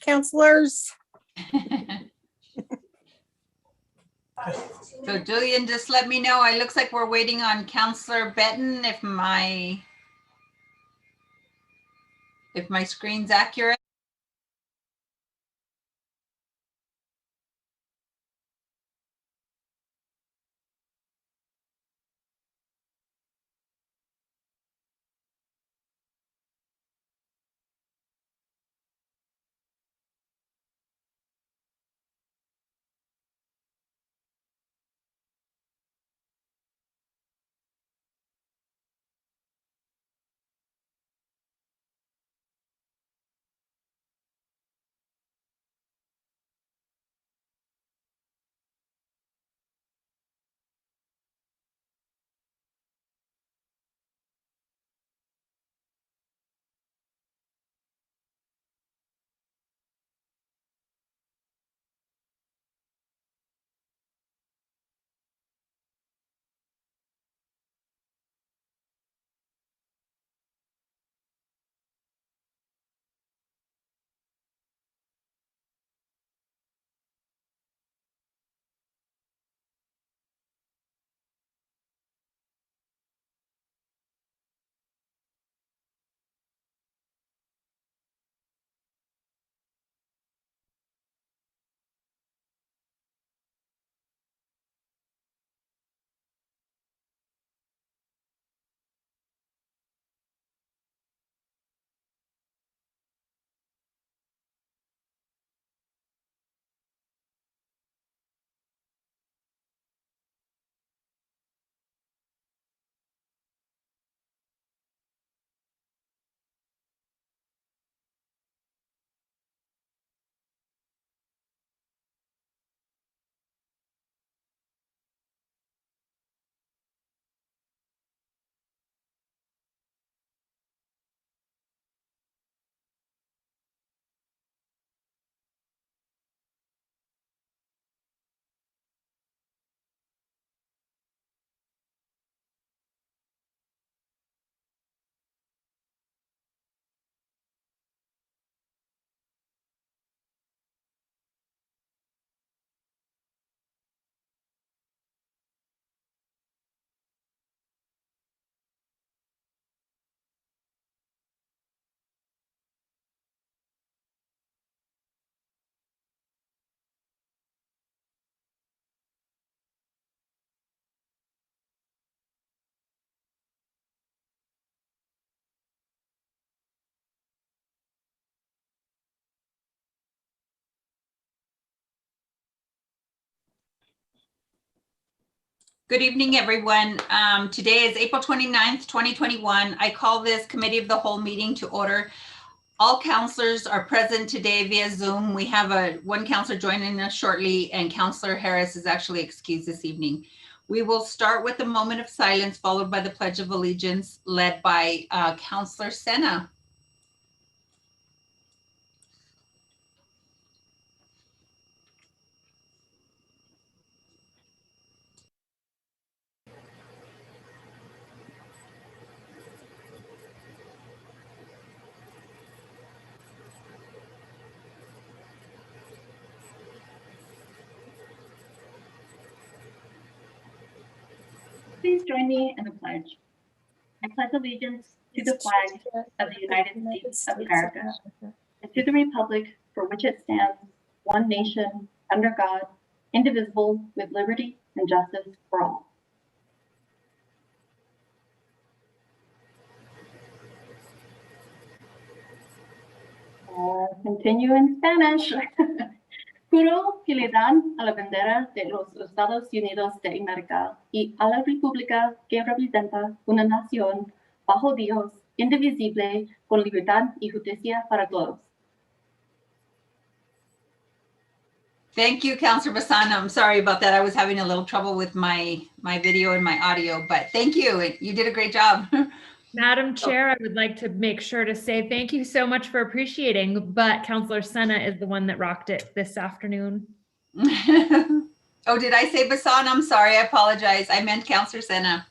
counselors. So Julian, just let me know. It looks like we're waiting on Counselor Benton if my screen's accurate. Good evening, everyone. Today is April 29th, 2021. I call this Committee of the Whole meeting to order. All counselors are present today via Zoom. We have one counselor joining us shortly, and Counselor Harris is actually excused this evening. We will start with a moment of silence, followed by the Pledge of Allegiance, led by Counselor Sena. Please join me in the pledge. I pledge allegiance to the flag of the United States of America and to the republic for which it stands, one nation, under God, indivisible, with liberty and justice for all. Continue in Spanish. Juro fidelidad a la bandera de los Estados Unidos de América y a la república que representa una nación bajo Dios, indivisible, con libertad y justicia para todos. Thank you, Counselor Basana. I'm sorry about that. I was having a little trouble with my video and my audio, but thank you. You did a great job. Madam Chair, I would like to make sure to say thank you so much for appreciating, but Counselor Sena is the one that rocked it this afternoon. Oh, did I say Basana? I'm sorry. I apologize. I meant Counselor Sena.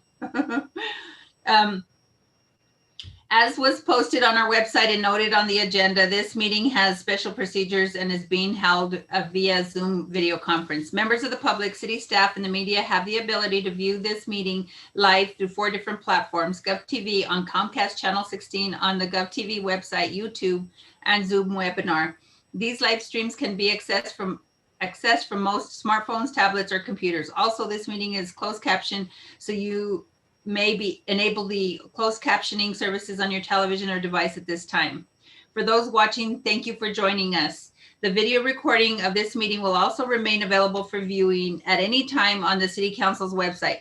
As was posted on our website and noted on the agenda, this meeting has special procedures and is being held via Zoom video conference. Members of the public, city staff, and the media have the ability to view this meeting live through 4 different platforms: GovTV on Comcast Channel 16, on the GovTV website, YouTube, and Zoom webinar. These live streams can be accessed from most smartphones, tablets, or computers. Also, this meeting is closed captioned, so you may enable the closed captioning services on your television or device at this time. For those watching, thank you for joining us. The video recording of this meeting will also remain available for viewing at any time on the City Council's website.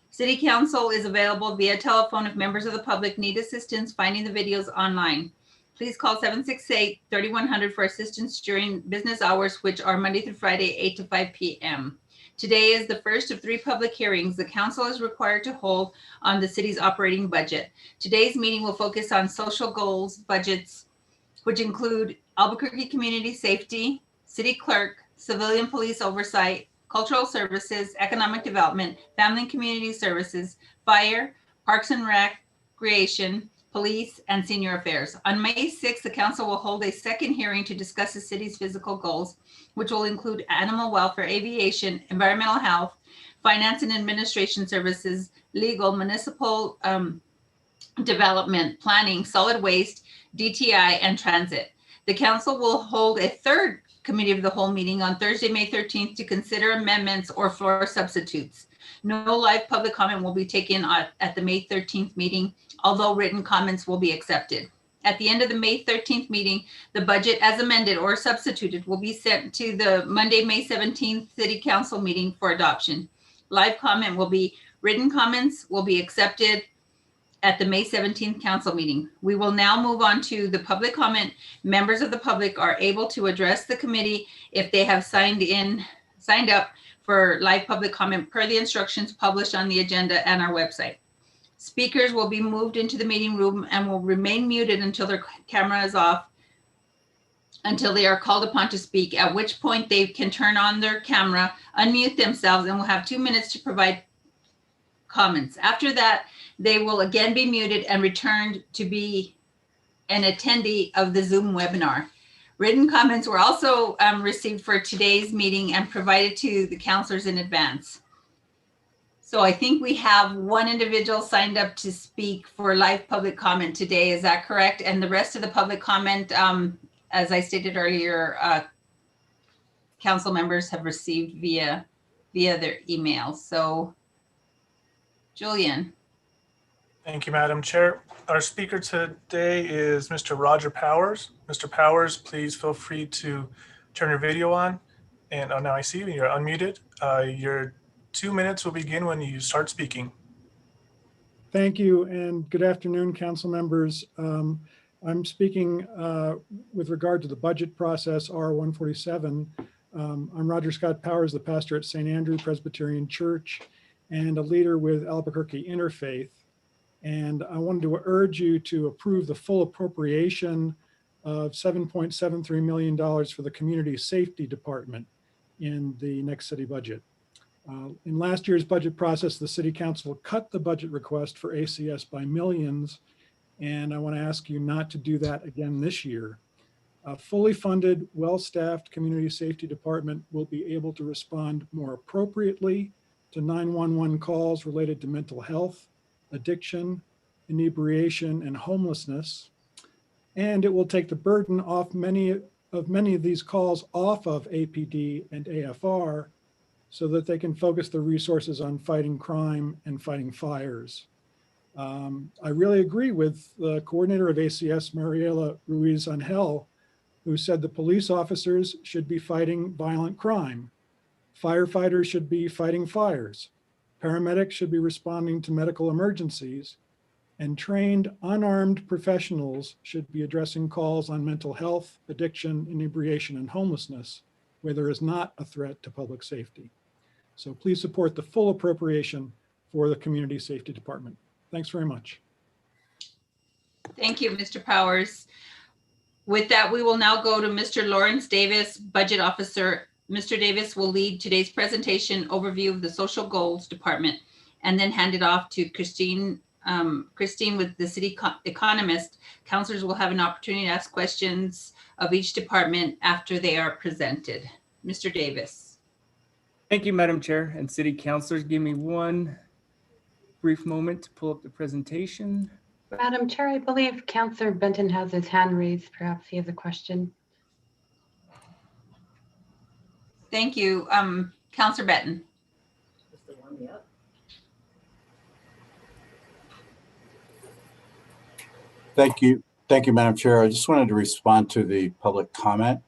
City Council is available via telephone if members of the public need assistance finding the videos online. Please call 768-3100 for assistance during business hours, which are Monday through Friday, 8 to 5 p.m. Today is the first of 3 public hearings the council is required to hold on the city's operating budget. Today's meeting will focus on social goals budgets, which include Albuquerque community safety, city clerk, civilian police oversight, cultural services, economic development, family and community services, fire, parks and recreation, police, and senior affairs. On May 6th, the council will hold a second hearing to discuss the city's physical goals, which will include animal welfare, aviation, environmental health, finance and administration services, legal, municipal development, planning, solid waste, DTI, and transit. The council will hold a third committee of the whole meeting on Thursday, May 13th to consider amendments or floor substitutes. No live public comment will be taken at the May 13th meeting, although written comments will be accepted. At the end of the May 13th meeting, the budget as amended or substituted will be sent to the Monday, May 17th City Council meeting for adoption. Written comments will be accepted at the May 17th council meeting. We will now move on to the public comment. Members of the public are able to address the committee if they have signed up for live public comment per the instructions published on the agenda and our website. Speakers will be moved into the meeting room and will remain muted until their camera is off, until they are called upon to speak, at which point they can turn on their camera, unmute themselves, and will have 2 minutes to provide comments. After that, they will again be muted and returned to be an attendee of the Zoom webinar. Written comments were also received for today's meeting and provided to the counselors in advance. So I think we have one individual signed up to speak for live public comment today. Is that correct? And the rest of the public comment, as I stated earlier, council members have received via their email. So Julian. Thank you, Madam Chair. Our speaker today is Mr. Roger Powers. Mr. Powers, please feel free to turn your video on. And oh, now I see you, you're unmuted. Your 2 minutes will begin when you start speaking. Thank you, and good afternoon, council members. I'm speaking with regard to the budget process, R147. I'm Roger Scott Powers, the pastor at St. Andrew Presbyterian Church and a leader with Albuquerque Interfaith. And I wanted to urge you to approve the full appropriation of $7.73 million for the Community Safety Department in the next city budget. In last year's budget process, the City Council cut the budget request for ACS by millions, and I want to ask you not to do that again this year. A fully funded, well-staffed Community Safety Department will be able to respond more appropriately to 911 calls related to mental health, addiction, inebriation, and homelessness. And it will take the burden off many of these calls off of APD and AFR so that they can focus their resources on fighting crime and fighting fires. I really agree with the coordinator of ACS, Mariela Ruiz-Angel, who said the police officers should be fighting violent crime. Firefighters should be fighting fires. Paramedics should be responding to medical emergencies, and trained unarmed professionals should be addressing calls on mental health, addiction, inebriation, and homelessness, where there is not a threat to public safety. So please support the full appropriation for the Community Safety Department. Thanks very much. Thank you, Mr. Powers. With that, we will now go to Mr. Lawrence Davis, Budget Officer. Mr. Davis will lead today's presentation overview of the Social Goals Department and then hand it off to Christine Christine with the city economist, counselors will have an opportunity to ask questions of each department after they are presented. Mr. Davis. Thank you, Madam Chair and City Councilors. Give me one brief moment to pull up the presentation. Madam Chair, I believe Councillor Benton has his hand raised. Perhaps he has a question. Thank you. Counselor Benton. Thank you. Thank you, Madam Chair. I just wanted to respond to the public comment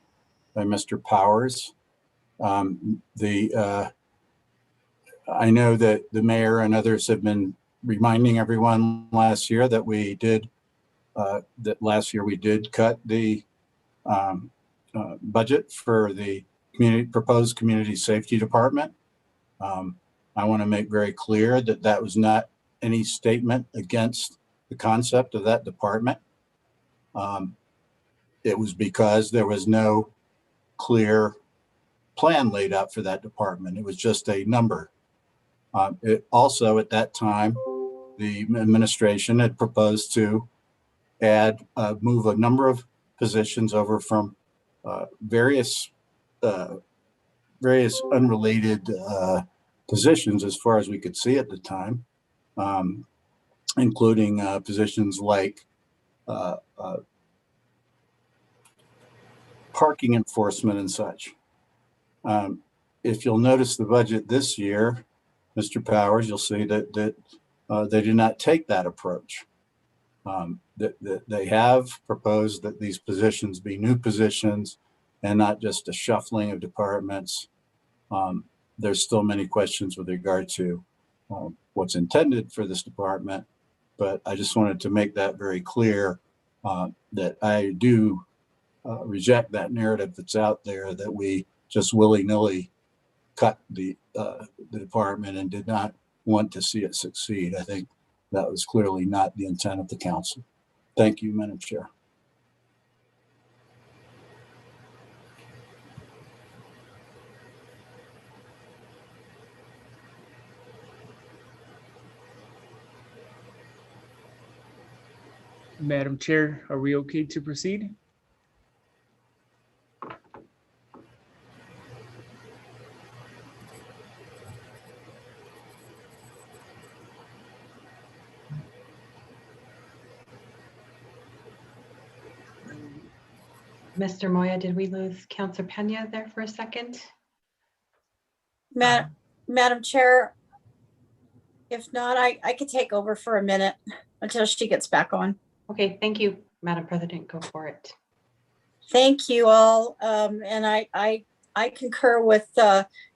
by Mr. Powers. I know that the mayor and others have been reminding everyone last year that we did cut the budget for the proposed community safety department. I want to make very clear that that was not any statement against the concept of that department. It was because there was no clear plan laid out for that department. It was just a number. It also, at that time, the administration had proposed to move a number of positions over from various unrelated positions as far as we could see at the time, including positions like parking enforcement and such. If you'll notice the budget this year, Mr. Powers, you'll see that they did not take that approach. That they have proposed that these positions be new positions and not just a shuffling of departments. There's still many questions with regard to what's intended for this department, but I just wanted to make that very clear that I do reject that narrative that's out there that we just willy-nilly cut the department and did not want to see it succeed. I think that was clearly not the intent of the council. Thank you, Madam Chair. Madam Chair, are we okay to proceed? Mr. Moya, did we lose Councillor Pena there for a second? Madam Chair, if not, I could take over for a minute until she gets back on. Okay, thank you, Madam President. Go for it. Thank you all. And I concur with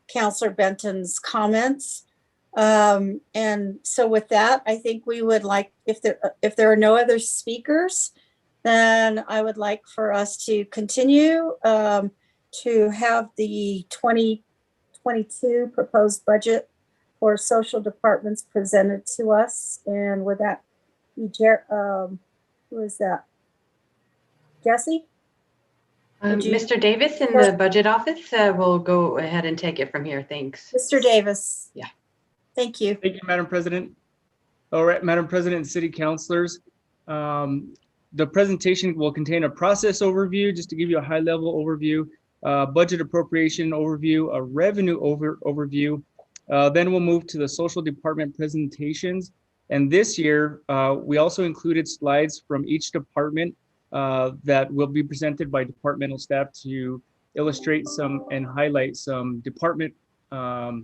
Councillor Benton's comments. And so with that, I think we would like, if there are no other speakers, then I would like for us to continue to have the 2022 proposed budget for social departments presented to us. And with that, who is that? Jesse? Mr. Davis in the budget office will go ahead and take it from here. Thanks. Mr. Davis. Yeah. Thank you. Thank you, Madam President. All right, Madam President and City Councilors. The presentation will contain a process overview, just to give you a high-level overview, budget appropriation overview, a revenue overview. Then we'll move to the social department presentations. And this year, we also included slides from each department that will be presented by departmental staff to illustrate some and highlight some department, I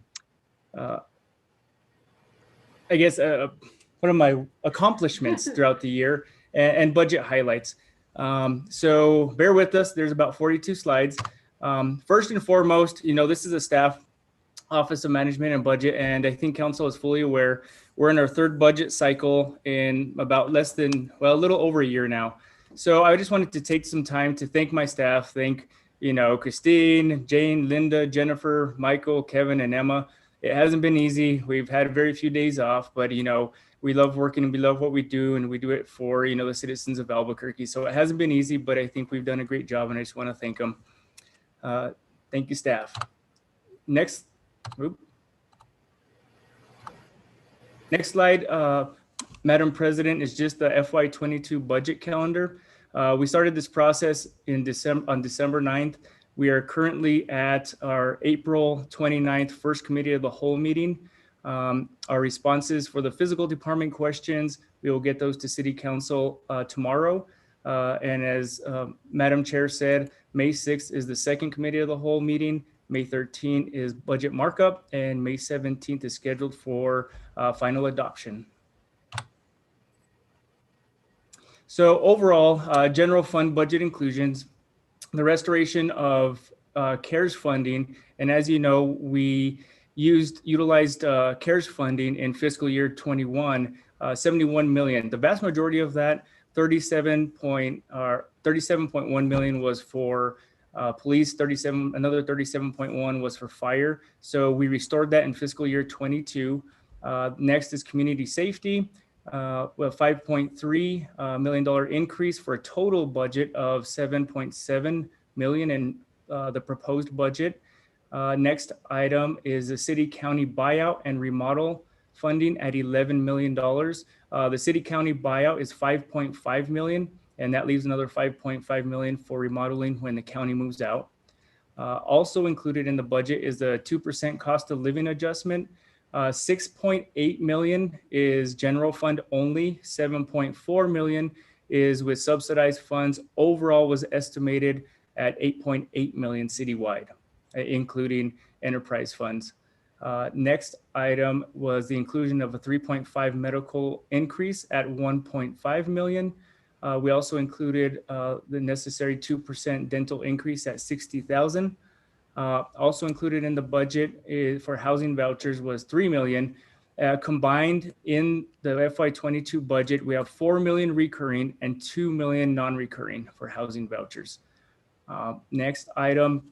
guess, one of my accomplishments throughout the year and budget highlights. So bear with us, there's about 42 slides. First and foremost, this is a staff Office of Management and Budget, and I think council is fully aware, we're in our third budget cycle in about a little over a year now. So I just wanted to take some time to thank my staff, thank, Christine, Jane, Linda, Jennifer, Michael, Kevin, and Emma. It hasn't been easy. We've had very few days off, but, we love working and we love what we do, and we do it for, the citizens of Albuquerque. So it hasn't been easy, but I think we've done a great job, and I just want to thank them. Thank you, staff. Next slide. Madam President, is just the FY22 budget calendar. We started this process on December 9th. We are currently at our April 29th first committee of the whole meeting. Our responses for the physical department questions, we will get those to City Council tomorrow. And as Madam Chair said, May 6th is the second committee of the whole meeting. May 13th is budget markup, and May 17th is scheduled for final adoption. So overall, general fund budget inclusions, the restoration of CARES funding, and as you know, we utilized CARES funding in fiscal year 21, 71 million. The vast majority of that, 37.1 million was for police, another 37.1 was for fire. So we restored that in fiscal year 22. Next is community safety. With $5.3 million increase for a total budget of 7.7 million in the proposed budget. Next item is the city county buyout and remodel funding at $11 million. The city county buyout is 5.5 million, and that leaves another 5.5 million for remodeling when the county moves out. Also included in the budget is the 2% cost of living adjustment. 6.8 million is general fund only. 7.4 million is with subsidized funds. Overall was estimated at 8.8 million citywide, including enterprise funds. Next item was the inclusion of a 3.5 medical increase at 1.5 million. We also included the necessary 2% dental increase at 60,000. Also included in the budget for housing vouchers was 3 million. Combined in the FY22 budget, we have 4 million recurring and 2 million non-recurring for housing vouchers. Next item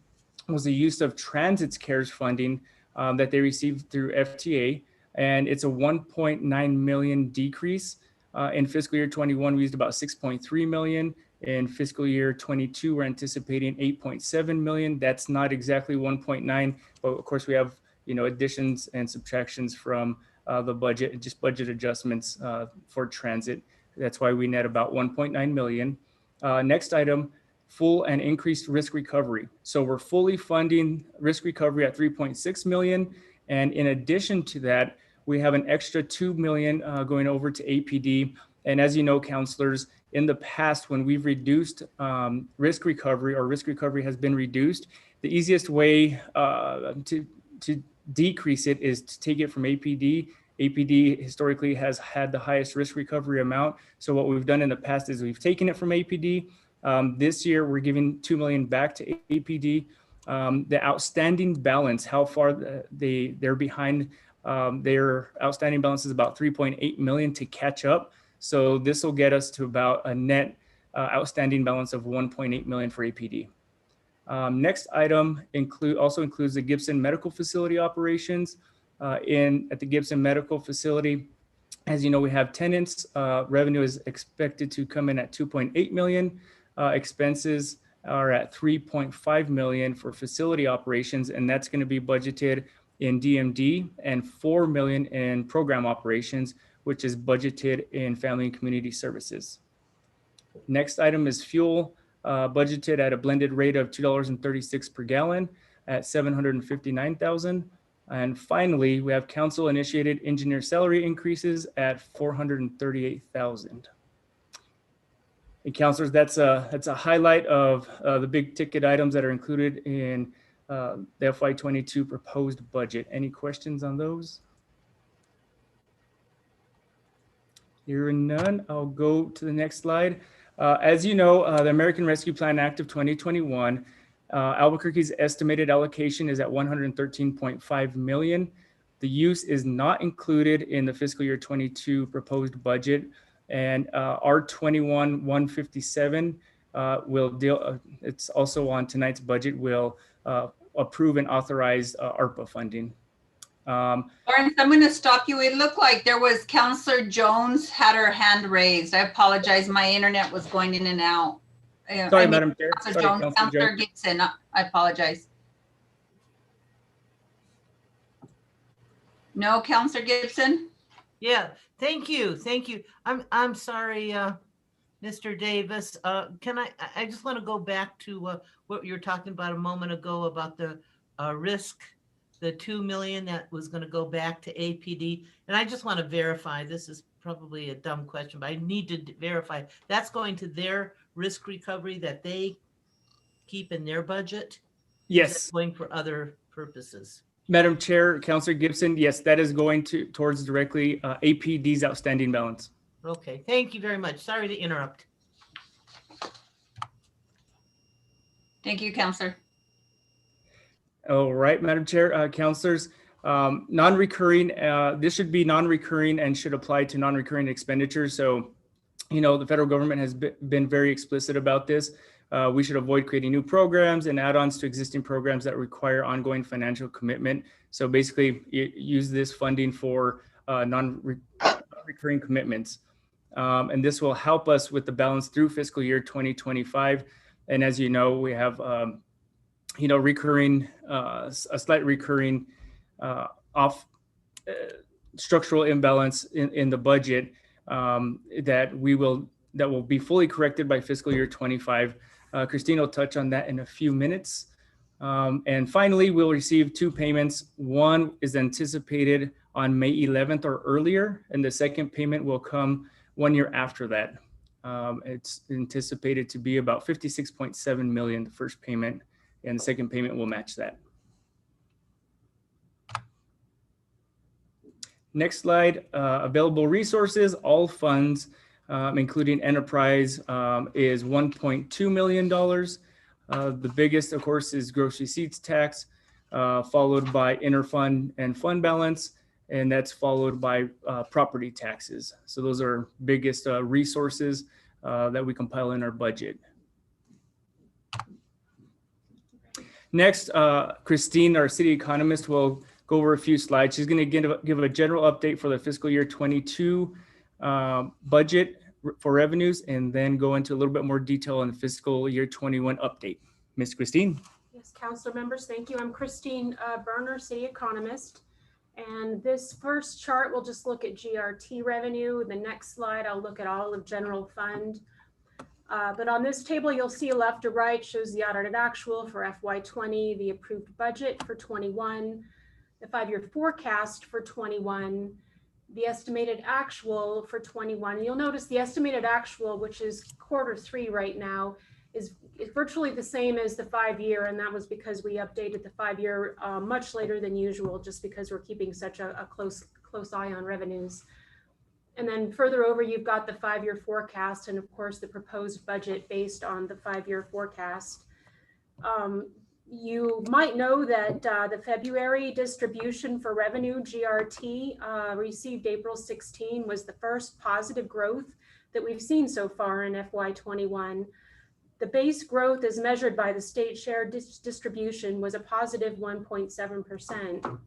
was the use of Transit's CARES funding that they received through FTA, and it's a 1.9 million decrease. In fiscal year 21, we used about 6.3 million. In fiscal year 22, we're anticipating 8.7 million. That's not exactly 1.9, but of course we have, additions and subtractions from the budget, just budget adjustments for transit. That's why we net about 1.9 million. Next item, full and increased risk recovery. So we're fully funding risk recovery at 3.6 million. And in addition to that, we have an extra 2 million going over to APD. And as you know, counselors, in the past, when we've reduced risk recovery or risk recovery has been reduced, the easiest way to decrease it is to take it from APD. APD historically has had the highest risk recovery amount. So what we've done in the past is we've taken it from APD. This year, we're giving 2 million back to APD. The outstanding balance, how far they're behind, their outstanding balance is about 3.8 million to catch up. So this will get us to about a net outstanding balance of 1.8 million for APD. Next item also includes the Gibson Medical Facility operations. At the Gibson Medical Facility, as you know, we have tenants. Revenue is expected to come in at 2.8 million. Expenses are at 3.5 million for facility operations, and that's going to be budgeted in DMD, and 4 million in program operations, which is budgeted in family and community services. Next item is fuel, budgeted at a blended rate of $2.36 per gallon at 759,000. And finally, we have council initiated engineer salary increases at 438,000. And councilors, that's a highlight of the big ticket items that are included in the FY22 proposed budget. Any questions on those? Hearing none, I'll go to the next slide. As you know, the American Rescue Plan Act of 2021, Albuquerque's estimated allocation is at 113.5 million. The use is not included in the fiscal year 22 proposed budget, and R21-157 will deal, it's also on tonight's budget, will approve and authorize ARPA funding. Lawrence, I'm going to stop you. It looked like there was Counselor Jones had her hand raised. I apologize. My internet was going in and out. Sorry, Madam Chair. Counselor Jones, Counselor Gibson, I apologize. No, Counselor Gibson? Yeah, thank you. I'm sorry, Mr. Davis. Can I just want to go back to what you were talking about a moment ago about the risk, the 2 million that was going to go back to APD. And I just want to verify, this is probably a dumb question, but I need to verify that's going to their risk recovery that they keep in their budget? Or is Yes, it going for other purposes? Madam Chair, Councilor Gibson, yes, that is going towards directly APD's outstanding balance. Okay, thank you very much. Sorry to interrupt. Thank you, Counselor. All right, Madam Chair, Councilors, non-recurring, this should be non-recurring and should apply to non-recurring expenditures. So, you know, the federal government has been very explicit about this. We should avoid creating new programs and add-ons to existing programs that require ongoing financial commitment. So basically, use this funding for non-recurring commitments. And this will help us with the balance through fiscal year 2025. And as you know, we have, you know, recurring, a slight recurring structural imbalance in the budget that will be fully corrected by fiscal year 25. Christine will touch on that in a few minutes. And finally, we'll receive 2 payments. One is anticipated on May 11th or earlier, and the second payment will come 1 year after that. It's anticipated to be about 56.7 million, the first payment, and the second payment will match that. Next slide, available resources, all funds, including enterprise, is $1.2 million. The biggest, of course, is gross receipts tax, followed by interfund and fund balance, and that's followed by property taxes. So those are biggest resources that we compile in our budget. Next, Christine, our city economist, will go over a few slides. She's going to give a general update for the fiscal year 22 budget for revenues, and then go into a little bit more detail on the fiscal year 21 update. Ms. Christine. Yes, council members, thank you. I'm Christine Berner, city economist. And this first chart will just look at GRT revenue. The next slide, I'll look at all of general fund. But on this table, you'll see left to right shows the audited actual for FY20, the approved budget for 21, the 5-year forecast for 21, the estimated actual for 21. And you'll notice the estimated actual, which is Q3 right now, is virtually the same as the 5-year. And that was because we updated the 5-year much later than usual, just because we're keeping such a close eye on revenues. And then further over, you've got the 5-year forecast and of course the proposed budget based on the 5-year forecast. You might know that the February distribution for revenue, GRT, received April 16 was the first positive growth that we've seen so far in FY21. The base growth as measured by the state share distribution was a positive 1.7%.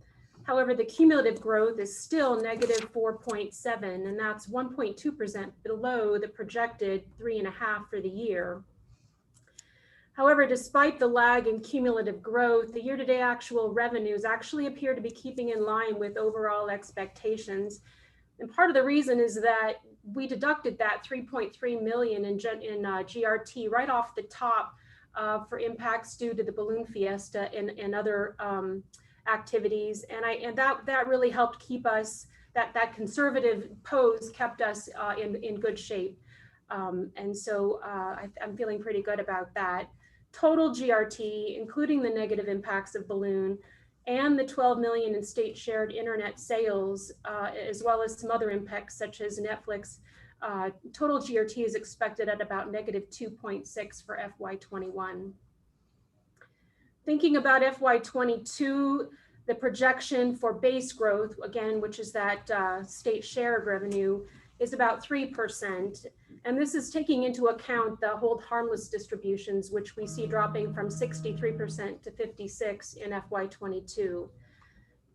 However, the cumulative growth is still negative 4.7, and that's 1.2% below the projected 3.5% for the year. However, despite the lag in cumulative growth, the year-to-date actual revenues actually appear to be keeping in line with overall expectations. And part of the reason is that we deducted that 3.3 million in GRT right off the top for impacts due to the balloon fiesta and other activities, and that really helped keep us, that conservative pose kept us in good shape, and so I'm feeling pretty good about that. Total GRT, including the negative impacts of balloon and the 12 million in state shared internet sales, as well as some other impacts such as Netflix, total GRT is expected at about negative 2.6 for FY21. Thinking about FY22, the projection for base growth, again, which is that state share of revenue, is about 3%. And this is taking into account the hold harmless distributions, which we see dropping from 63% to 56% in FY22.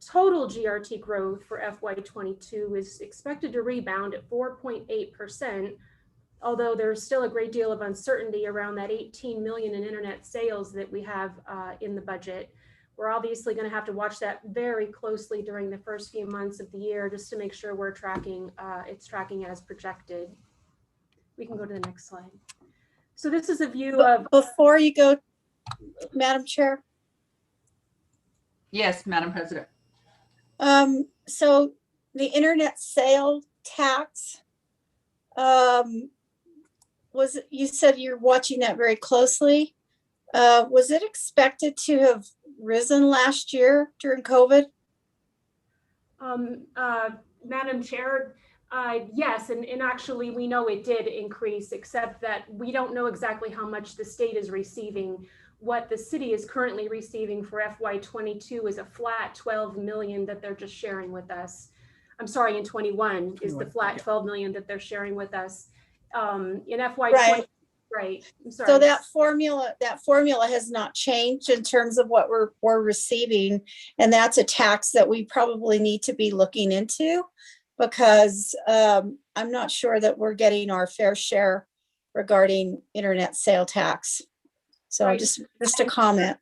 Total GRT growth for FY22 is expected to rebound at 4.8%, although there's still a great deal of uncertainty around that 18 million in internet sales that we have in the budget. We're obviously going to have to watch that very closely during the first few months of the year just to make sure we're tracking, it's tracking as projected. We can go to the next slide. So this is a view of. Before you go, Madam Chair. Yes, Madam President. So the internet sale tax, you said you're watching that very closely. Was it expected to have risen last year during COVID? Madam Chair, yes, and actually we know it did increase, except that we don't know exactly how much the state is receiving. What the city is currently receiving for FY22 is a flat 12 million that they're just sharing with us. I'm sorry, in 21 is the flat 12 million that they're sharing with us. In FY20, right. I'm sorry. So that formula has not changed in terms of what we're receiving, and that's a tax that we probably need to be looking into, because I'm not sure that we're getting our fair share regarding internet sale tax. So right. just a comment.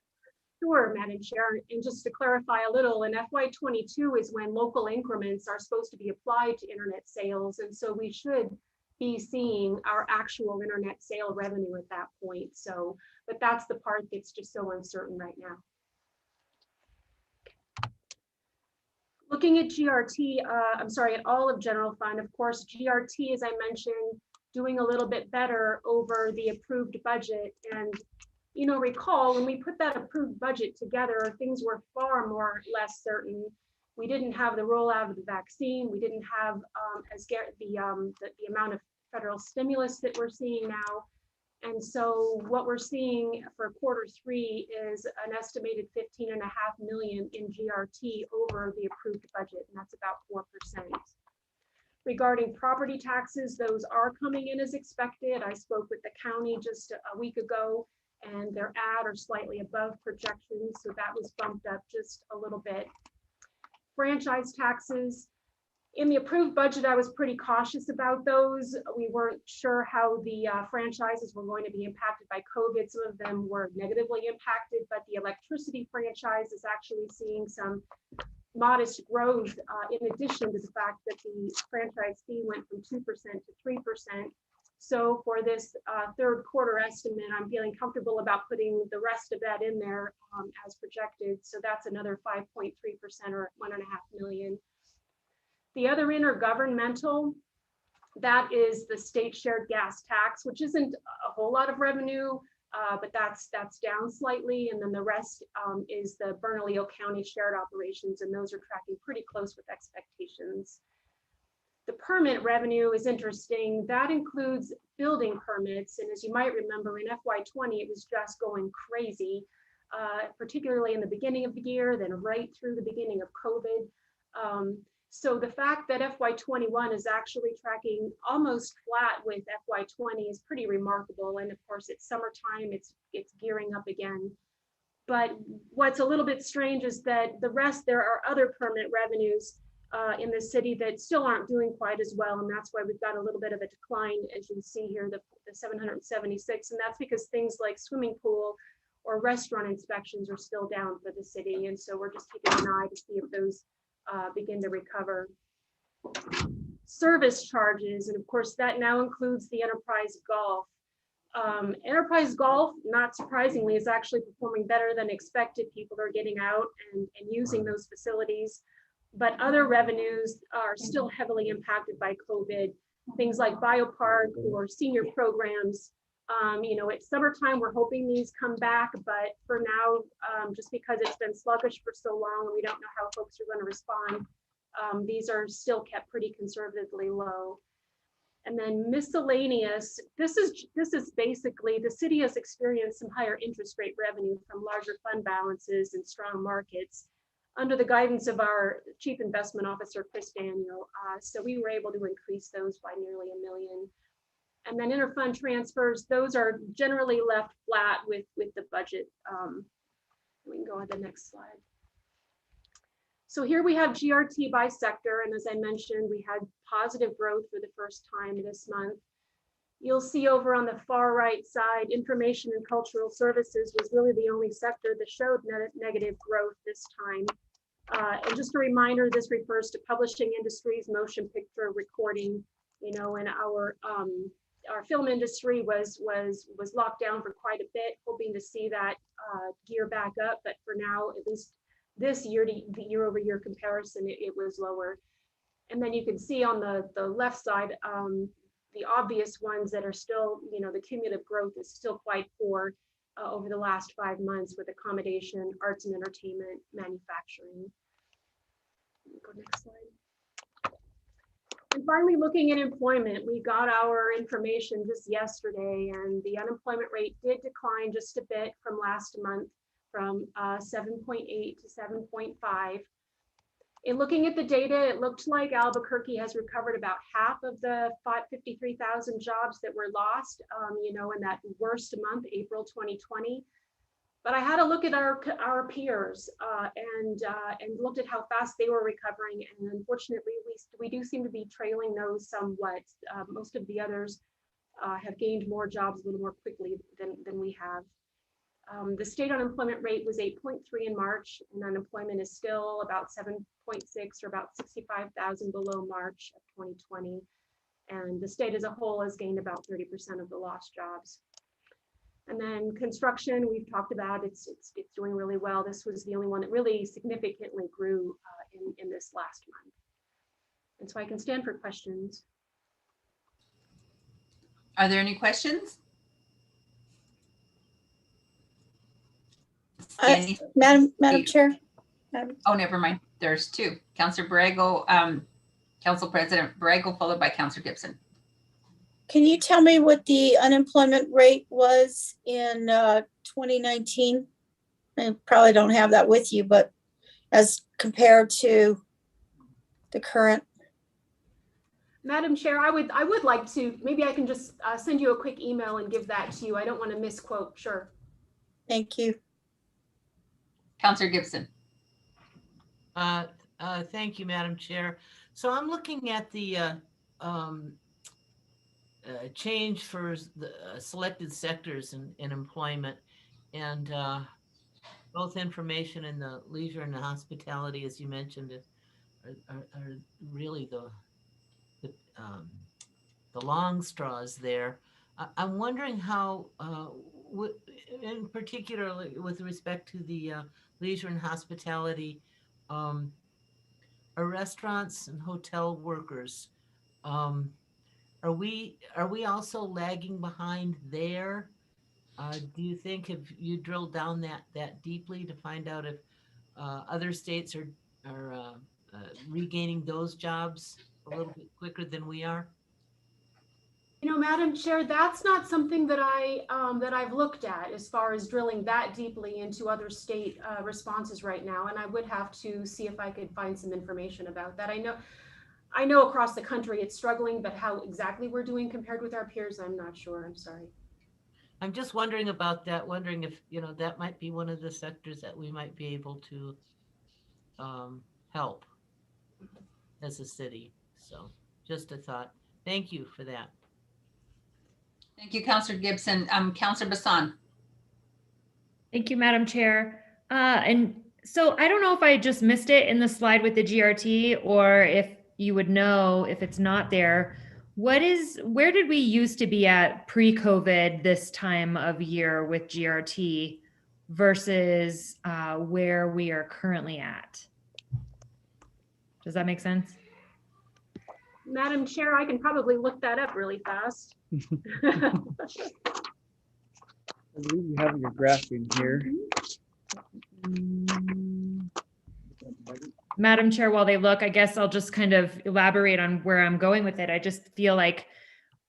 Sure, Madam Chair, and just to clarify a little, in FY22 is when local increments are supposed to be applied to internet sales, and so we should be seeing our actual internet sale revenue at that point. So, but that's the part that's just so uncertain right now. Looking at GRT, I'm sorry, at all of general fund, of course, GRT, as I mentioned, doing a little bit better over the approved budget. And, you know, recall when we put that approved budget together, things were far more or less certain. We didn't have the rollout of the vaccine. We didn't have the amount of federal stimulus that we're seeing now. And so what we're seeing for Q3 is an estimated 15.5 million in GRT over the approved budget, and that's about 4%. Regarding property taxes, those are coming in as expected. I spoke with the county just a week ago, and they're at or slightly above projections, so that was bumped up just a little bit. Franchise taxes, in the approved budget, I was pretty cautious about those. We weren't sure how the franchises were going to be impacted by COVID. Some of them were negatively impacted, but the electricity franchise is actually seeing some modest growth in addition to the fact that the franchise fee went from 2% to 3%. So for this third quarter estimate, I'm feeling comfortable about putting the rest of that in there as projected. So that's another 5.3% or 1.5 million. The other intergovernmental, that is the state shared gas tax, which isn't a whole lot of revenue, but that's down slightly. And then the rest is the Bernalillo County shared operations, and those are tracking pretty close with expectations. The permit revenue is interesting. That includes building permits. And as you might remember, in FY20, it was just going crazy, particularly in the beginning of the year, then right through the beginning of COVID. So the fact that FY21 is actually tracking almost flat with FY20 is pretty remarkable. And of course, it's summertime, it's gearing up again. But what's a little bit strange is that the rest, there are other permit revenues in the city that still aren't doing quite as well. And that's why we've got a little bit of a decline, as you can see here, the 776. And that's because things like swimming pool or restaurant inspections are still down for the city. And so we're just keeping an eye to see if those begin to recover. Service charges, and of course that now includes the Enterprise Golf. Enterprise Golf, not surprisingly, is actually performing better than expected. People are getting out and using those facilities, but other revenues are still heavily impacted by COVID. Things like Biopark or senior programs. You know, it's summertime, we're hoping these come back, but for now, just because it's been sluggish for so long and we don't know how folks are going to respond, these are still kept pretty conservatively low. And then miscellaneous, this is basically, the city has experienced some higher interest rate revenue from larger fund balances and strong markets under the guidance of our Chief Investment Officer, Chris Daniel. So we were able to increase those by nearly $1 million. And then interfund transfers, those are generally left flat with the budget. We can go on to the next slide. So here we have GRT by sector. And as I mentioned, we had positive growth for the first time this month. You'll see over on the far right side, information and cultural services was really the only sector that showed negative growth this time. And just a reminder, this refers to publishing industries, motion picture, recording, you know, and our film industry was locked down for quite a bit, hoping to see that gear back up. But for now, at least this year-over-year comparison, it was lower. And then you can see on the left side, the obvious ones that are still, you know, the cumulative growth is still quite poor over the last 5 months with accommodation, arts and entertainment, manufacturing. Go next slide. And finally, looking at employment, we got our information just yesterday, and the unemployment rate did decline just a bit from last month, from 7.8 to 7.5. In looking at the data, it looked like Albuquerque has recovered about half of the 53,000 jobs that were lost, you know, in that worst month, April 2020. But I had to look at our peers and looked at how fast they were recovering. And unfortunately, we do seem to be trailing those somewhat. Most of the others have gained more jobs a little more quickly than we have. The state unemployment rate was 8.3 in March, and unemployment is still about 7.6, or about 65,000 below March of 2020. And the state as a whole has gained about 30% of the lost jobs. And then construction, we've talked about, it's doing really well. This was the only one that really significantly grew in this last month. And so I can stand for questions. Are there any questions? Madam Chair. Oh, never mind. There's two. Councilor Borrego, Council President Borrego, followed by Councilor Gibson. Can you tell me what the unemployment rate was in 2019? I probably don't have that with you, but as compared to the current. Madam Chair, I would like to, maybe I can just send you a quick email and give that to you. I don't want to misquote. Sure. Thank you. Councilor Gibson. Thank you, Madam Chair. So I'm looking at the change for the selected sectors in employment, and both information and the leisure and the hospitality, as you mentioned, are really the long straws there. I'm wondering how, in particular with respect to the leisure and hospitality, are restaurants and hotel workers, are we also lagging behind there? Do you think, have you drilled down that deeply to find out if other states are regaining those jobs a little bit quicker than we are? You know, Madam Chair, that's not something that I've looked at as far as drilling that deeply into other state responses right now, and I would have to see if I could find some information about that. I know across the country it's struggling, but how exactly we're doing compared with our peers, I'm not sure. I'm sorry. I'm just wondering about that, wondering if, you know, that might be one of the sectors that we might be able to help as a city. So just a thought. Thank you for that. Thank you, Councilor Gibson. Councilor Bassan. Thank you, Madam Chair. And so I don't know if I just missed it in the slide with the GRT, or if you would know if it's not there. Where did we used to be at pre-COVID this time of year with GRT versus where we are currently at? Does that make sense? Madam Chair, I can probably look that up really fast. I believe you have your graph in here. Madam Chair, while they look, I guess I'll just kind of elaborate on where I'm going with it. I just feel like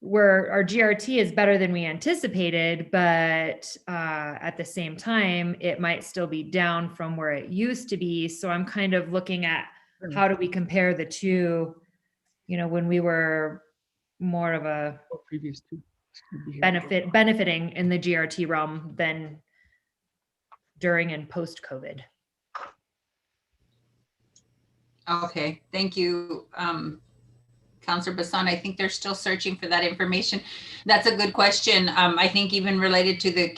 our GRT is better than we anticipated, but at the same time, it might still be down from where it used to be. So I'm kind of looking at how do we compare the two, you know, when we were more of a Previous two. benefiting in the GRT realm than during and post-COVID. Okay, thank you. Counselor Bassan. I think they're still searching for that information. That's a good question. I think even related to the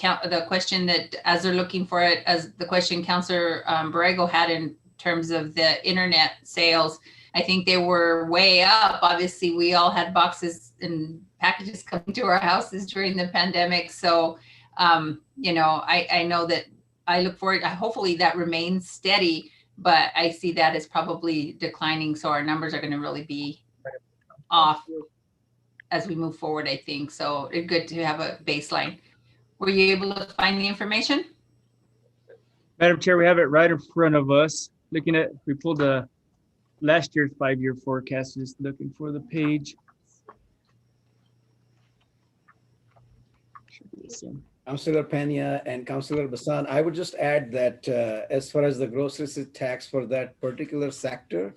question that as they're looking for it, as the question Counselor Borrego had in terms of the internet sales, I think they were way up. Obviously, we all had boxes and packages coming to our houses during the pandemic. So, I know that I look forward, hopefully that remains steady, but I see that as probably declining. So our numbers are going to really be off as we move forward, I think. So it's good to have a baseline. Were you able to find the information? Madam Chair, we have it right in front of us. We pulled the last year's 5-year forecast, just looking for the page. Councilor Pena and Councilor Bassan, I would just add that as far as the gross receipt tax for that particular sector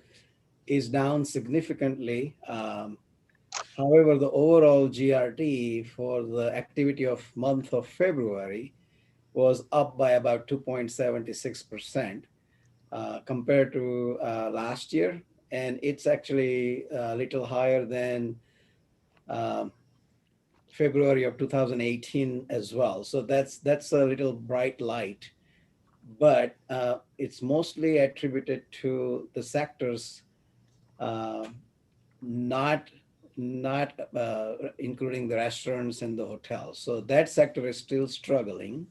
is down significantly. However, the overall GRT for the activity of month of February was up by about 2.76% compared to last year. And it's actually a little higher than February of 2018 as well. So that's a little bright light, but it's mostly attributed to the sectors not including the restaurants and the hotels. So that sector is still struggling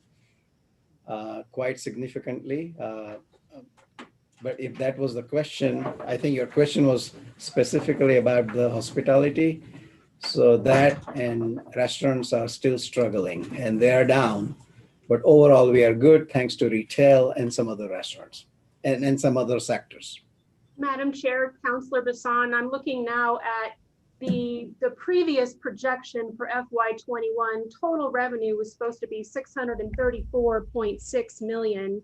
quite significantly. But if that was the question, I think your question was specifically about the hospitality. So that and restaurants are still struggling and they are down, but overall we are good thanks to retail and some other restaurants and some other sectors. Madam Chair, Councilor Bassan, I'm looking now at the previous projection for FY21. Total revenue was supposed to be 634.6 million.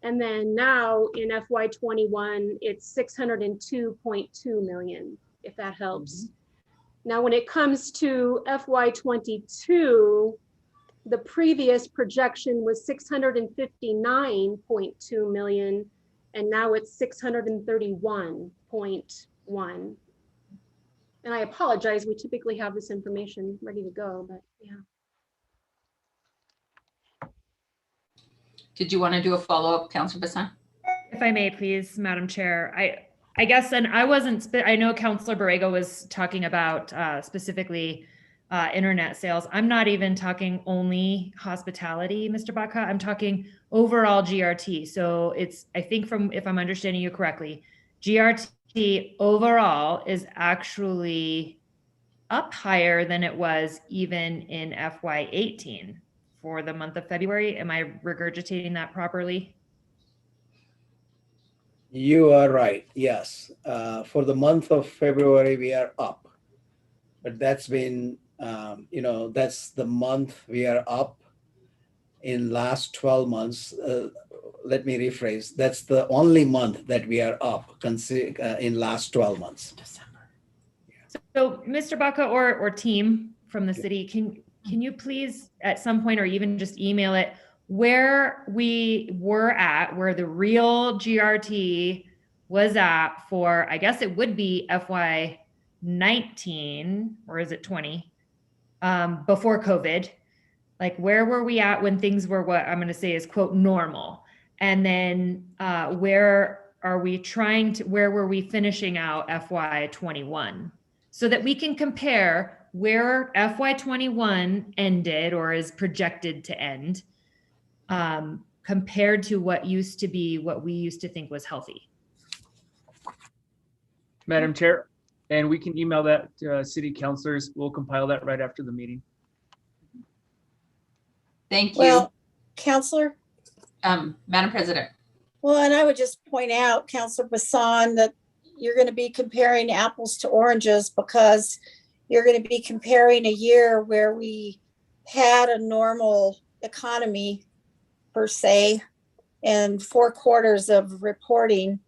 And then now in FY21, it's 602.2 million, if that helps. Mm-hmm. Now, when it comes to FY22, the previous projection was 659.2 million, and now it's 631.1. And I apologize, we typically have this information ready to go, but yeah. Did you want to do a follow-up, Councilor Bassan? If I may, please, Madam Chair. I guess, and I know Councilor Borrego was talking about specifically internet sales. I'm not even talking only hospitality, Mr. Baca. I'm talking overall GRT. So it's, I think if I'm understanding you correctly, GRT overall is actually up higher than it was even in FY18 for the month of February. Am I regurgitating that properly? You are right, yes. For the month of February, we are up. But that's been, that's the month we are up in last 12 months. Let me rephrase. That's the only month that we are up in last 12 months. December. So Mr. Baca or team from the city, can you please at some point or even just email it where we were at, where the real GRT was at for, I guess it would be FY19, or is it 20, before COVID? Like where were we at when things were what I'm gonna say is quote normal? And then where were we finishing out FY21? So that we can compare where FY21 ended or is projected to end compared to what we used to think was healthy. Madam Chair, and we can email that to city councilors. We'll compile that right after the meeting. Thank you. Well, Councilor? Madam President. Well, and I would just point out, Councilor Bassan, that you're going to be comparing apples to oranges because you're going to be comparing a year where we had a normal economy per se, and 4 quarters of reporting,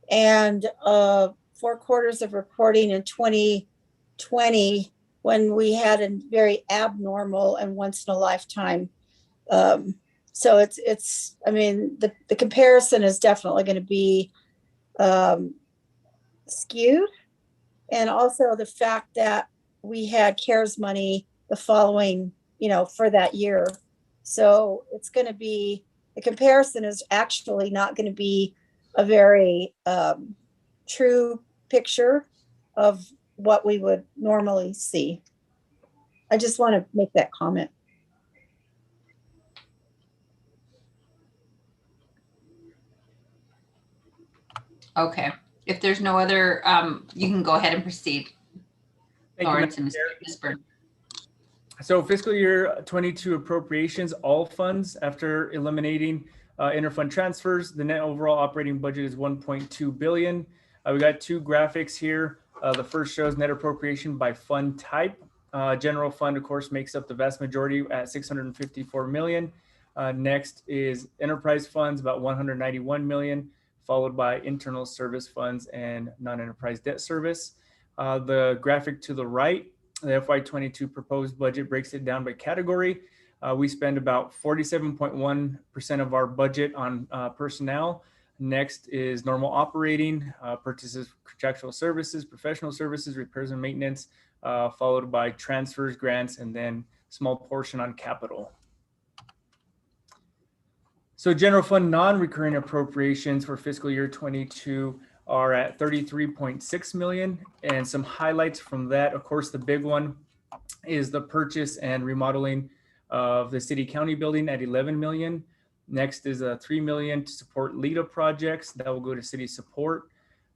and 4 quarters of reporting in 2020 when we had a very abnormal and once in a lifetime. So it's I mean, the comparison is definitely going to be skewed. And also the fact that we had CARES money the following, for that year. So it's going to be, the comparison is actually not going to be a very true picture of what we would normally see. I just want to make that comment. Okay, if there's no other, you can go ahead and proceed. Thank you, Lawrence and Madam Chair. Mr. Gisborne. So fiscal year 22 appropriations, all funds after eliminating interfund transfers, the net overall operating budget is 1.2 billion. We got two graphics here. The first shows net appropriation by fund type. General fund, of course, makes up the vast majority at 654 million. Next is enterprise funds, about 191 million, followed by internal service funds and non-enterprise debt service. The graphic to the right, the FY22 proposed budget breaks it down by category. We spend about 47.1% of our budget on personnel. Next is normal operating, purchases, contractual services, professional services, repairs and maintenance, followed by transfers, grants, and then small portion on capital. So general fund non-recurring appropriations for fiscal year 22 are at 33.6 million. And some highlights from that, of course, the big one is the purchase and remodeling of the city county building at 11 million. Next is 3 million to support LEDA projects that will go to city support.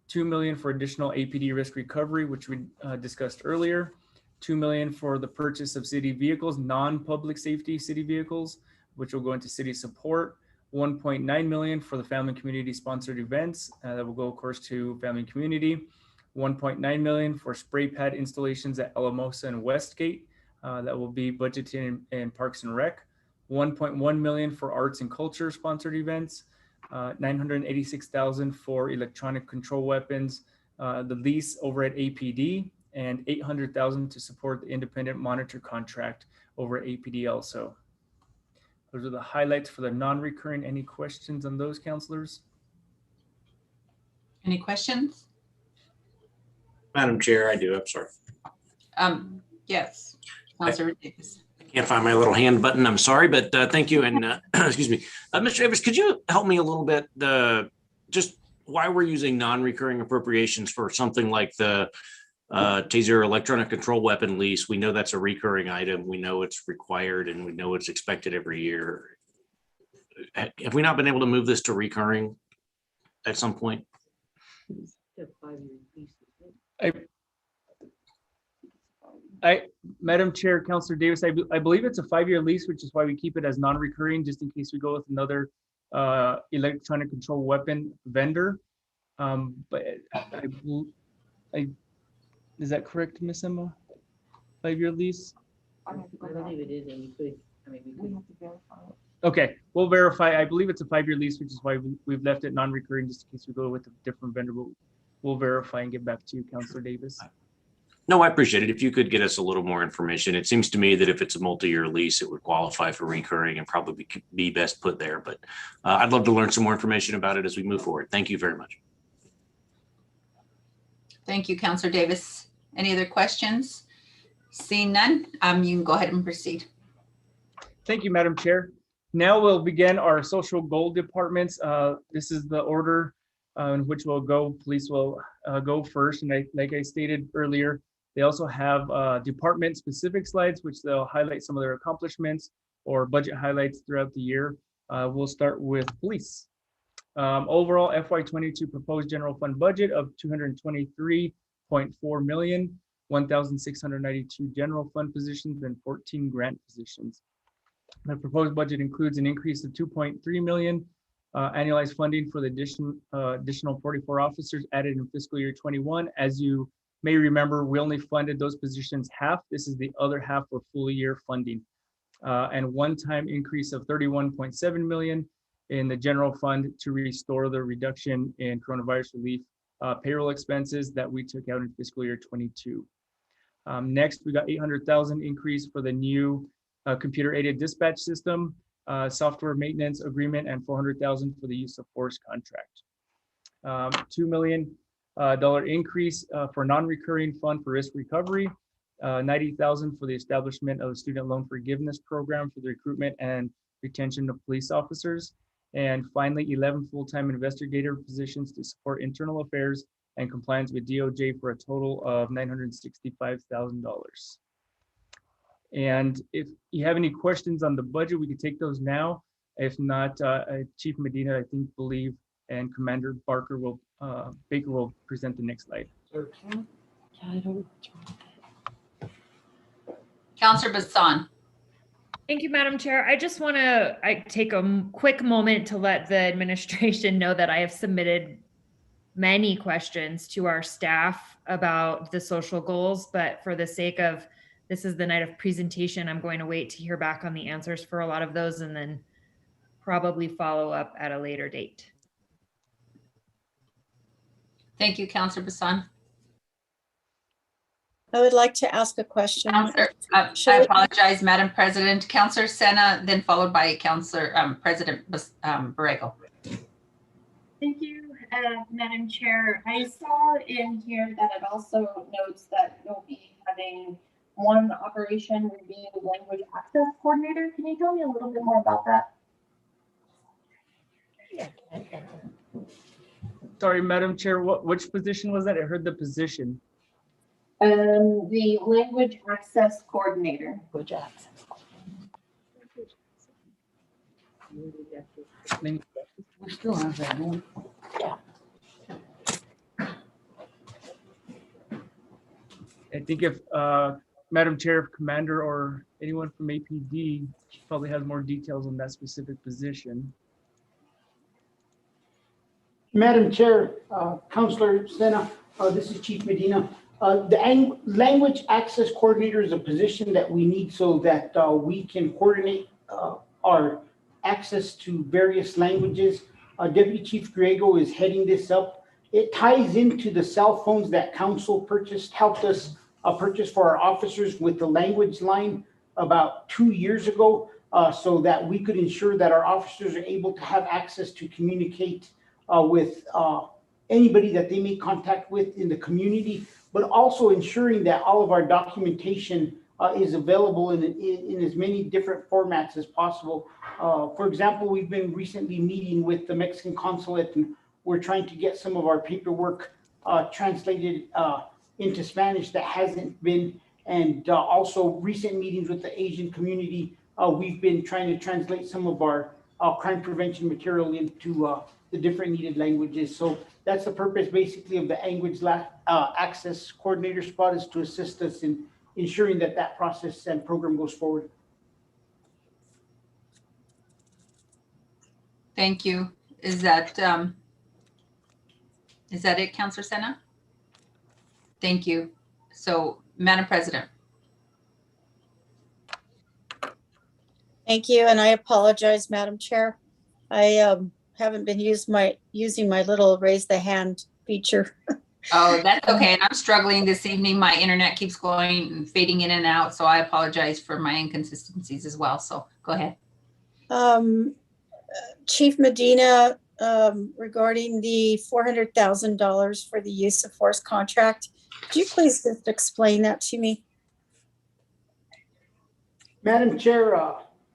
2 million for additional APD risk recovery, which we discussed earlier. 2 million for the purchase of city vehicles, non-public safety city vehicles, which will go into city support. 1.9 million for the family and community sponsored events that will go, of course, to family and community. 1.9 million for spray pad installations at Alamosa and Westgate that will be budgeted in Parks and Rec. 1.1 million for arts and culture sponsored events. 986,000 for electronic control weapons, the lease over at APD, and 800,000 to support the independent monitor contract over at APD also. Those are the highlights for the non-recurring. Any questions on those, councilors? Any questions? Madam Chair, I do. I'm sorry. Yes, Councilor Davis. I can't find my little hand button. I'm sorry, but thank you. And excuse me, Mr. Davis, could you help me a little bit? Just why we're using non-recurring appropriations for something like the Taser electronic control weapon lease? We know that's a recurring item. We know it's required and we know it's expected every year. Have we not been able to move this to recurring at some point? Madam Chair, Councilor Davis, I believe it's a 5-year lease, which is why we keep it as non-recurring, just in case we go with another electronic control weapon vendor. But is that correct, Ms. Emma? 5-year lease? I believe it is, and you could, we have to verify it. Okay, we'll verify. I believe it's a 5-year lease, which is why we've left it non-recurring, just in case we go with a different vendor. We'll verify and get back to you, Councilor Davis. No, I appreciate it. If you could get us a little more information. It seems to me that if it's a multi-year lease, it would qualify for recurring and probably be best put there. But I'd love to learn some more information about it as we move forward. Thank you very much. Thank you, Councilor Davis. Any other questions? Seeing none, you can go ahead and proceed. Thank you, Madam Chair. Now we'll begin our social goal departments. This is the order in which we'll go. Police will go first. And like I stated earlier, they also have department specific slides, which they'll highlight some of their accomplishments or budget highlights throughout the year. We'll start with police. Overall FY22 proposed general fund budget of 223.4 million, 1,692 general fund positions and 14 grant positions. The proposed budget includes an increase of 2.3 million annualized funding for the additional 44 officers added in fiscal year 21. As you may remember, we only funded those positions half. This is the other half for full year funding. And one-time increase of 31.7 million in the general fund to restore the reduction in coronavirus relief payroll expenses that we took out in fiscal year 22. Next, we got 800,000 increase for the new computer aided dispatch system, software maintenance agreement, and 400,000 for the use of force contract. 2 million dollar increase for non-recurring fund for risk recovery, 90,000 for the establishment of a student loan forgiveness program for the recruitment and retention of police officers. And finally, 11 full-time investigator positions to support internal affairs and compliance with DOJ for a total of $965,000. And if you have any questions on the budget, we can take those now. If not, Chief Medina, believe, and Commander Baker will present the next slide. Counselor Bassan. Thank you, Madam Chair. I just want to take a quick moment to let the administration know that I have submitted many questions to our staff about the social goals, but for the sake of this is the night of presentation, I'm going to wait to hear back on the answers for a lot of those and then probably follow up at a later date. Thank you, Counselor Bassan. I would like to ask a question. Counselor, I apologize, Madam President. Counselor Sena, then followed by Counselor President Borrego. Thank you, Madam Chair. I saw in here that it also notes that you'll be having one operation review language access coordinator. Can you tell me a little bit more about that? Sorry, Madam Chair, which position was that? I heard the position. The language access coordinator. Language access. We still have that one. Yeah. I think if Madam Chair, if Commander or anyone from APD probably has more details on that specific position. Madam Chair, Councilor Sena, this is Chief Medina. The language access coordinator is a position that we need so that we can coordinate our access to various languages. Deputy Chief Griego is heading this up. It ties into the cell phones that council helped us purchase for our officers with the language line about 2 years ago, so that we could ensure that our officers are able to have access to communicate with anybody that they make contact with in the community, but also ensuring that all of our documentation is available in as many different formats as possible. For example, we've been recently meeting with the Mexican consulate, and we're trying to get some of our paperwork translated into Spanish that hasn't been, and also recent meetings with the Asian community. We've been trying to translate some of our crime prevention material into the different needed languages. So that's the purpose basically of the language access coordinator spot, is to assist us in ensuring that that process and program goes forward. Thank you. Is that it, Counselor Sena? Thank you. So, Madam President. Thank you, and I apologize, Madam Chair. I haven't been using my little raise the hand feature. Oh, that's okay. And I'm struggling this evening. My internet keeps going and fading in and out. So I apologize for my inconsistencies as well. So go ahead. Chief Medina, regarding the $400,000 for the use of force contract, could you please just explain that to me? Madam Chair,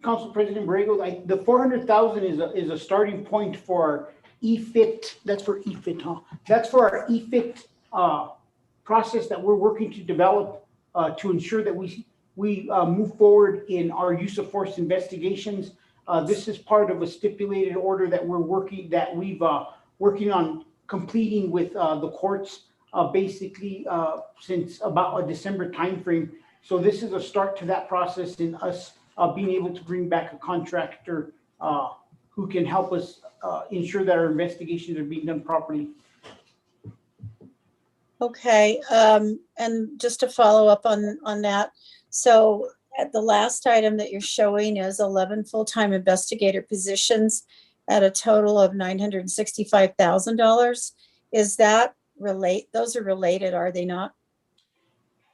Council President Borrego, the 400,000 is a starting point for EFIT. That's for EFIT, huh? That's for our EFIT process that we're working to develop to ensure that we move forward in our use of force investigations. This is part of a stipulated order that we've working on completing with the courts basically since about a December timeframe. So this is a start to that process in us being able to bring back a contractor who can help us ensure that our investigations are being done properly. Okay, and just to follow up on that, so at the last item that you're showing is 11 full-time investigator positions at a total of $965,000. Is that those are related, are they not?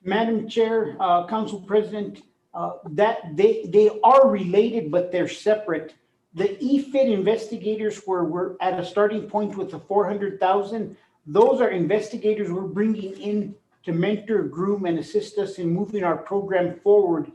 Madam Chair, Council President, that they are related, but they're separate. The EFIT investigators we're at a starting point with the 400,000. Those are investigators we're bringing in to mentor, groom, and assist us in moving our program forward.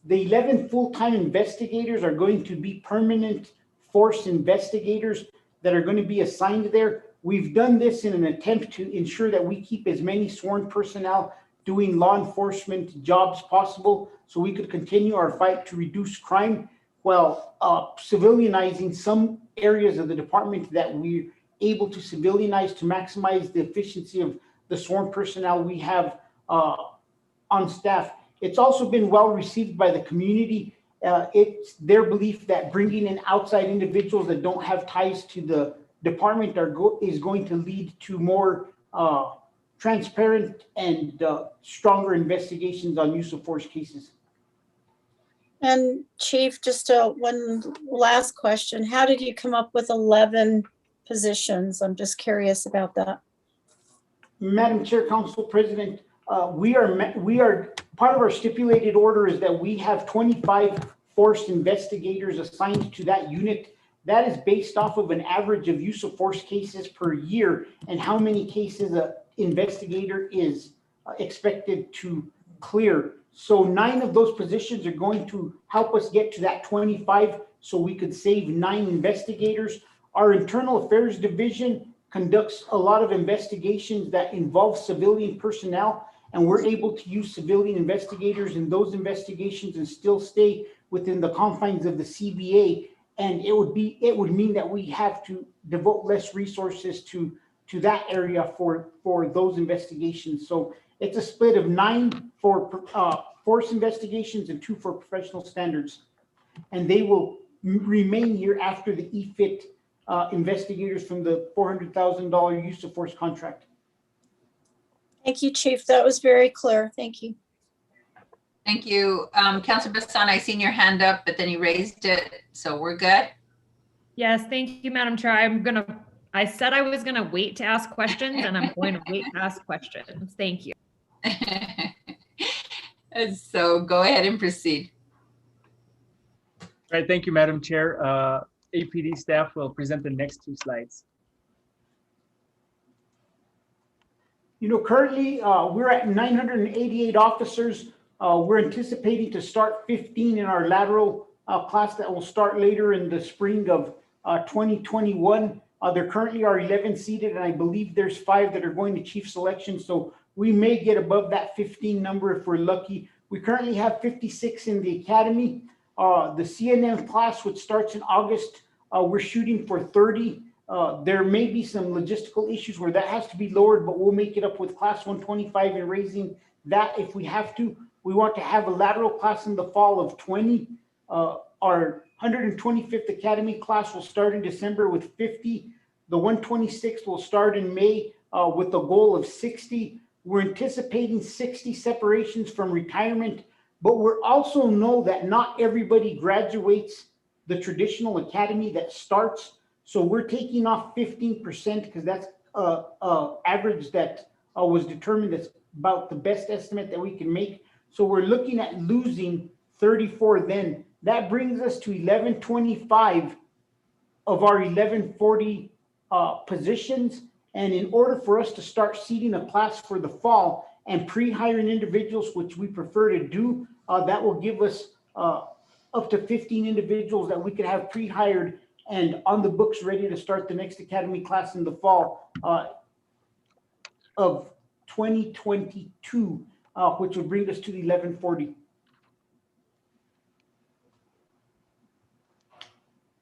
The 11 full-time investigators are going to be permanent force investigators that are going to be assigned there. We've done this in an attempt to ensure that we keep as many sworn personnel doing law enforcement jobs possible so we could continue our fight to reduce crime while civilianizing some areas of the department that we're able to civilianize to maximize the efficiency of the sworn personnel we have on staff. It's also been well received by the community. It's their belief that bringing in outside individuals that don't have ties to the department is going to lead to more transparent and stronger investigations on use of force cases. And Chief, just one last question. How did you come up with 11 positions? I'm just curious about that. Madam Chair, Council President, we are part of our stipulated order is that we have 25 force investigators assigned to that unit. That is based off of an average of use of force cases per year and how many cases an investigator is expected to clear. So 9 of those positions are going to help us get to that 25 so we could save 9 investigators. Our Internal Affairs Division conducts a lot of investigations that involve civilian personnel, and we're able to use civilian investigators in those investigations and still stay within the confines of the CBA. And it would mean that we have to devote less resources to that area for those investigations. So it's a split of 9 for force investigations and 2 for professional standards. And they will remain here after the EFIT investigators from the $400,000 use of force contract. Thank you, Chief. That was very clear. Thank you. Thank you. Councilor Bassan, I seen your hand up, but then you raised it, so we're good? Yes, thank you, Madam Chair. I said I was gonna wait to ask questions, and I'm going to wait to ask questions. Thank you. So go ahead and proceed. All right, thank you, Madam Chair. APD staff will present the next 2 slides. You know, currently we're at 988 officers. We're anticipating to start 15 in our lateral class that will start later in the spring of 2021. There currently are 11 seated, and I believe there's 5 that are going to chief selection. So we may get above that 15 number if we're lucky. We currently have 56 in the academy. The CNM class, which starts in August, we're shooting for 30. There may be some logistical issues where that has to be lowered, but we'll make it up with class 125 and raising that if we have to. We want to have a lateral class in the fall of 20. Our 125th Academy class will start in December with 50. The 126th will start in May with a goal of 60. We're anticipating 60 separations from retirement, but we also know that not everybody graduates the traditional academy that starts. So we're taking off 15% because that's average that was determined as about the best estimate that we can make. So we're looking at losing 34 then. That brings us to 1125 of our 1140 positions. And in order for us to start seating a class for the fall and pre-hiring individuals, which we prefer to do, that will give us up to 15 individuals that we could have pre-hired and on the books ready to start the next academy class in the fall of 2022, which would bring us to the 1140.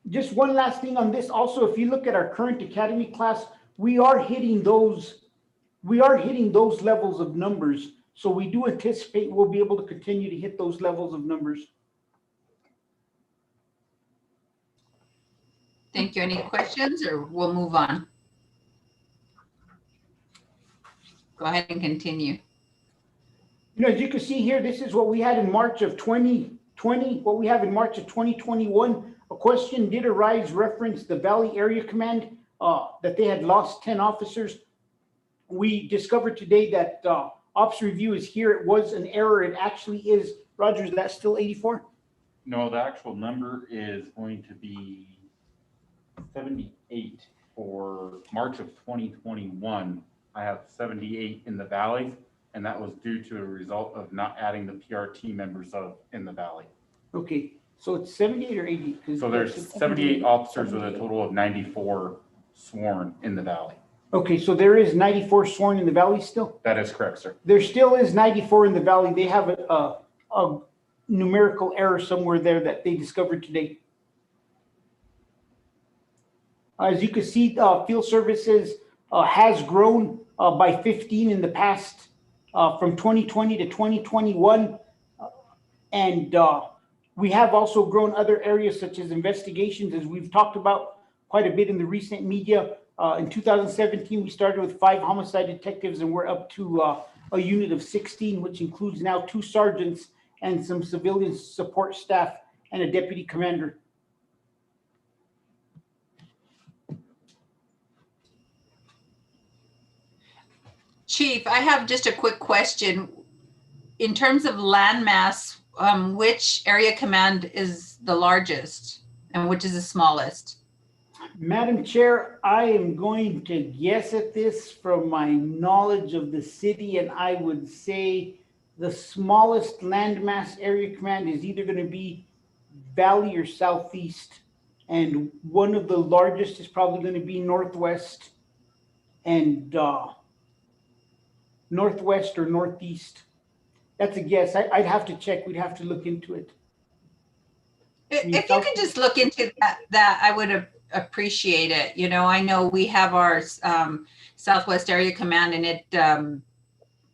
Just one last thing on this. Also, if you look at our current academy class, we are hitting those levels of numbers. So we do anticipate we'll be able to continue to hit those levels of numbers. Thank you. Any questions, or we'll move on? Go ahead and continue. You know, as you can see here, this is what we had in March of 2020, what we have in March of 2021. A question did arise, reference the Valley Area Command, that they had lost 10 officers. We discovered today that ops review is here. It was an error. It actually is. Roger, is that still 84? No, the actual number is going to be 78 for March of 2021. I have 78 in the valley, and that was due to a result of not adding the PRT members in the valley. Okay, so it's 78 or 80? 'Cause So there's 78 officers with a total of 94 sworn in the valley. Okay, so there is 94 sworn in the valley still? That is correct, sir. There still is 94 in the valley. They have a numerical error somewhere there that they discovered today. As you can see, field services has grown by 15 in the past from 2020 to 2021. And we have also grown other areas such as investigations, as we've talked about quite a bit in the recent media. In 2017, we started with 5 homicide detectives, and we're up to a unit of 16, which includes now 2 sergeants and some civilian support staff and a deputy commander. Chief, I have just a quick question. In terms of landmass, which area command is the largest and which is the smallest? Madam Chair, I am going to guess at this from my knowledge of the city, and I would say the smallest landmass area command is either going to be Valley or Southeast, and one of the largest is probably going to be Northwest and Northwest or Northeast. That's a guess. I'd have to check. We'd have to look into it. If you could just look into that I would appreciate it. You know, I know we have our Southwest Area Command, and it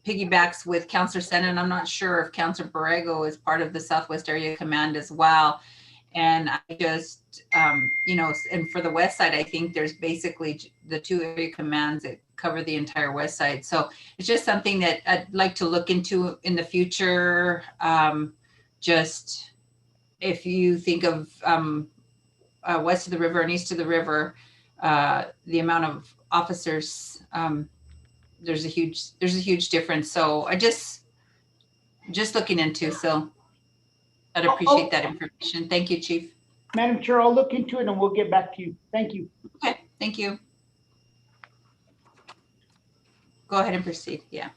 piggybacks with Councilor Sena, and I'm not sure if Councilor Borrego is part of the Southwest Area Command as well. And I just, you know, and for the West Side, I think there's basically the 2 area commands that cover the entire West Side. So it's just something that I'd like to look into in the future. Just if you think of west of the river and east of the river, the amount of officers, there's a huge difference. So I just looking into, so I'd appreciate that information. Thank you, Chief. Madam Chair, I'll look into it and we'll get back to you. Thank you. Okay, thank you. Go ahead and proceed. Yeah.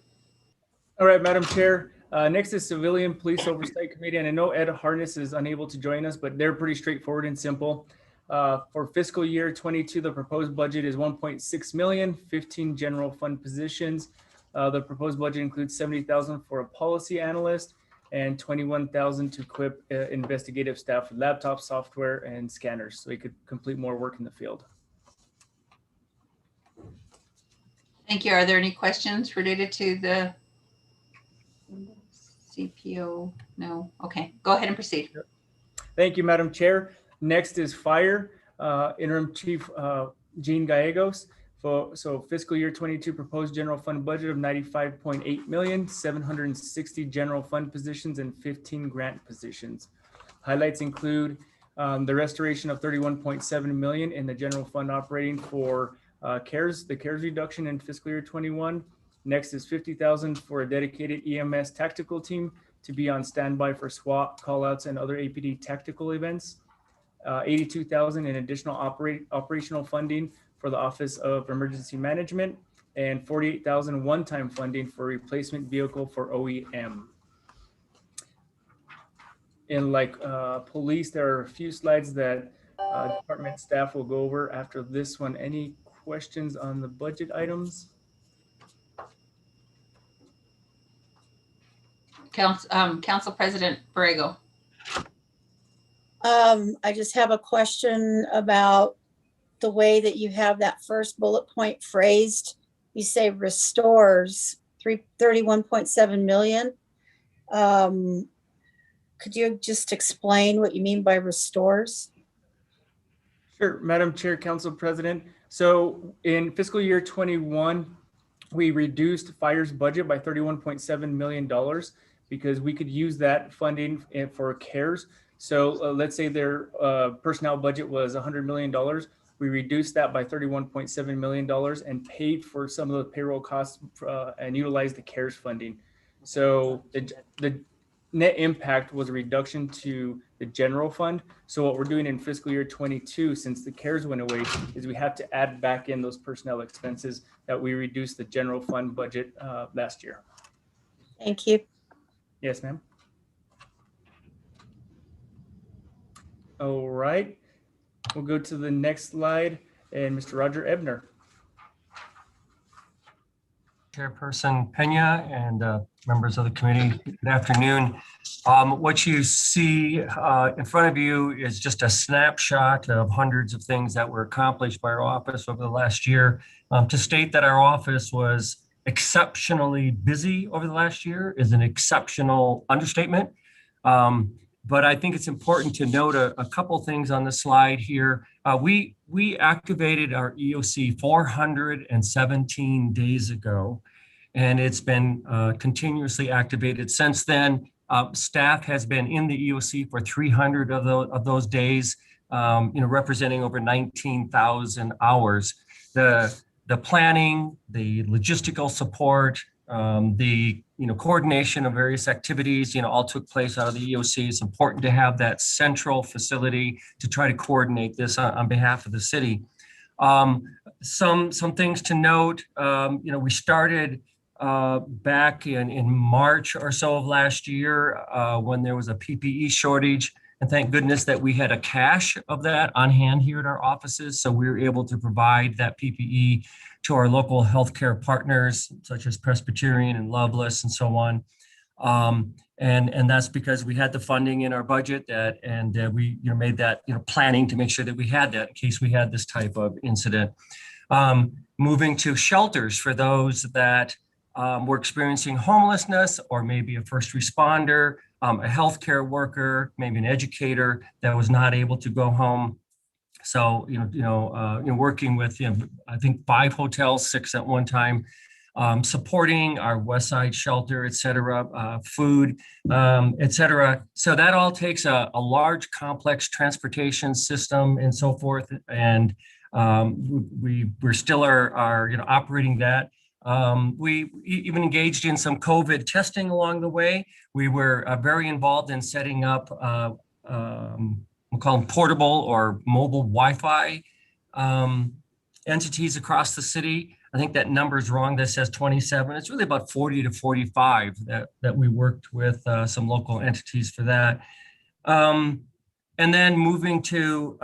All right, Madam Chair. Next is Civilian Police Oversight Committee, and I know Ed Harness is unable to join us, but they're pretty straightforward and simple. For fiscal year 22, the proposed budget is 1.6 million, 15 general fund positions. The proposed budget includes 70,000 for a policy analyst and 21,000 to equip investigative staff with laptops, software, and scanners, so he could complete more work in the field. Thank you. Are there any questions related to the CPO? No. Okay, go ahead and proceed. Thank you, Madam Chair. Next is Fire, Interim Chief Gene Gallegos. So fiscal year 22 proposed general fund budget of 95.8 million, 760 general fund positions and 15 grant positions. Highlights include the restoration of 31.7 million in the general fund operating for the CARES reduction in fiscal year 21. Next is 50,000 for a dedicated EMS tactical team to be on standby for SWAT callouts and other APD tactical events. 82,000 in additional operational funding for the Office of Emergency Management, and 48,000 one-time funding for replacement vehicle for OEM. In police, there are a few slides that department staff will go over after this one. Any questions on the budget items? Council President Borrego. I just have a question about the way that you have that first bullet point phrased. You say restores 31.7 million. Could you just explain what you mean by restores? Sure, Madam Chair, Council President. So in fiscal year 21, we reduced Fire's budget by $31.7 million because we could use that funding for CARES. So let's say their personnel budget was $100 million. We reduced that by $31.7 million and paid for some of the payroll costs and utilized the CARES funding. So the net impact was a reduction to the general fund. So what we're doing in fiscal year 22, since the CARES went away, is we have to add back in those personnel expenses that we reduced the general fund budget last year. Thank you. Yes, ma'am. All right, we'll go to the next slide, and Mr. Roger Ebner. Chairperson Pena and members of the committee, good afternoon. What you see in front of you is just a snapshot of hundreds of things that were accomplished by our office over the last year. To state that our office was exceptionally busy over the last year is an exceptional understatement. But I think it's important to note a couple things on the slide here. We activated our EOC 417 days ago, and it's been continuously activated since then. Staff has been in the EOC for 300 of those days, representing over 19,000 hours. The planning, the logistical support, the coordination of various activities, all took place out of the EOC. It's important to have that central facility to try to coordinate this on behalf of the city. Some things to note, we started back in March or so of last year when there was a PPE shortage. And thank goodness that we had a cache of that on hand here at our offices. So we were able to provide that PPE to our local healthcare partners, such as Presbyterian and Loveless and so on. And that's because we had the funding in our budget and we made that planning to make sure that we had that in case we had this type of incident. Moving to shelters for those that were experiencing homelessness, or maybe a first responder, a healthcare worker, maybe an educator that was not able to go home. So, working with, I think 5 hotels, 6 at one time, supporting our West Side shelter, et cetera, food, et cetera. So that all takes a large, complex transportation system and so forth. And we're still are operating that. We even engaged in some COVID testing along the way. We were very involved in setting up, we'll call them portable or mobile Wi-Fi entities across the city. I think that number is wrong. That says 27. It's really about 40 to 45 that we worked with some local entities for that. And then moving to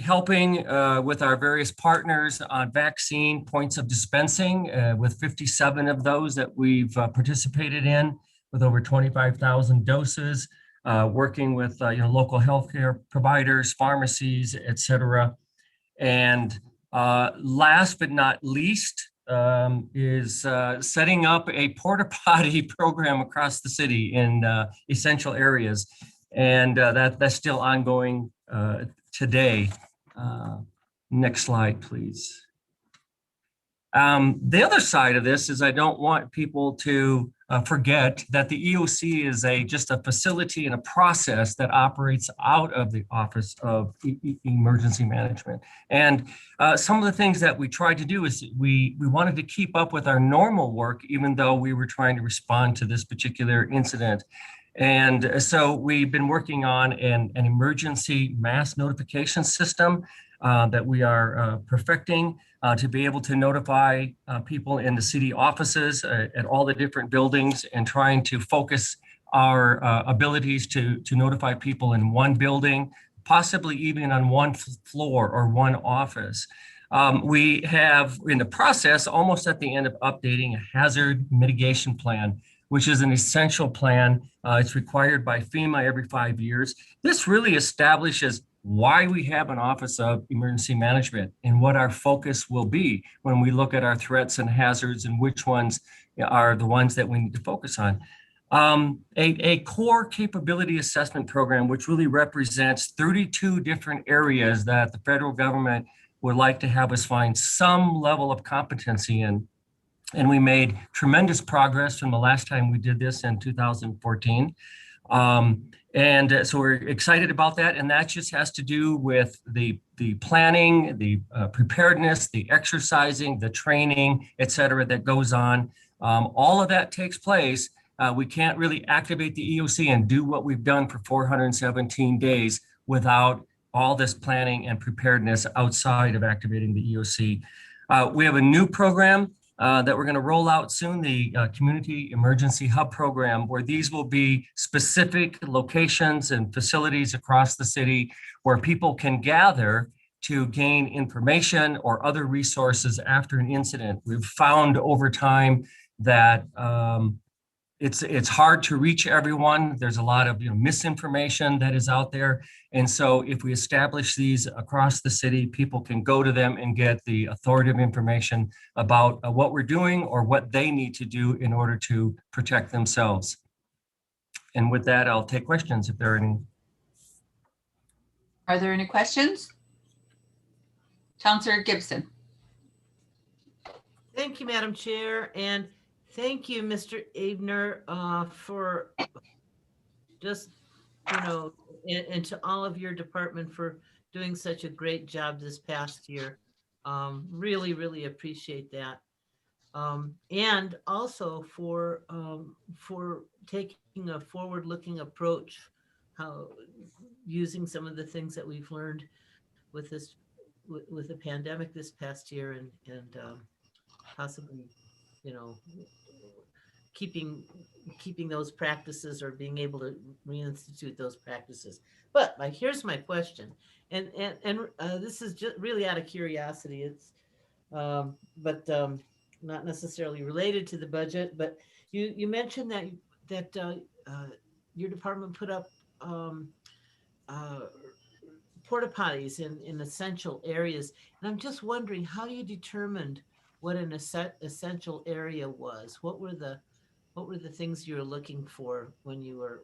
helping with our various partners on vaccine points of dispensing with 57 of those that we've participated in with over 25,000 doses, working with local healthcare providers, pharmacies, et cetera. And last but not least is setting up a porta potty program across the city in essential areas. And that's still ongoing today. Next slide, please. The other side of this is I don't want people to forget that the EOC is just a facility and a process that operates out of the Office of Emergency Management. And some of the things that we tried to do is we wanted to keep up with our normal work, even though we were trying to respond to this particular incident. And so we've been working on an emergency mass notification system that we are perfecting to be able to notify people in the city offices at all the different buildings, and trying to focus our abilities to notify people in one building, possibly even on one floor or one office. We have in the process, almost at the end of updating a hazard mitigation plan, which is an essential plan. It's required by FEMA every 5 years. This really establishes why we have an Office of Emergency Management and what our focus will be when we look at our threats and hazards and which ones are the ones that we need to focus on. A core capability assessment program, which really represents 32 different areas that the federal government would like to have us find some level of competency in. And we made tremendous progress from the last time we did this in 2014. And so we're excited about that. And that just has to do with the planning, the preparedness, the exercising, the training, et cetera, that goes on. All of that takes place We can't really activate the EOC and do what we've done for 417 days without all this planning and preparedness outside of activating the EOC. We have a new program that we're going to roll out soon, the Community Emergency Hub Program, where these will be specific locations and facilities across the city where people can gather to gain information or other resources after an incident. We've found over time that it's hard to reach everyone. There's a lot of misinformation that is out there. And so if we establish these across the city, people can go to them and get the authoritative information about what we're doing or what they need to do in order to protect themselves. And with that, I'll take questions if there are any. Are there any questions? Councillor Gibson. Thank you, Madam Chair, and thank you, Mr. Abner, for just, and to all of your department for doing such a great job this past year. Really, really appreciate that. And also for taking a forward-looking approach, how using some of the things that we've learned with this, with the pandemic this past year, and possibly, keeping those practices or being able to reinstitute those practices. But here's my question, and this is just really out of curiosity. It's but not necessarily related to the budget. But you mentioned that your department put up porta potties in essential areas, and I'm just wondering, how you determined what an essential area was? What were the things you were looking for when you were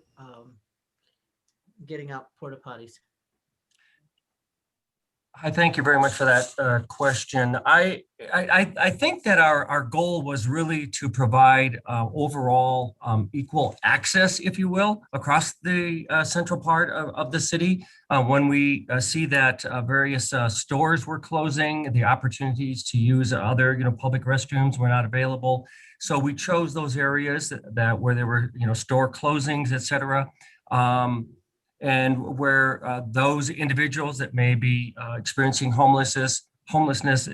getting out porta potties? I thank you very much for that question. I think that our goal was really to provide overall equal access, if you will, across the central part of the city. When we see that various stores were closing, the opportunities to use other public restrooms were not available. So we chose those areas that where there were store closings, et cetera. And where those individuals that may be experiencing homelessness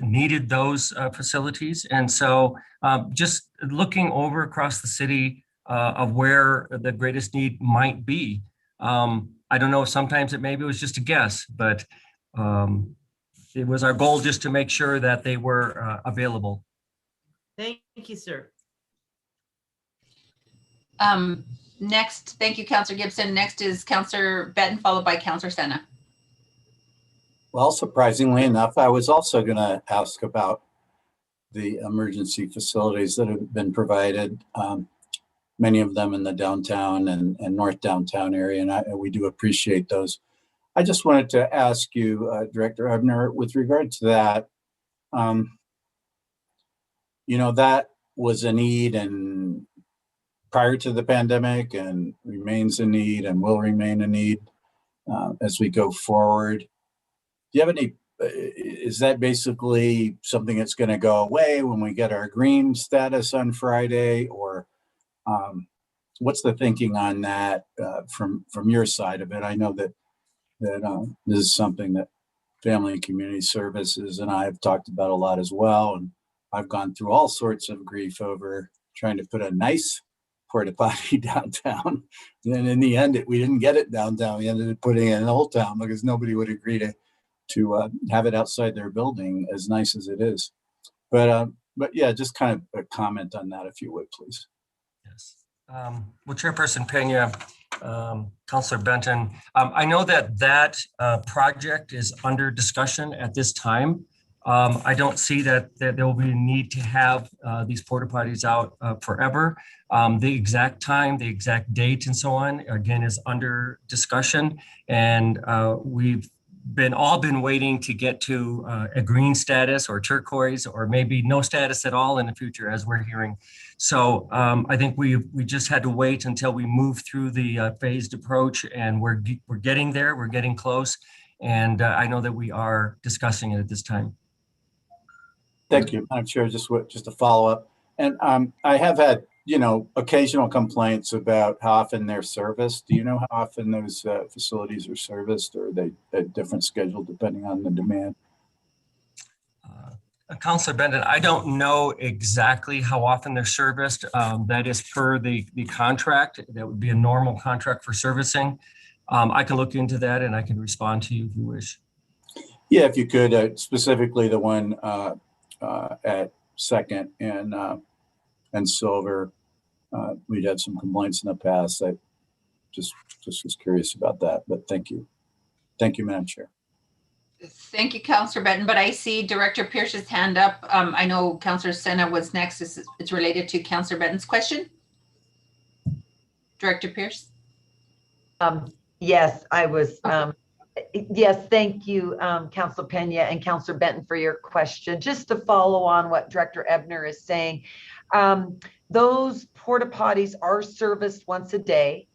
needed those facilities. And so just looking over across the city of where the greatest need might be. I don't know, sometimes it maybe was just a guess, but it was our goal just to make sure that they were available. Thank you, sir. Next, thank you, Councillor Gibson. Next is Councillor Benton, followed by Councillor Sena. Well, surprisingly enough, I was also going to ask about the emergency facilities that have been provided, many of them in the downtown and north downtown area, and we do appreciate those. I just wanted to ask you, Director Ebner, with regard to that, that was a need and prior to the pandemic and remains a need and will remain a need as we go forward. Do you have any, is that basically something that's going to go away when we get our green status on Friday, or what's the thinking on that from your side of it? I know that this is something that Family and Community Services and I have talked about a lot as well. And I've gone through all sorts of grief over trying to put a nice porta potty downtown. And then in the end, we didn't get it downtown. We ended up putting it in Old Town because nobody would agree to have it outside their building, as nice as it is. But yeah, just kind of a comment on that, if you would, please. Yes. Well, Chairperson Pena, Councillor Benton, I know that project is under discussion at this time. I don't see that there will be a need to have these porta potties out forever. The exact time, the exact date, and so on, again, is under discussion. And we've all been waiting to get to a green status or turquoise, or maybe no status at all in the future, as we're hearing. So I think we just had to wait until we move through the phased approach, and we're getting there. We're getting close, and I know that we are discussing it at this time. Thank you, Madam Chair. Just a follow up, and I have had occasional complaints about how often they're serviced. Do you know how often those facilities are serviced, or are they a different schedule depending on the demand? Councilor Benton, I don't know exactly how often they're serviced. That is per the contract. That would be a normal contract for servicing. I can look into that and I can respond to you if you wish. Yeah, if you could, specifically the one at Second and Silver. We'd had some complaints in the past. I just was curious about that, but thank you. Thank you, Madam Chair. Thank you, Councilor Benton, but I see Director Pierce's hand up. I know Councilor Sena was next. It's related to Councilor Benton's question. Director Pierce? Yes, I was. Yes, thank you, Councilor Pena and Councilor Benton for your question. Just to follow on what Director Ebner is saying, those porta potties are serviced once a day,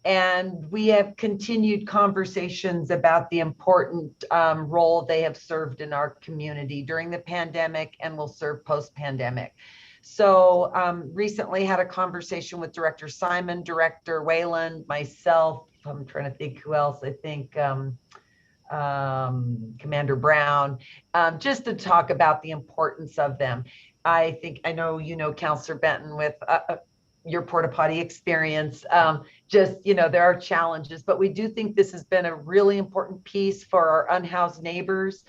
and we have continued conversations about the important role they have served in our community during the pandemic and will serve post-pandemic. So recently had a conversation with Director Simon, Director Wayland, myself. I'm trying to think who else. I think Commander Brown, just to talk about the importance of them. I know Councilor Benton with your porta potty experience. There are challenges, but we do think this has been a really important piece for our unhoused neighbors.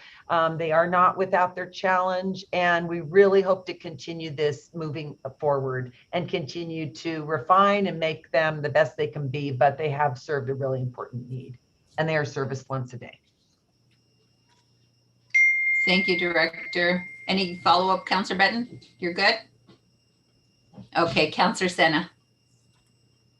They are not without their challenge, and we really hope to continue this moving forward and continue to refine and make them the best they can be, but they have served a really important need, and they are serviced once a day. Thank you, Director. Any follow-up, Councilor Benton? You're good? Okay, Councilor Sena.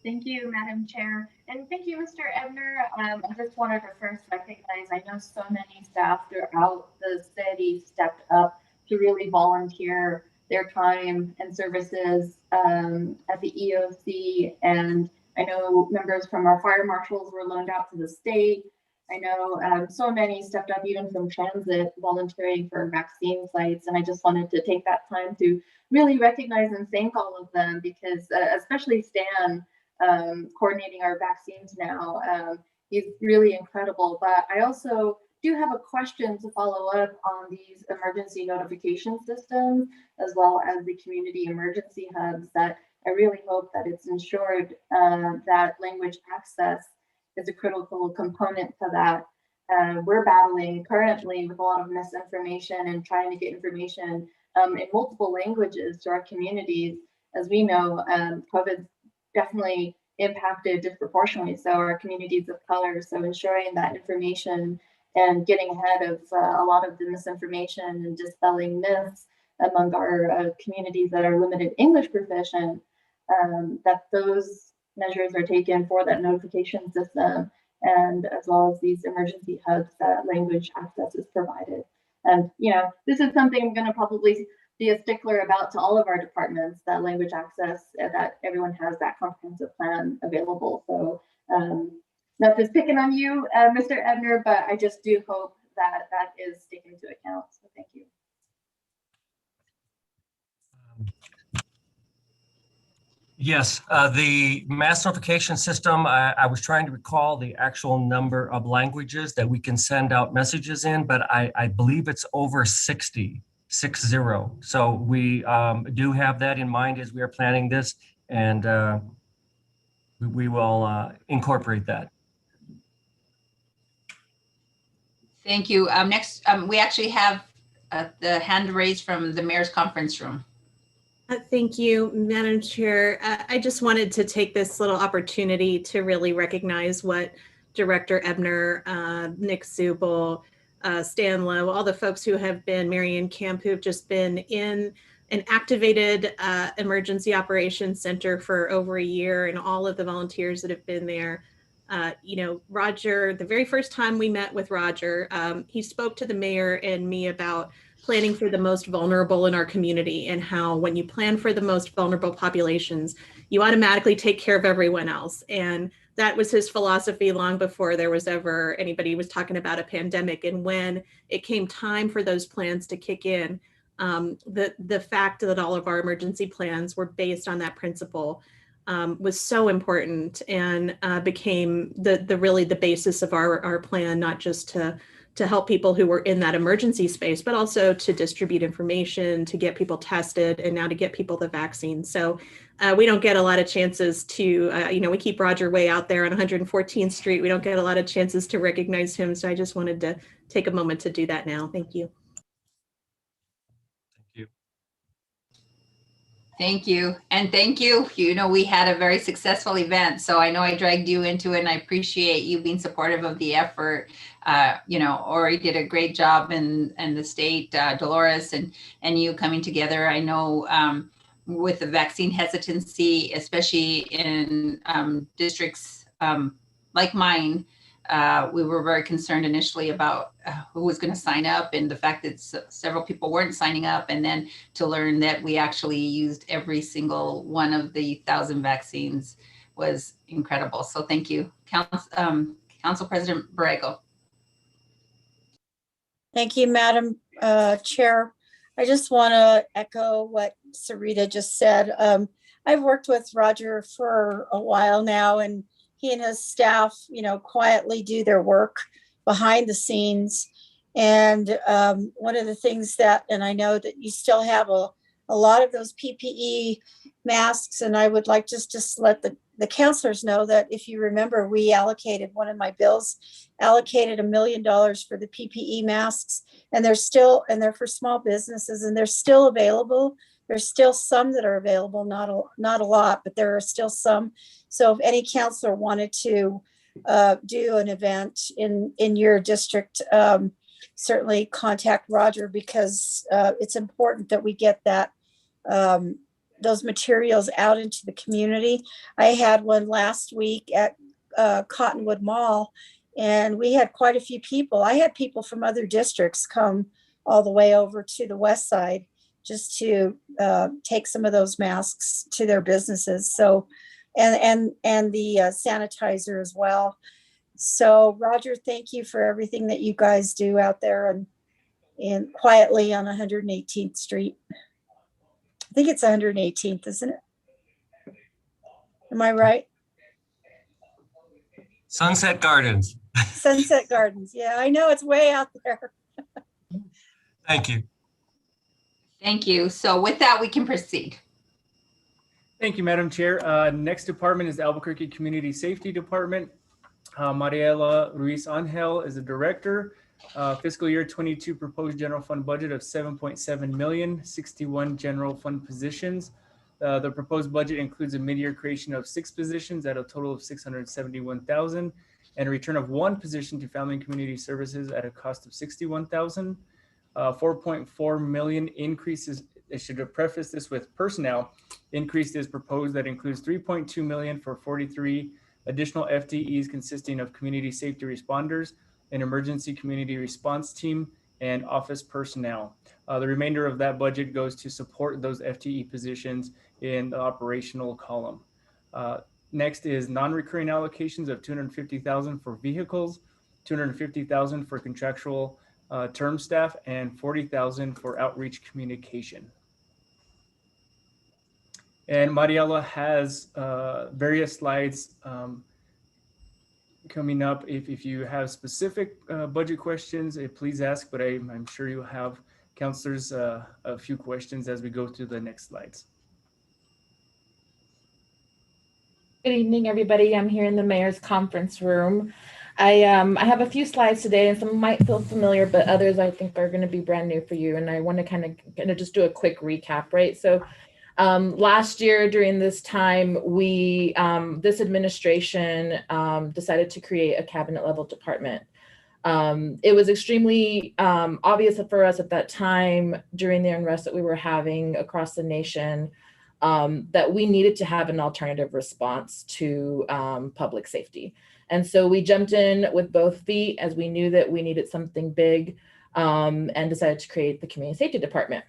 Thank you, Madam Chair. And thank you, Mr. Ebner. I just wanted to first recognize, I know so many staff throughout the city stepped up to really volunteer their time and services at the EOC. And I know members from our fire marshals were loaned out to the state. I know so many stepped up even from transit volunteering for vaccine sites. And I just wanted to take that time to really recognize and thank all of them, because especially Stan coordinating our vaccines now, he's really incredible. But I also do have a question to follow up on these emergency notification systems, as well as the community emergency hubs, that I really hope that it's ensured that language access is a critical component to that. We're battling currently with a lot of misinformation and trying to get information in multiple languages to our communities. As we know, COVID definitely impacted disproportionately so our communities of color. So ensuring that information and getting ahead of a lot of the misinformation and dispelling myths among our communities that are limited English proficient, that those measures are taken for that notification system, and as well as these emergency hubs that language access is provided. And, this is something I'm going to probably be a stickler about to all of our departments, that language access, that everyone has that comprehensive plan available. So not just picking on you, Mr. Ebner, but I just do hope that that is taken into account. So thank you. Yes, the mass notification system, I was trying to recall the actual number of languages that we can send out messages in, but I believe it's over 60. So we do have that in mind as we are planning this, and we will incorporate that. Thank you. Next, we actually have the hand raised from the Mayor's Conference Room. Thank you, Madam Chair. I just wanted to take this little opportunity to really recognize what Director Ebner, Nick Zubel, Stan Lowe, all the folks who have been, Marion Camp, who have just been in an activated emergency operations center for over a year, and all of the volunteers that have been there. Roger, the very first time we met with Roger, he spoke to the mayor and me about planning for the most vulnerable in our community, and how when you plan for the most vulnerable populations, you automatically take care of everyone else. And that was his philosophy long before there was ever anybody was talking about a pandemic. And when it came time for those plans to kick in, The fact that all of our emergency plans were based on that principle was so important, and became really the basis of our plan, not just to help people who were in that emergency space, but also to distribute information, to get people tested, and now to get people the vaccine. So we don't get a lot of chances to, we keep Roger way out there on 114th Street. We don't get a lot of chances to recognize him. So I just wanted to take a moment to do that now. Thank you. Thank you. And thank you. You know, we had a very successful event, so I know I dragged you into it, and I appreciate you being supportive of the effort. Ori did a great job, and the state, Dolores, and you coming together. I know with the vaccine hesitancy, especially in districts like mine, we were very concerned initially about who was going to sign up, and the fact that several people weren't signing up, and then to learn that we actually used every single one of the 1,000 vaccines was incredible. So thank you, Council President Borrego. Thank you, Madam Chair. I just want to echo what Sarita just said. I've worked with Roger for a while now, and he and his staff, quietly do their work behind the scenes. And one of the things that, and I know that you still have a lot of those PPE masks, and I would like just to let the counselors know that if you remember, we allocated, one of my bills allocated $1 million for the PPE masks, and they're for small businesses, and they're still available. There's still some that are available, not a lot, but there are still some. So if any counselor wanted to do an event in your district, certainly contact Roger, because it's important that we get that those materials out into the community. I had one last week at Cottonwood Mall, and we had quite a few people. I had people from other districts come all the way over to the west side just to take some of those masks to their businesses. So, and the sanitizer as well. So Roger, thank you for everything that you guys do out there and quietly on 118th Street. I think it's 118th, isn't it? Am I right? Sunset Gardens. Sunset Gardens. Yeah, I know it's way out there. Thank you. Thank you. So with that, we can proceed. Thank you, Madam Chair. Next department is the Albuquerque Community Safety Department. Mariela Ruiz Angel is the director. Fiscal year 22 proposed general fund budget of 7.7 million, 61 general fund positions. The proposed budget includes a mid-year creation of 6 positions at a total of 671,000, and a return of 1 position to Family and Community Services at a cost of 61,000. 4.4 million increases. I should have prefaced this with personnel. Increase is proposed that includes 3.2 million for 43 additional FTEs consisting of community safety responders, an emergency community response team, and office personnel. The remainder of that budget goes to support those FTE positions in the operational column. Next is non-recurring allocations of 250,000 for vehicles, 250,000 for contractual term staff, and 40,000 for outreach communication. And Mariela has various slides coming up. If you have specific budget questions, please ask, but I'm sure you'll have counselors a few questions as we go through the next slides. Good evening, everybody. I'm here in the mayor's conference room. I have a few slides today, and some might feel familiar, but others I think are going to be brand new for you. And I want to kind of just do a quick recap, right? So last year during this time, this administration decided to create a cabinet level department. It was extremely obvious for us at that time during the unrest that we were having across the nation that we needed to have an alternative response to public safety. And so we jumped in with both feet as we knew that we needed something big and decided to create the Community Safety Department.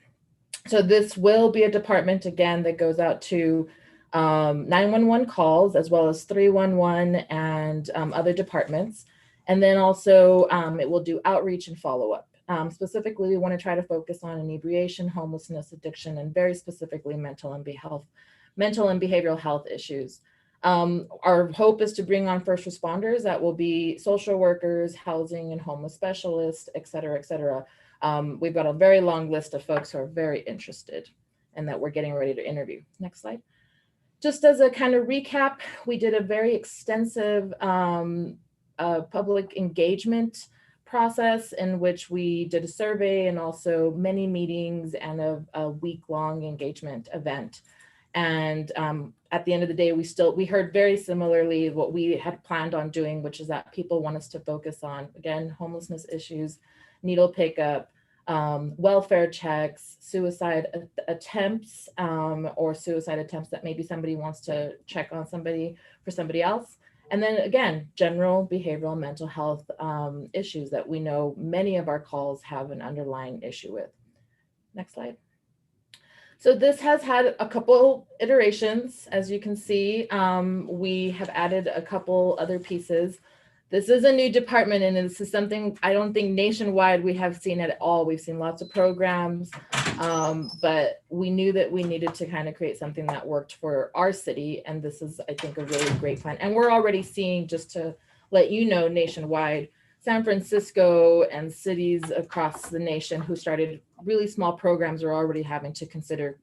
So this will be a department, again, that goes out to 911 calls as well as 311 and other departments. And then also it will do outreach and follow-up. Specifically, we want to try to focus on inebriation, homelessness, addiction, and very specifically mental and behavioral health issues. Our hope is to bring on first responders that will be social workers, housing and homeless specialists, et cetera, et cetera. We've got a very long list of folks who are very interested and that we're getting ready to interview. Next slide. Just as a kind of recap, we did a very extensive public engagement process in which we did a survey and also many meetings and a week-long engagement event. And at the end of the day, we heard very similarly what we had planned on doing, which is that people want us to focus on, again, homelessness issues, needle pickup, welfare checks, suicide attempts, or suicide attempts that maybe somebody wants to check on somebody for somebody else. And then again, general behavioral mental health issues that we know many of our calls have an underlying issue with. Next slide. So this has had a couple iterations. As you can see, we have added a couple other pieces. This is a new department, and this is something I don't think nationwide we have seen at all. We've seen lots of programs, but we knew that we needed to kind of create something that worked for our city. And this is, I think, a really great plan. And we're already seeing, just to let you know, nationwide, San Francisco and cities across the nation who started really small programs are already having to consider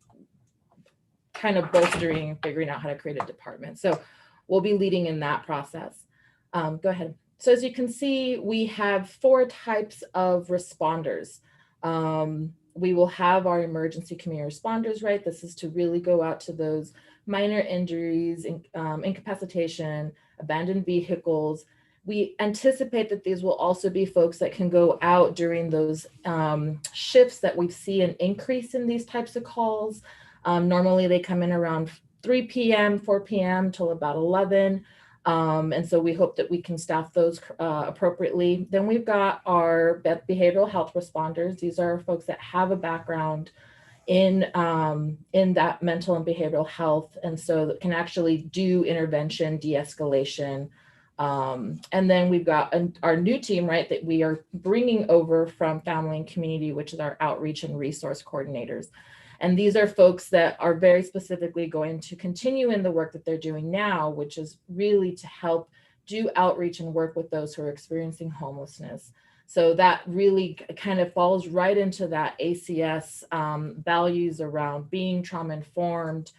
kind of bolstering and figuring out how to create a department. So we'll be leading in that process. Go ahead. So as you can see, we have 4 types of responders. We will have our emergency community responders, right? This is to really go out to those minor injuries, incapacitation, abandoned vehicles. We anticipate that these will also be folks that can go out during those shifts that we see an increase in these types of calls. Normally they come in around 3 p.m., 4 p.m. till about 11. And so we hope that we can staff those appropriately. Then we've got our behavioral health responders. These are folks that have a background in that mental and behavioral health, and so that can actually do intervention, de-escalation. And then we've got our new team, right, that we are bringing over from family and community, which is our outreach and resource coordinators. And these are folks that are very specifically going to continue in the work that they're doing now, which is really to help do outreach and work with those who are experiencing homelessness. So that really kind of falls right into that ACS values around being trauma informed,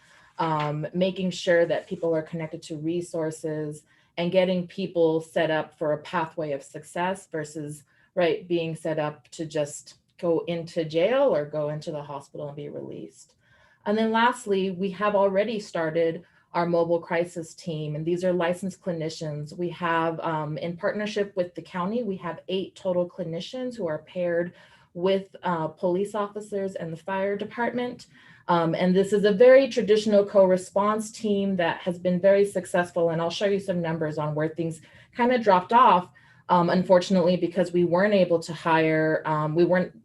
making sure that people are connected to resources and getting people set up for a pathway of success versus, right, being set up to just go into jail or go into the hospital and be released. And then lastly, we have already started our mobile crisis team, and these are licensed clinicians. We have, in partnership with the county, we have 8 total clinicians who are paired with police officers and the fire department. And this is a very traditional co-response team that has been very successful. And I'll show you some numbers on where things kind of dropped off. Unfortunately, because we weren't able to hire,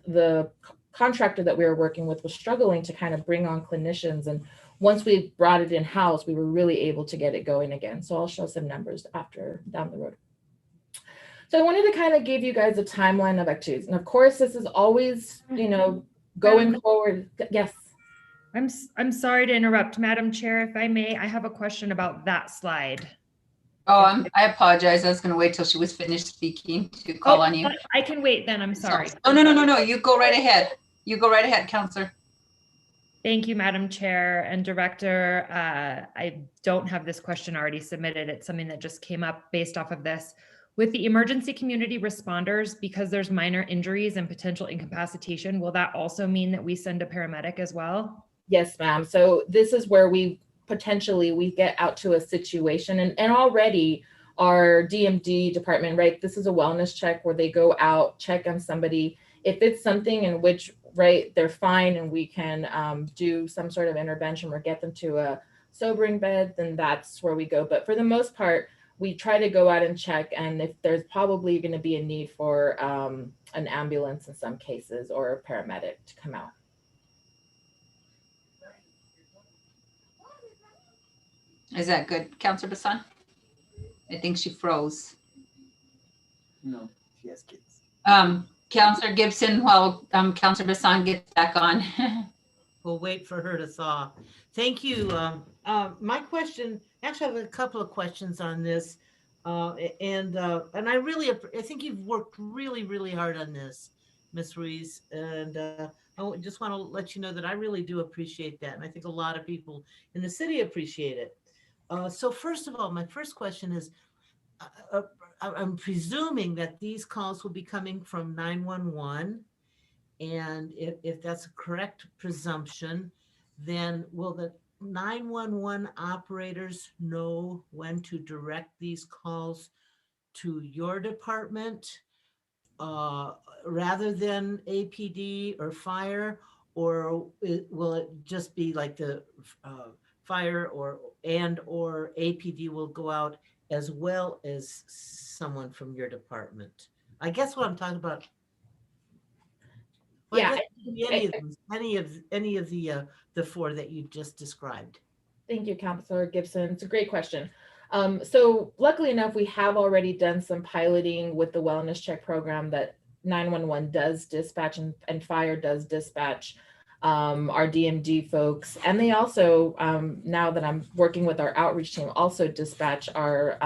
the contractor that we were working with was struggling to kind of bring on clinicians. And once we brought it in-house, we were really able to get it going again. So I'll show some numbers after down the road. So I wanted to kind of give you guys a timeline of activities. And of course, this is always, you know, going forward. Yes. I'm sorry to interrupt, Madam Chair, if I may. I have a question about that slide. Oh, I apologize. I was going to wait till she was finished speaking to call on you. I can wait then. I'm sorry. Oh, no. You go right ahead. You go right ahead, Counselor. Thank you, Madam Chair and Director. I don't have this question already submitted. It's something that just came up based off of this. With the emergency community responders, because there's minor injuries and potential incapacitation, will that also mean that we send a paramedic as well? Yes, ma'am. So this is where we get out to a situation, and already our DMD department, right, this is a wellness check where they go out, check on somebody. If it's something in which, right, they're fine and we can do some sort of intervention or get them to a sobering bed, then that's where we go. But for the most part, we try to go out and check, and if there's probably going to be a need for an ambulance in some cases or a paramedic to come out. Is that good, Counselor Bassan? I think she froze. No, she has kids. Counselor Gibson while Counselor Bassan gets back on. We'll wait for her to thaw. Thank you. My question, actually, I have a couple of questions on this. And I really, I think you've worked really, really hard on this, Ms. Ruiz. And I just want to let you know that I really do appreciate that. And I think a lot of people in the city appreciate it. So first of all, my first question is, I'm presuming that these calls will be coming from 911. And if that's a correct presumption, then will the 911 operators know when to direct these calls to your department rather than APD or fire? Or will it just be like the fire or APD will go out as well as someone from your department? I guess what I'm talking about. Well, Yeah, any of the four that you just described. Thank you, Councilor Gibson. It's a great question. So luckily enough, we have already done some piloting with the wellness check program that 911 does dispatch and fire does dispatch our DMD folks. And they also, now that I'm working with our outreach team, also dispatch our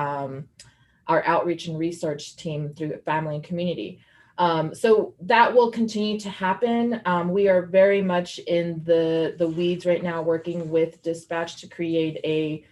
outreach and research team through family and community. So that will continue to happen. We are very much in the weeds right now, working with dispatch to create a,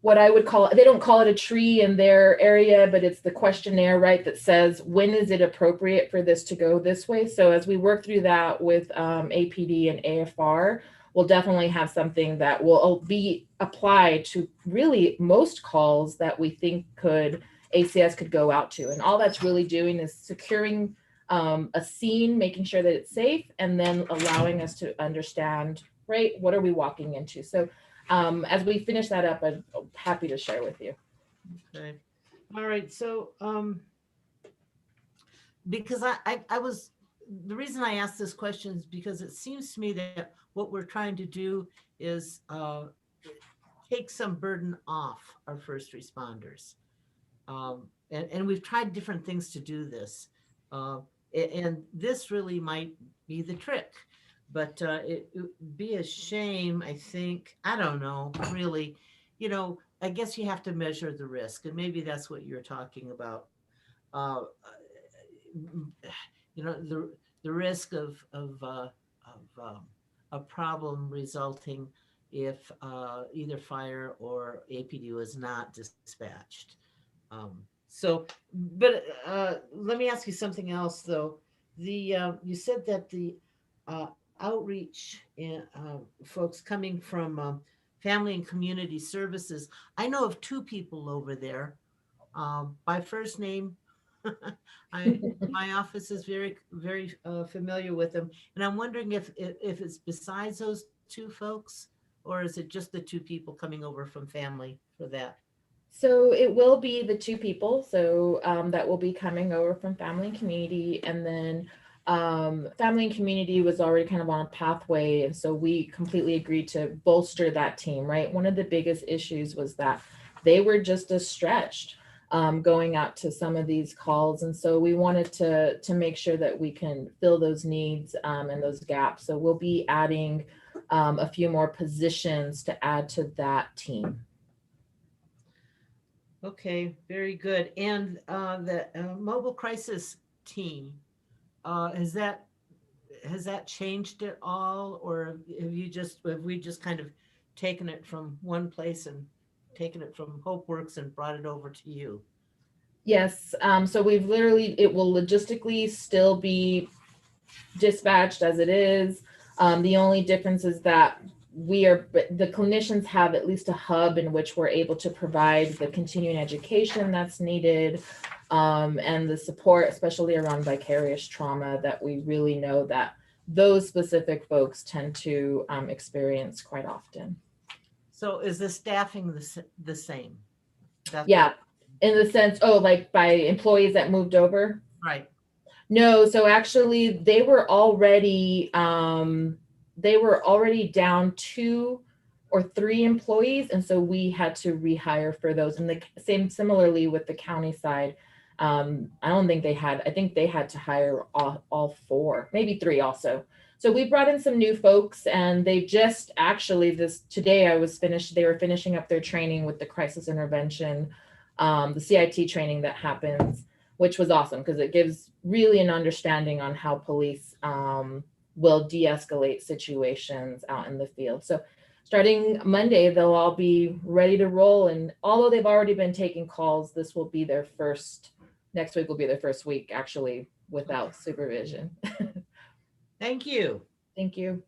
what I would call, they don't call it a tree in their area, but it's the questionnaire, right, that says, when is it appropriate for this to go this way? So as we work through that with APD and AFR, we'll definitely have something that will be applied to really most calls that we think ACS could go out to. And all that's really doing is securing a scene, making sure that it's safe, and then allowing us to understand, right, what are we walking into? So as we finish that up, I'm happy to share with you. Okay. All right. So because I was, the reason I asked this question is because it seems to me that what we're trying to do is take some burden off our first responders. And we've tried different things to do this. And this really might be the trick, but it would be a shame, I think, I don't know, really, I guess you have to measure the risk, and maybe that's what you're talking about. The risk of a problem resulting if either fire or APD was not dispatched. But let me ask you something else, though. You said that the outreach folks coming from Family and Community Services, I know of two people over there. By first name, my office is very, very familiar with them, and I'm wondering if it's besides those two folks, or is it just the two people coming over from Family for that? So it will be the two people. So that will be coming over from Family and Community. And then Family and Community was already kind of on a pathway. And so we completely agreed to bolster that team, right? One of the biggest issues was that they were just as stretched going out to some of these calls. And so we wanted to make sure that we can fill those needs and those gaps. So we'll be adding a few more positions to add to that team. Okay, very good. And the mobile crisis team, has that changed at all, or have we just kind of taken it from one place and taken it from HopeWorks and brought it over to you? Yes. So we've it will logistically still be dispatched as it is. The only difference is that the clinicians have at least a hub in which we're able to provide the continuing education that's needed and the support, especially around vicarious trauma, that we really know that those specific folks tend to experience quite often. So is the staffing the same? Yeah, in the sense, like by employees that moved over? Right. No, so actually they were already down 2 or 3 employees. And so we had to rehire for those. And similarly with the county side, I don't think they had, I think they had to hire all 4, maybe 3 also. So we brought in some new folks, and they just actually today they were finishing up their training with the crisis intervention, the CIT training that happens, which was awesome because it gives really an understanding on how police will de-escalate situations out in the field. So starting Monday, they'll all be ready to roll. And although they've already been taking calls, next week will be their first week actually without supervision. Thank you. Thank you.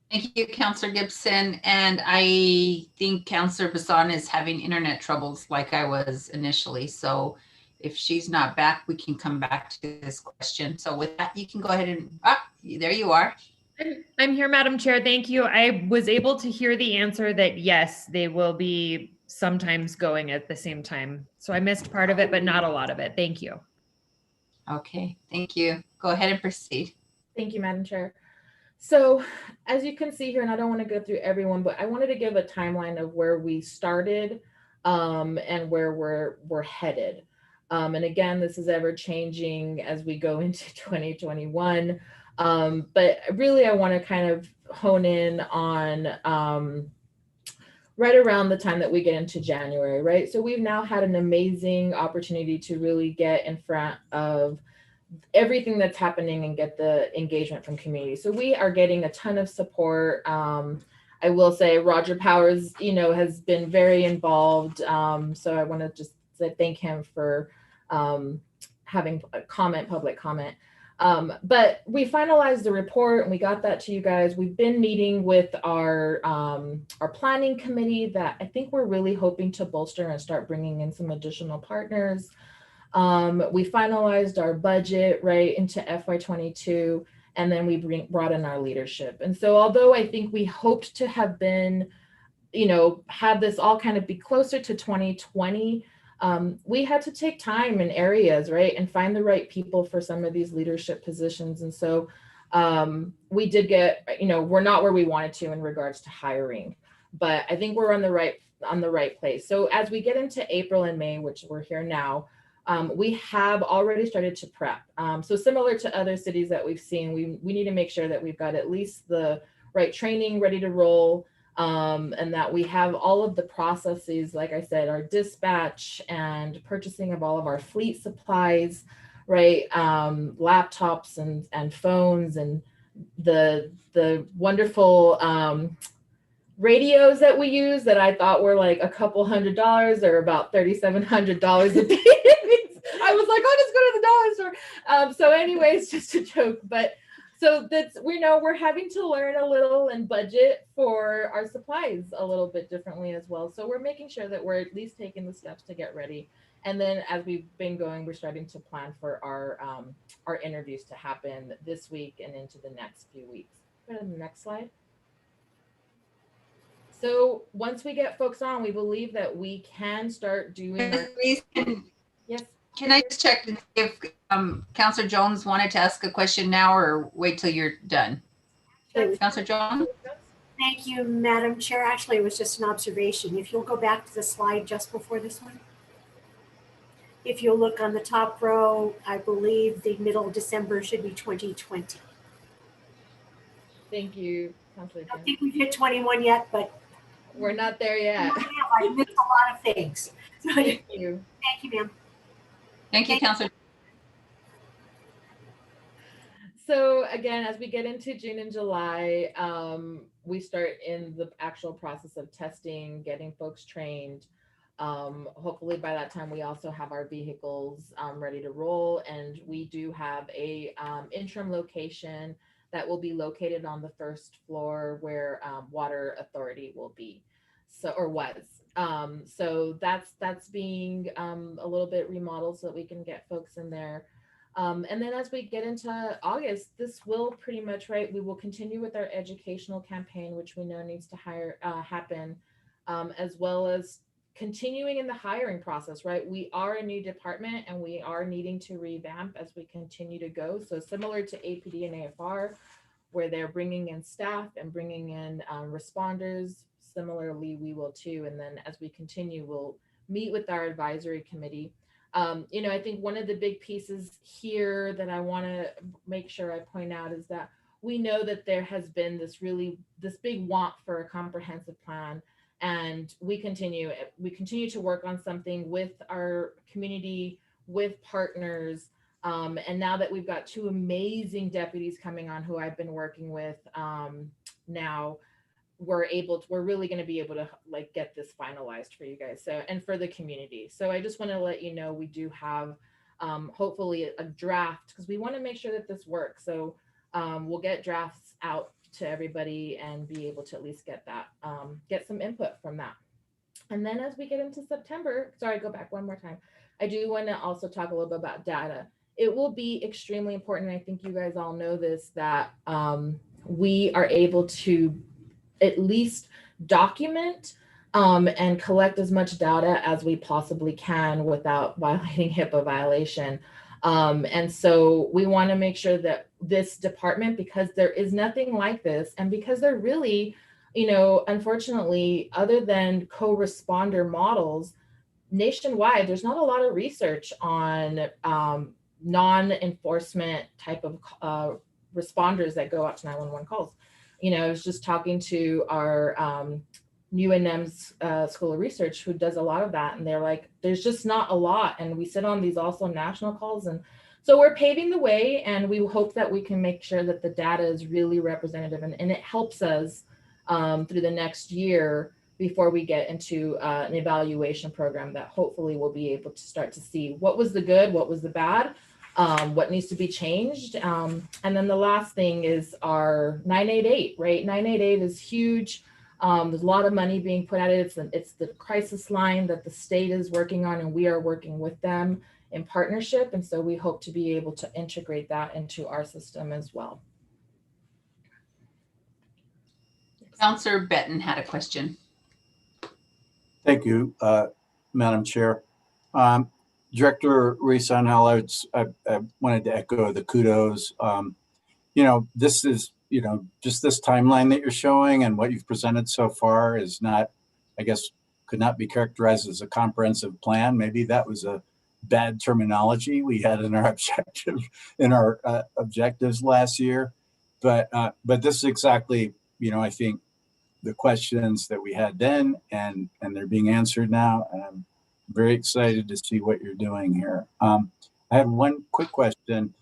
Thank you, Counselor Gibson. And I think Counselor Bassan is having internet troubles like I was initially. So if she's not back, we can come back to this question. So with that, you can go ahead and, there you are. I'm here, Madam Chair. Thank you. I was able to hear the answer that yes, they will be sometimes going at the same time. So I missed part of it, but not a lot of it. Thank you. Okay, thank you. Go ahead and proceed. Thank you, Madam Chair. So as you can see here, and I don't want to go through everyone, but I wanted to give a timeline of where we started and where we're headed. And again, this is ever changing as we go into 2021. But really, I want to kind of hone in on right around the time that we get into January, right? So we've now had an amazing opportunity to really get in front of everything that's happening and get the engagement from community. So we are getting a ton of support. I will say Roger Powers, has been very involved. So I want to just say thank him for having a public comment. But we finalized the report and we got that to you guys. We've been meeting with our planning committee that I think we're really hoping to bolster and start bringing in some additional partners. We finalized our budget right into FY22, and then we brought in our leadership. And so although I think we hoped to have been, have this all kind of be closer to 2020, we had to take time in areas, right, and find the right people for some of these leadership positions. And so we did get, we're not where we wanted to in regards to hiring, but I think we're on the right place. So as we get into April and May, which we're here now, we have already started to prep. So similar to other cities that we've seen, we need to make sure that we've got at least the right training ready to roll. And that we have all of the processes, like I said, our dispatch and purchasing of all of our fleet supplies, right? Laptops and phones and the wonderful radios that we use that I thought were like a couple $100 or about $3,700 a piece. I was like, I'll just go to the dollar store. So anyways, just a joke, but so we're having to learn a little and budget for our supplies a little bit differently as well. So we're making sure that we're at least taking the steps to get ready. And then as we've been going, we're starting to plan for our interviews to happen this week and into the next few weeks. Go to the next slide. So once we get folks on, we believe that we can start doing. Yes. Can I just check if Councillor Jones wanted to ask a question now or wait till you're done? Councillor Jones? Thank you, Madam Chair. Actually, it was just an observation. If you'll go back to the slide just before this one. If you'll look on the top row, I believe the middle of December should be 2020. Thank you, Councillor. I don't think we've hit 21 yet, but we're not there yet. I missed a lot of things. Thank you. Thank you, ma'am. Thank you, Councillor. So again, as we get into June and July, we start in the actual process of testing, getting folks trained. Hopefully by that time, we also have our vehicles ready to roll, and we do have a interim location that will be located on the first floor where Water Authority will be, or was. So that's being a little bit remodeled so that we can get folks in there. And then as we get into August, this will pretty much, right, we will continue with our educational campaign, which we know needs to happen, as well as continuing in the hiring process, right? We are a new department and we are needing to revamp as we continue to go. So similar to APD and AFR, where they're bringing in staff and bringing in responders, similarly, we will too. And then as we continue, we'll meet with our advisory committee. I think one of the big pieces here that I want to make sure I point out is that we know that there has been this big want for a comprehensive plan, and we continue to work on something with our community, with partners. And now that we've got 2 amazing deputies coming on who I've been working with, now we're really going to be able to get this finalized for you guys. So, and for the community. So I just want to let you know, we do have hopefully a draft, because we want to make sure that this works. So we'll get drafts out to everybody and be able to at least get that, get some input from that. And then as we get into September, sorry, go back one more time. I do want to also talk a little bit about data. It will be extremely important. I think you guys all know this, that we are able to at least document and collect as much data as we possibly can without violating HIPAA violation. And so we want to make sure that this department, because there is nothing like this, and because they're really, unfortunately, other than co-responder models, nationwide, there's not a lot of research on non-enforcement type of responders that go out to 911 calls. I was just talking to our UNM's School of Research, who does a lot of that, and they're like, there's just not a lot, and we sit on these also national calls, and so we're paving the way, and we hope that we can make sure that the data is really representative, and it helps us through the next year before we get into an evaluation program that hopefully we'll be able to start to see what was the good, what was the bad, what needs to be changed. And then the last thing is our 988, right? 988 is huge. There's a lot of money being put at it. It's the crisis line that the state is working on, and we are working with them in partnership. And so we hope to be able to integrate that into our system as well. Councillor Benton had a question. Thank you, Madam Chair. Director Reese-Angel, I wanted to echo the kudos. This is, just this timeline that you're showing and what you've presented so far is not, I guess, could not be characterized as a comprehensive plan. Maybe that was a bad terminology we had in our objectives last year. But this is exactly, I think, the questions that we had then, and they're being answered now. And I'm very excited to see what you're doing here. I have one quick question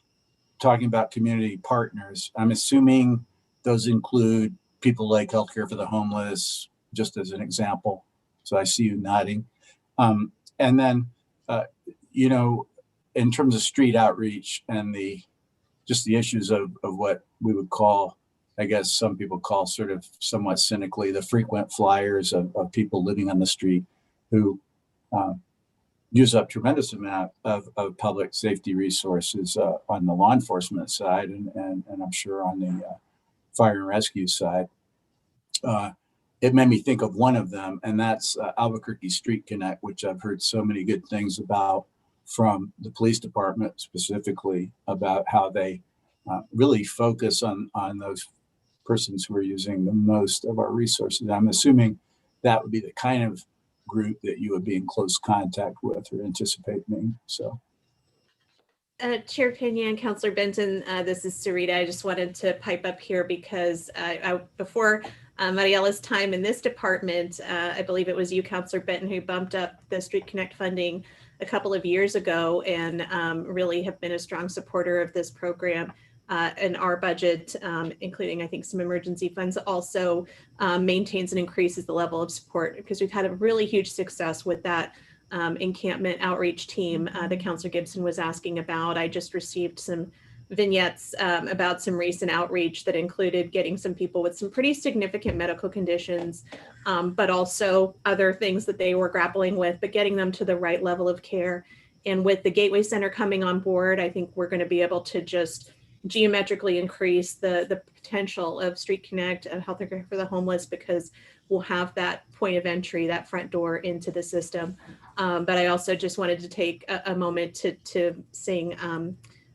talking about community partners. I'm assuming those include people like Healthcare for the Homeless, just as an example. So I see you nodding. And then, in terms of street outreach and the issues of what we would call, I guess some people call sort of somewhat cynically, the frequent flyers of people living on the street who use up tremendous amount of public safety resources on the law enforcement side and I'm sure on the fire and rescue side. It made me think of one of them, and that's Albuquerque Street Connect, which I've heard so many good things about from the police department specifically, about how they really focus on those persons who are using the most of our resources. I'm assuming that would be the kind of group that you would be in close contact with or anticipate being. So. Chair Pena and Councillor Benton, this is Sarita. I just wanted to pipe up here because before Mariella's time in this department, I believe it was you, Councillor Benton, who bumped up the Street Connect funding a couple of years ago, and really have been a strong supporter of this program. And our budget, including I think some emergency funds, also maintains and increases the level of support, because we've had a really huge success with that encampment outreach team that Councillor Gibson was asking about. I just received some vignettes about some recent outreach that included getting some people with some pretty significant medical conditions, but also other things that they were grappling with, but getting them to the right level of care. And with the Gateway Center coming on board, I think we're going to be able to just geometrically increase the potential of Street Connect and Healthcare for the Homeless, because we'll have that point of entry, that front door into the system. But I also just wanted to take a moment to sing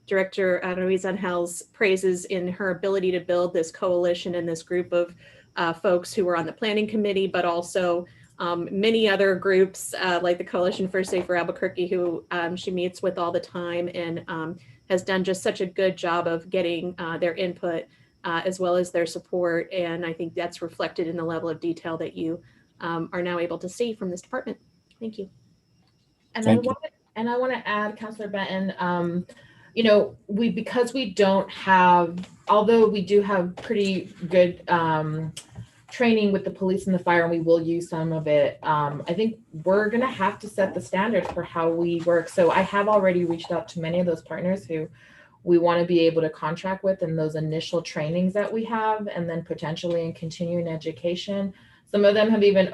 Director Reese-Angel's praises in her ability to build this coalition and this group of folks who were on the planning committee, but also many other groups like the Coalition for Safer Albuquerque, who she meets with all the time, and has done just such a good job of getting their input as well as their support. And I think that's reflected in the level of detail that you are now able to see from this department. Thank you. And I want to add, Councilor Benton, you know, because we don't have, although we do have pretty good training with the police and the fire, and we will use some of it, I think we're going to have to set the standard for how we work. So I have already reached out to many of those partners who we want to be able to contract with in those initial trainings that we have, and then potentially in continuing education. Some of them have even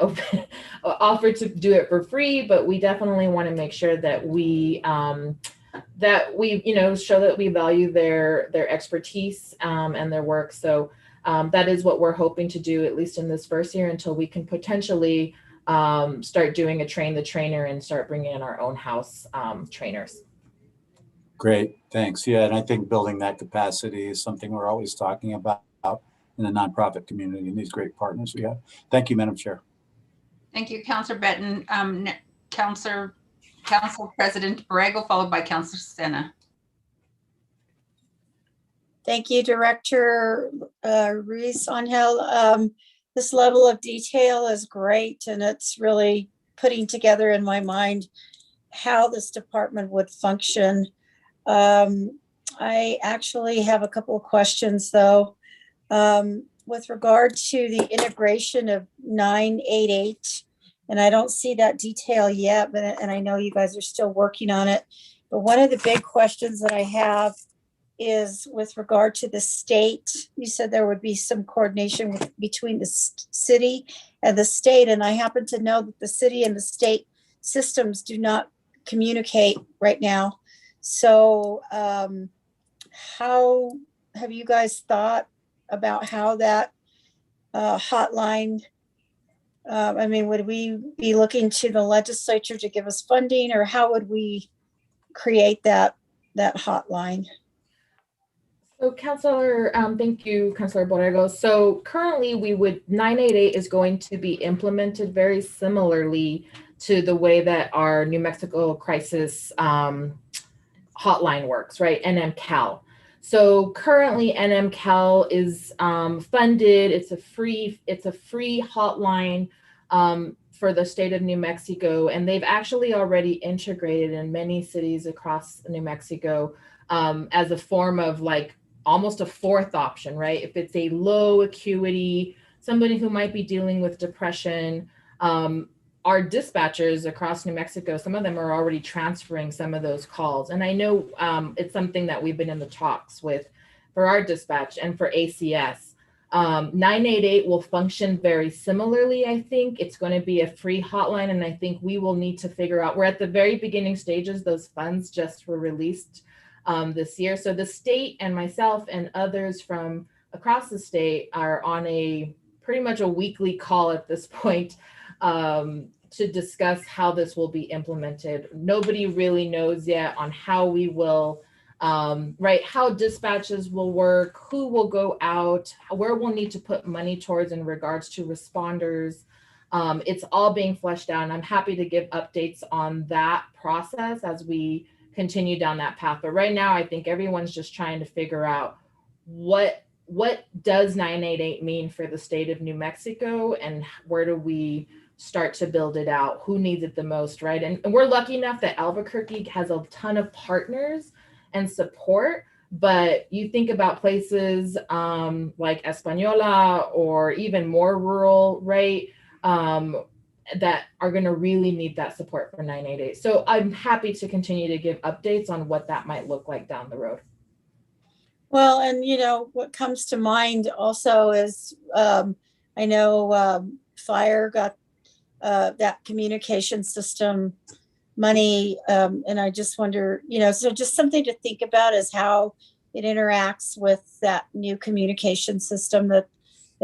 offered to do it for free, but we definitely want to make sure that we you know, show that we value their expertise and their work. So that is what we're hoping to do, at least in this first year, until we can potentially start doing a train the trainer and start bringing in our own house trainers. Great, thanks. Yeah, and I think building that capacity is something we're always talking about in the nonprofit community and these great partners we have. Thank you, Madam Chair. Thank you, Councilor Benton. Council President Borrego, followed by Councilor Sena. Thank you, Director Ruiz Angel. This level of detail is great, and it's really putting together in my mind how this department would function. I actually have a couple of questions, though. With regard to the integration of 988, and I don't see that detail yet, and I know you guys are still working on it, but one of the big questions that I have is with regard to the state. You said there would be some coordination between the city and the state, and I happen to know that the city and the state systems do not communicate right now. So how have you guys thought about how that hotline, I mean, would we be looking to the legislature to give us funding, or how would we create that hotline? So Councilor, thank you, Councilor Borrego. So currently 988 is going to be implemented very similarly to the way that our New Mexico crisis hotline works, right? NMCal. So currently NMCal is funded. It's a free hotline for the state of New Mexico. And they've actually already integrated in many cities across New Mexico as a form of like almost a fourth option, right? If it's a low acuity, somebody who might be dealing with depression, our dispatchers across New Mexico, some of them are already transferring some of those calls. And I know it's something that we've been in the talks with for our dispatch and for ACS. 988 will function very similarly, I think. It's going to be a free hotline, and I think we will need to figure out, we're at the very beginning stages, those funds just were released this year. So the state and myself and others from across the state are on a pretty much a weekly call at this point to discuss how this will be implemented. Nobody really knows yet on how we will, how dispatches will work, who will go out, where we'll need to put money towards in regards to responders. It's all being fleshed out, and I'm happy to give updates on that process as we continue down that path. But right now, I think everyone's just trying to figure out what does 988 mean for the state of New Mexico, and where do we start to build it out? Who needs it the most, right? And we're lucky enough that Albuquerque has a ton of partners and support, but you think about places like Española or even more rural, right? That are going to really need that support for 988. So I'm happy to continue to give updates on what that might look like down the road. Well, and you know, what comes to mind also is, I know fire got that communication system money. And I just wonder, you know, so just something to think about is how it interacts with that new communication system that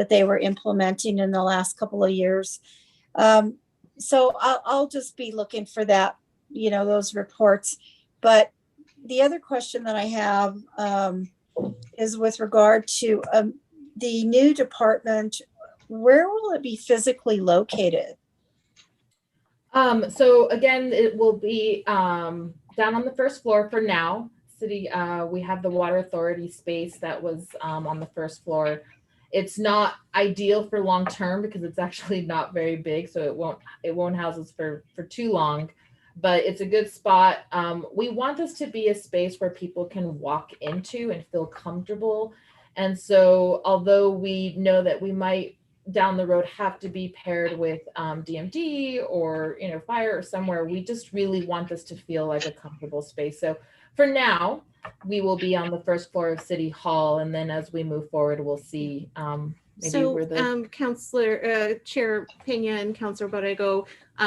they were implementing in the last couple of years. So I'll just be looking for that, you know, those reports. But the other question that I have is with regard to the new department. Where will it be physically located? So again, it will be down on the first floor for now. City, we have the water authority space that was on the first floor. It's not ideal for long term because it's actually not very big, so it won't house us for too long. But it's a good spot. We want this to be a space where people can walk into and feel comfortable. And so, although we know that we might down the road have to be paired with DMD or fire or somewhere, we just really want this to feel like a comfortable space. So for now, we will be on the first floor of City Hall, and then as we move forward, we'll see maybe where the Councilor Chair Pena and Councilor Borrego,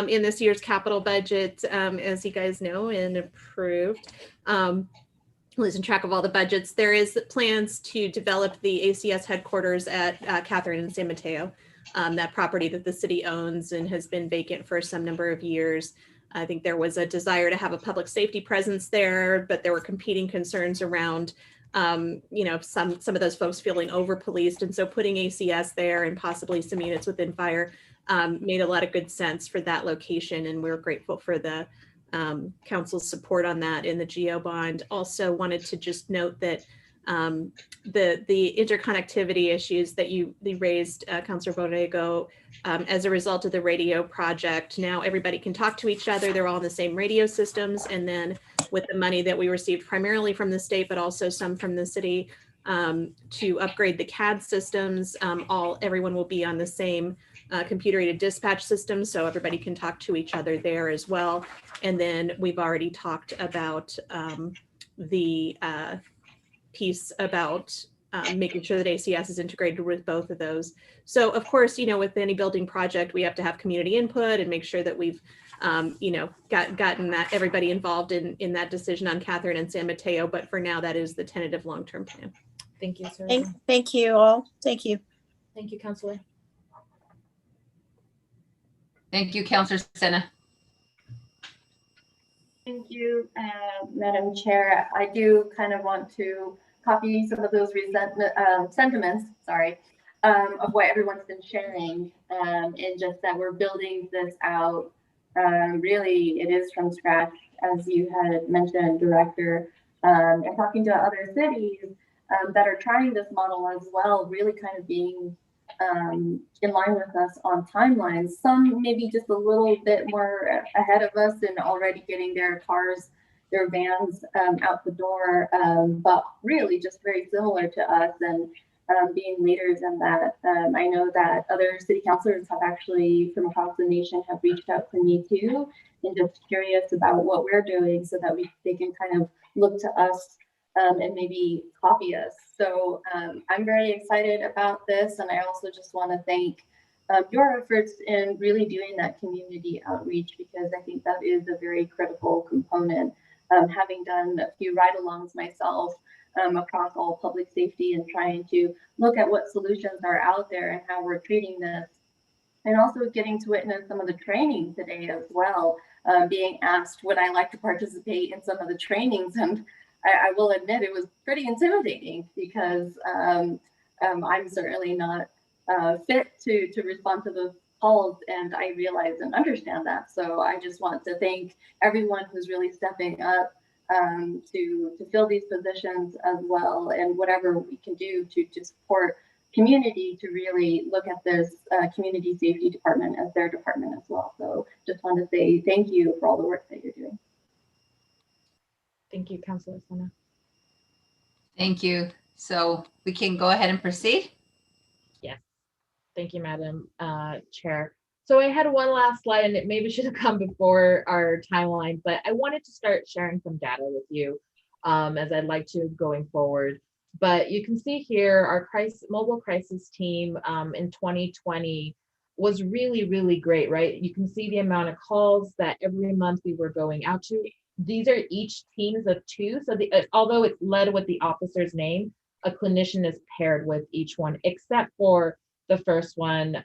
in this year's capital budget, as you guys know and approved, losing track of all the budgets, there is plans to develop the ACS headquarters at Catherine and San Mateo, that property that the city owns and has been vacant for some number of years. I think there was a desire to have a public safety presence there, but there were competing concerns around, some of those folks feeling over-policed. And so putting ACS there and possibly some units within fire made a lot of good sense for that location. And we're grateful for the council's support on that in the GO bond. Also wanted to just note that the interconnectivity issues that you raised, Councilor Borrego, as a result of the radio project, now everybody can talk to each other. They're all in the same radio systems. And then with the money that we received primarily from the state, but also some from the city to upgrade the CAD systems, everyone will be on the same computer-aided dispatch system, so everybody can talk to each other there as well. And then we've already talked about the piece about making sure that ACS is integrated with both of those. So of course, with any building project, we have to have community input and make sure that we've, gotten that everybody involved in that decision on Catherine and San Mateo. But for now, that is the tentative long-term plan. Thank you, sir. Thank you all. Thank you. Thank you, Councilor. Thank you, Councilor Sena. Thank you, Madam Chair. I do kind of want to copy some of those sentiments, of what everyone's been sharing, and just that we're building this out. Really, it is from scratch, as you had mentioned, Director, and talking to other cities that are trying this model as well, really kind of being in line with us on timelines. Some maybe just a little bit more ahead of us and already getting their cars, their vans out the door, but really just very similar to us and being leaders in that. I know that other city councilors have actually from across the nation have reached out to me too, and just curious about what we're doing so that they can kind of look to us and maybe copy us. So I'm very excited about this. And I also just want to thank your efforts in really doing that community outreach, because I think that is a very critical component. Having done a few ride-alongs myself across all public safety and trying to look at what solutions are out there and how we're treating this. And also getting to witness some of the training today as well, being asked would I like to participate in some of the trainings. And I will admit it was pretty intimidating because I'm certainly not fit to respond to those calls, and I realize and understand that. So I just want to thank everyone who's really stepping up to fill these positions as well, and whatever we can do to support community to really look at this community safety department as their department as well. So just want to say thank you for all the work that you're doing. Thank you, Councilor Sena. Thank you. So we can go ahead and proceed. Yes. Thank you, Madam Chair. So I had one last slide, and it maybe should have come before our timeline, but I wanted to start sharing some data with you as I'd like to going forward. But you can see here our mobile crisis team in 2020 was really, really great, right? You can see the amount of calls that every month we were going out to. These are each teams of 2. So although it's led with the officer's name, a clinician is paired with each one, except for the first one,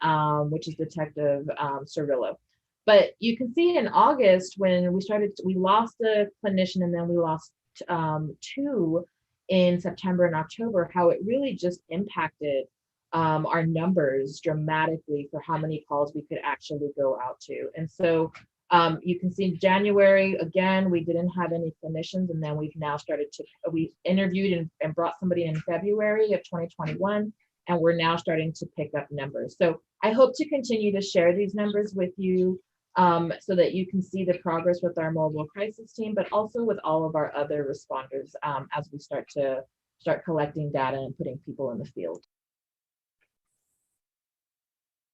which is Detective Cirillo. But you can see in August when we lost a clinician, and then we lost 2 in September and October, how it really just impacted our numbers dramatically for how many calls we could actually go out to. And so You can see January, again, we didn't have any clinicians, and then we've now started to, we interviewed and brought somebody in February of 2021, and we're now starting to pick up numbers. So I hope to continue to share these numbers with you so that you can see the progress with our mobile crisis team, but also with all of our other responders as we start collecting data and putting people in the field.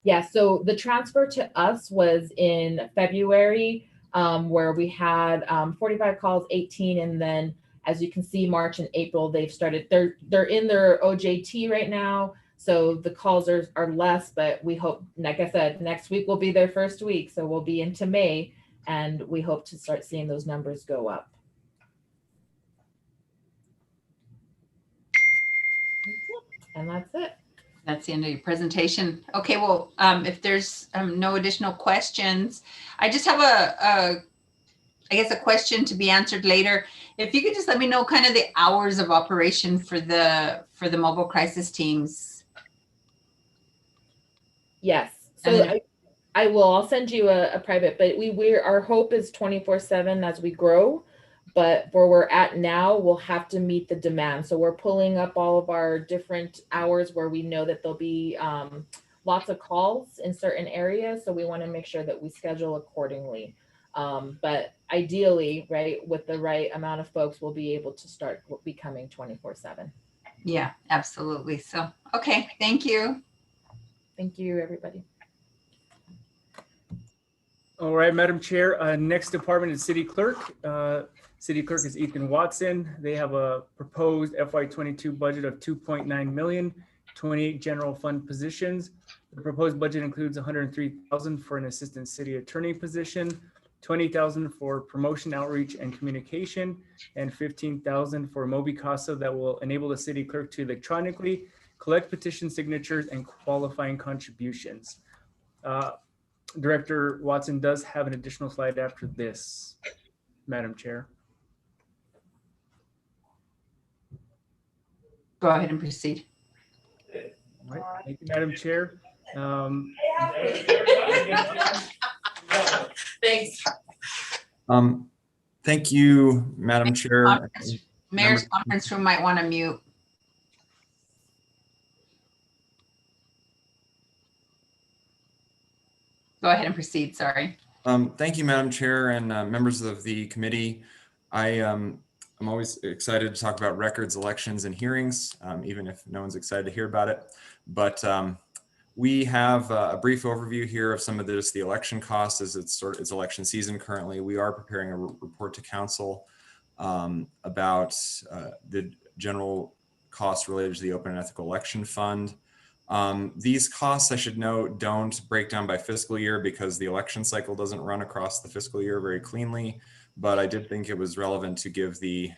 Yeah, so the transfer to us was in February, where we had 45 calls, 18, and then as you can see, March and April, they've started, they're in their OJT right now. So the calls are less, but we hope, like I said, next week will be their first week. So we'll be into May, and we hope to start seeing those numbers go up. And that's it. That's the end of your presentation. Okay, well, if there's no additional questions, I just have I guess a question to be answered later. If you could just let me know kind of the hours of operation for the mobile crisis teams. Yes, so I will. I'll send you a private, but our hope is 24/7 as we grow. But where we're at now, we'll have to meet the demand. So we're pulling up all of our different hours where we know that there'll be lots of calls in certain areas. So we want to make sure that we schedule accordingly. But ideally, right, with the right amount of folks, we'll be able to start becoming 24/7. Yeah, absolutely. So, okay, thank you. Thank you, everybody. All right, Madam Chair, next department is City Clerk. City Clerk is Ethan Watson. They have a proposed FY22 budget of 2.9 million, 28 general fund positions. The proposed budget includes 103,000 for an assistant city attorney position, 20,000 for promotion, outreach, and communication, and 15,000 for MobiCasa that will enable the city clerk to electronically collect petition signatures and qualifying contributions. Director Watson does have an additional slide after this, Madam Chair. Go ahead and proceed. All right. Thank you, Madam Chair. Thanks. Thank you, Madam Chair. Mayor's conference room might want to mute. Go ahead and proceed, sorry. Thank you, Madam Chair and members of the committee. I'm always excited to talk about records, elections, and hearings, even if no one's excited to hear about it. But we have a brief overview here of some of the election costs as it's election season currently. We are preparing a report to council about the general costs related to the Open and Ethical Election Fund. These costs, I should note, don't break down by fiscal year because the election cycle doesn't run across the fiscal year very cleanly. But I did think it was relevant to give the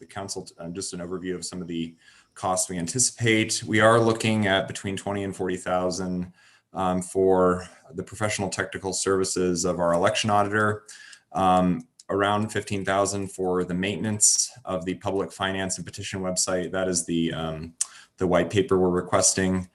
council just an overview of some of the costs we anticipate. We are looking at between 20 and 40,000 for the professional technical services of our election auditor, around 15,000 for the maintenance of the public finance and petition website. That is the white paper we're requesting.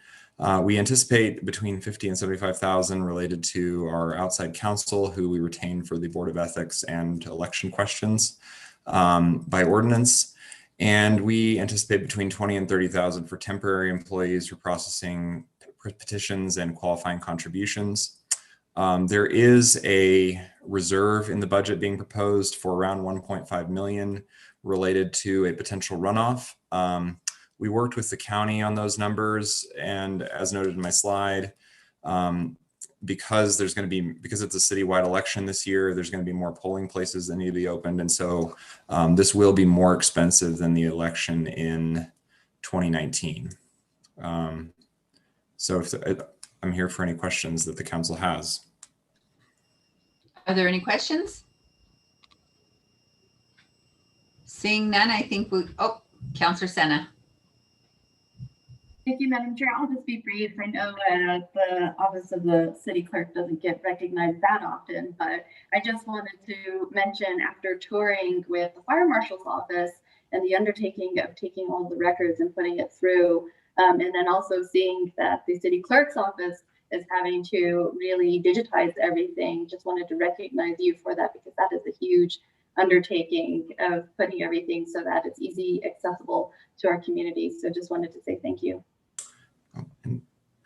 We anticipate between 50 and 75,000 related to our outside counsel who we retain for the Board of Ethics and election questions by ordinance. And we anticipate between 20 and 30,000 for temporary employees for processing petitions and qualifying contributions. There is a reserve in the budget being proposed for around 1.5 million related to a potential runoff. We worked with the county on those numbers, and as noted in my slide, because it's a citywide election this year, there's going to be more polling places that need to be opened, and so this will be more expensive than the election in 2019. So I'm here for any questions that the council has. Are there any questions? Seeing none, I think Councillor Sena. Thank you, Madam Chair. I'll just be brief. I know the Office of the City Clerk doesn't get recognized that often, but I just wanted to mention after touring with the Fire Marshal's office and the undertaking of taking all the records and putting it through, and then also seeing that the City Clerk's office is having to really digitize everything. Just wanted to recognize you for that, because that is a huge undertaking of putting everything so that it's easy, accessible to our community. So just wanted to say thank you.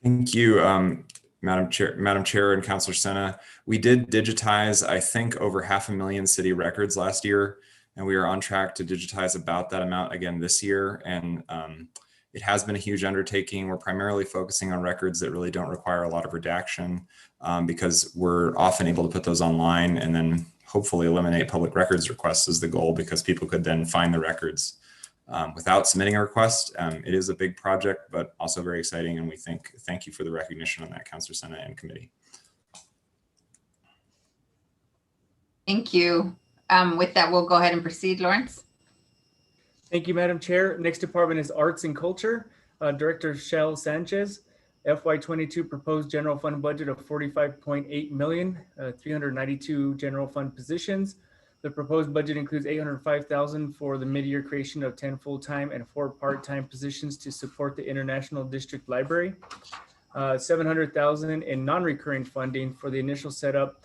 Thank you, Madam Chair and Councilor Sena. We did digitize, I think, over 500,000 city records last year, and we are on track to digitize about that amount again this year. And it has been a huge undertaking. We're primarily focusing on records that really don't require a lot of redaction, because we're often able to put those online and then hopefully eliminate public records requests is the goal, because people could then find the records without submitting a request. It is a big project, but also very exciting. And we thank you for the recognition on that, Councilor Sena and committee. Thank you. With that, we'll go ahead and proceed, Lawrence. Thank you, Madam Chair. Next department is Arts and Culture. Director Shell Sanchez. FY22 proposed general fund budget of 45.8 million, 392 general fund positions. The proposed budget includes 805,000 for the mid-year creation of 10 full-time and 4 part-time positions to support the International District Library. 700,000 in non-recurring funding for the initial setup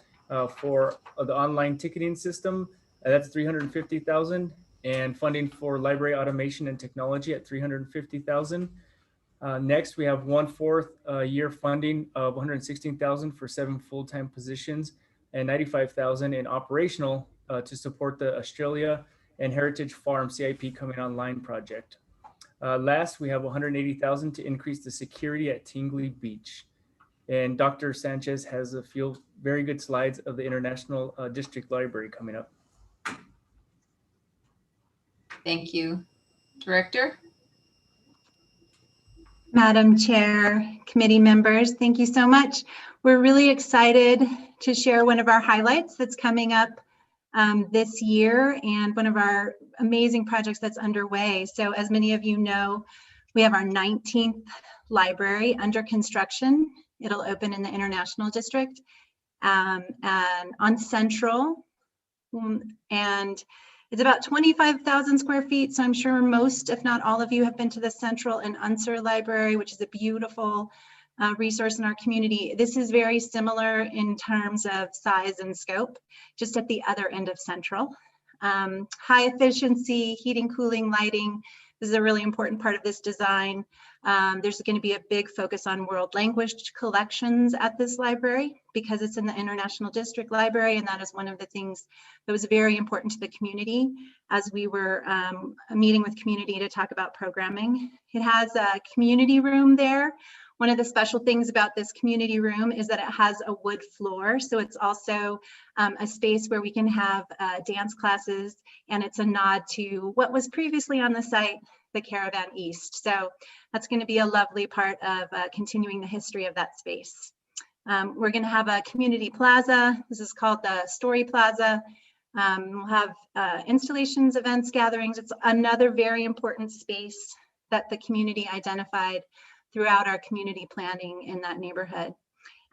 for the online ticketing system. That's 350,000, and funding for library automation and technology at 350,000. Next, we have 1/4 year funding of 116,000 for 7 full-time positions and 95,000 in operational to support the Australia and Heritage Farm CIP coming online project. Last, we have 180,000 to increase the security at Tingley Beach. And Dr. Sanchez has a few very good slides of the International District Library coming up. Thank you. Director? Madam Chair, committee members, thank you so much. We're really excited to share one of our highlights that's coming up this year, and one of our amazing projects that's underway. So as many of you know, we have our 19th library under construction. It'll open in the International District and on Central, and it's about 25,000 square feet. So I'm sure most, if not all of you, have been to the Central and Unser Library, which is a beautiful resource in our community. This is very similar in terms of size and scope, just at the other end of Central. High efficiency, heating, cooling, lighting. This is a really important part of this design. There's going to be a big focus on world language collections at this library because it's in the International District Library, and that is one of the things that was very important to the community as we were meeting with community to talk about programming. It has a community room there. One of the special things about this community room is that it has a wood floor. So it's also a space where we can have dance classes, and it's a nod to what was previously on the site, the Caravan East. So that's going to be a lovely part of continuing the history of that space. We're going to have a community plaza. This is called the Story Plaza. We'll have installations, events, gatherings. It's another very important space that the community identified throughout our community planning in that neighborhood.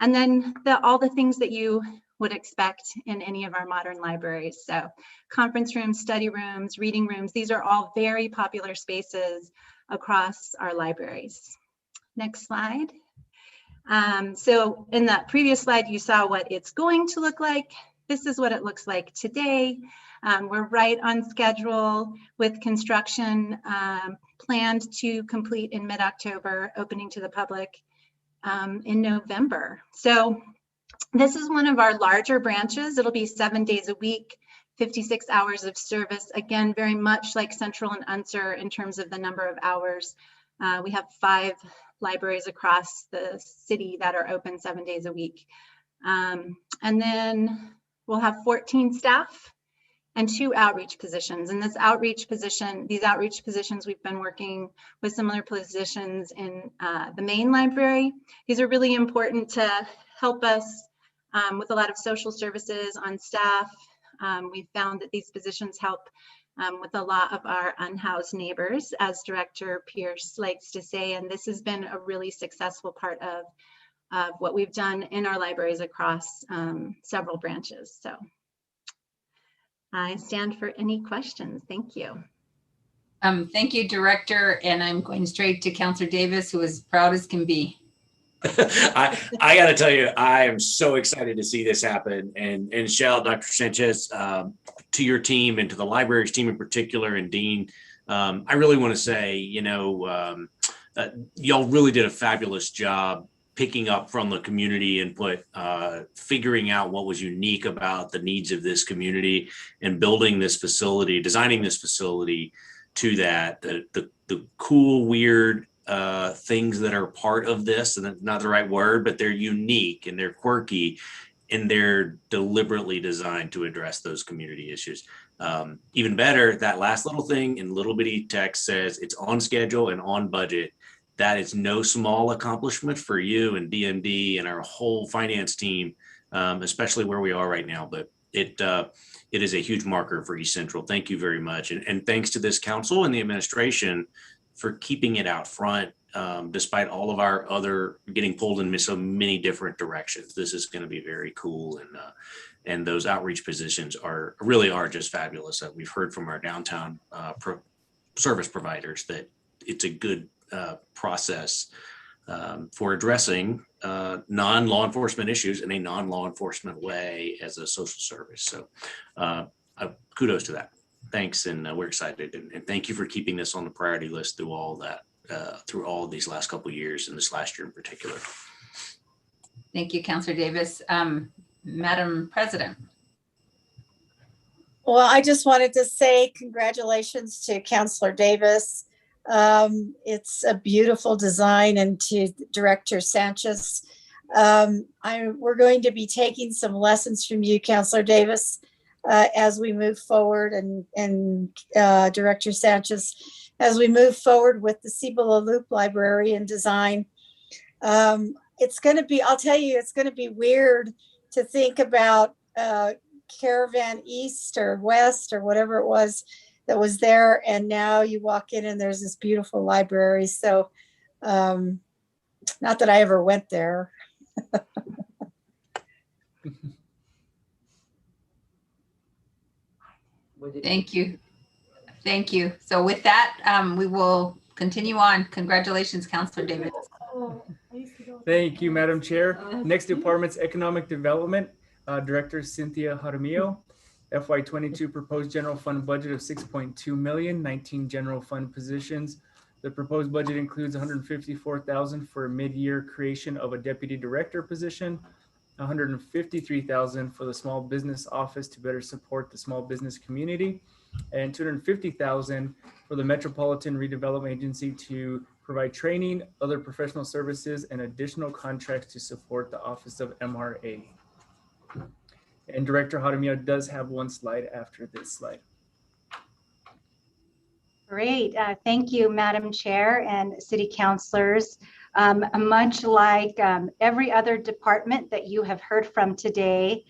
And then all the things that you would expect in any of our modern libraries. So conference rooms, study rooms, reading rooms, these are all very popular spaces across our libraries. Next slide. So in that previous slide, you saw what it's going to look like. This is what it looks like today. We're right on schedule with construction planned to complete in mid-October, opening to the public in November. So this is one of our larger branches. It'll be 7 days a week, 56 hours of service. Again, very much like Central and Unser in terms of the number of hours. We have 5 libraries across the city that are open 7 days a week. And then we'll have 14 staff and 2 outreach positions. And these outreach positions, we've been working with similar positions in the main library. These are really important to help us with a lot of social services on staff. We've found that these positions help with a lot of our unhoused neighbors, as Director Pierce likes to say, and this has been a really successful part of what we've done in our libraries across several branches. So I stand for any questions. Thank you. Thank you, Director. And I'm going straight to Councilor Davis, who is proud as can be. I got to tell you, I am so excited to see this happen. And Shell, Dr. Sanchez, to your team and to the library's team in particular, and Dean, I really want to say, y'all really did a fabulous job picking up from the community input, figuring out what was unique about the needs of this community, and building this facility, designing this facility to that. The cool, weird things that are part of this, and that's not the right word, but they're unique and they're quirky, and they're deliberately designed to address those community issues. Even better, that last little thing in little bitty text says it's on schedule and on budget. That is no small accomplishment for you and DMD and our whole finance team, especially where we are right now. But it is a huge marker for East Central. Thank you very much. And thanks to this council and the administration for keeping it out front, despite all of our other getting pulled in so many different directions. This is going to be very cool. And those outreach positions really are just fabulous. We've heard from our downtown service providers that it's a good process for addressing non-law enforcement issues in a non-law enforcement way as a social service. So kudos to that. Thanks, and we're excited. And thank you for keeping this on the priority list through all that, through all of these last couple of years, and this last year in particular. Thank you, Councilor Davis. Madam President. Well, I just wanted to say congratulations to Councilor Davis. It's a beautiful design, and to Director Sanchez. We're going to be taking some lessons from you, Councilor Davis, as we move forward, and Director Sanchez, as we move forward with the Cibola Loop Library and design. It's going to be, I'll tell you, it's going to be weird to think about Caravan East or West or whatever it was that was there, and now you walk in and there's this beautiful library. So not that I ever went there. Thank you. Thank you. So with that, we will continue on. Congratulations, Councilor Davis. Thank you, Madam Chair. Next department's Economic Development, Director Cynthia Jaramillo. FY22 proposed general fund budget of $6.2 million, 19 general fund positions. The proposed budget includes $154,000 for a mid-year creation of a deputy director position, $153,000 for the small business office to better support the small business community, and $250,000 for the Metropolitan Redevelopment Agency to provide training, other professional services, and additional contracts to support the Office of MRA. And Director Jaramillo does have one slide after this slide. Great. Thank you, Madam Chair and City Councilors. Much like every other department that you have heard from today,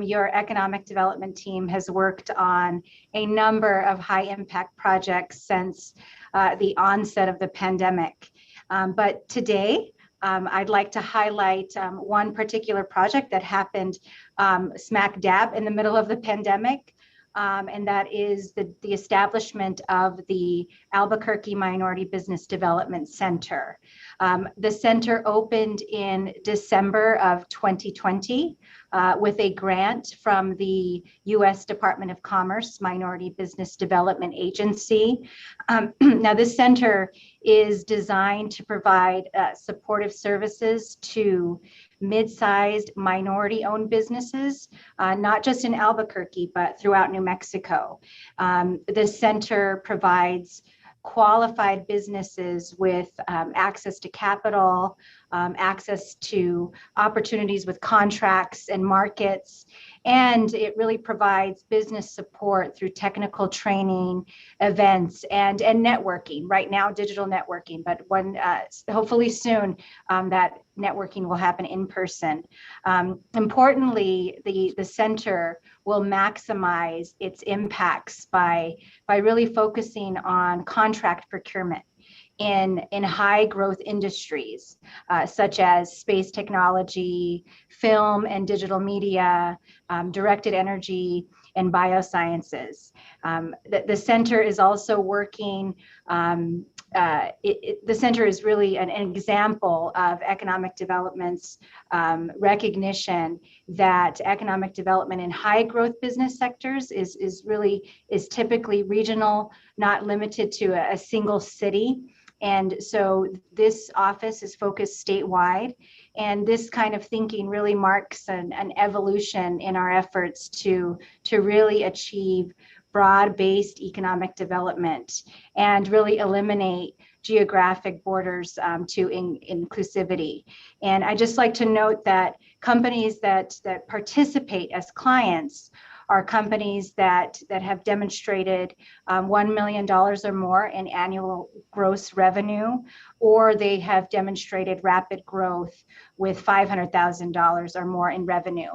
your economic development team has worked on a number of high impact projects since the onset of the pandemic. But today, I'd like to highlight one particular project that happened smack dab in the middle of the pandemic, and that is the establishment of the Albuquerque Minority Business Development Center. The center opened in December of 2020 with a grant from the U.S. Department of Commerce Minority Business Development Agency. Now, this center is designed to provide supportive services to mid-sized minority-owned businesses, not just in Albuquerque, but throughout New Mexico. The center provides qualified businesses with access to capital, access to opportunities with contracts and markets, and it really provides business support through technical training, events, and networking. Right now, digital networking, but when hopefully soon that networking will happen in person. Importantly, the center will maximize its impacts by really focusing on contract procurement in high growth industries, such as space technology, film and digital media, directed energy, and biosciences. The center is also working the center is really an example of economic development's recognition that economic development in high growth business sectors is typically regional, not limited to a single city. And so this office is focused statewide. And this kind of thinking really marks an evolution in our efforts to really achieve broad-based economic development and really eliminate geographic borders to inclusivity. And I just like to note that companies that participate as clients are companies that have demonstrated $1 million or more in annual gross revenue, or they have demonstrated rapid growth with $500,000 or more in revenue.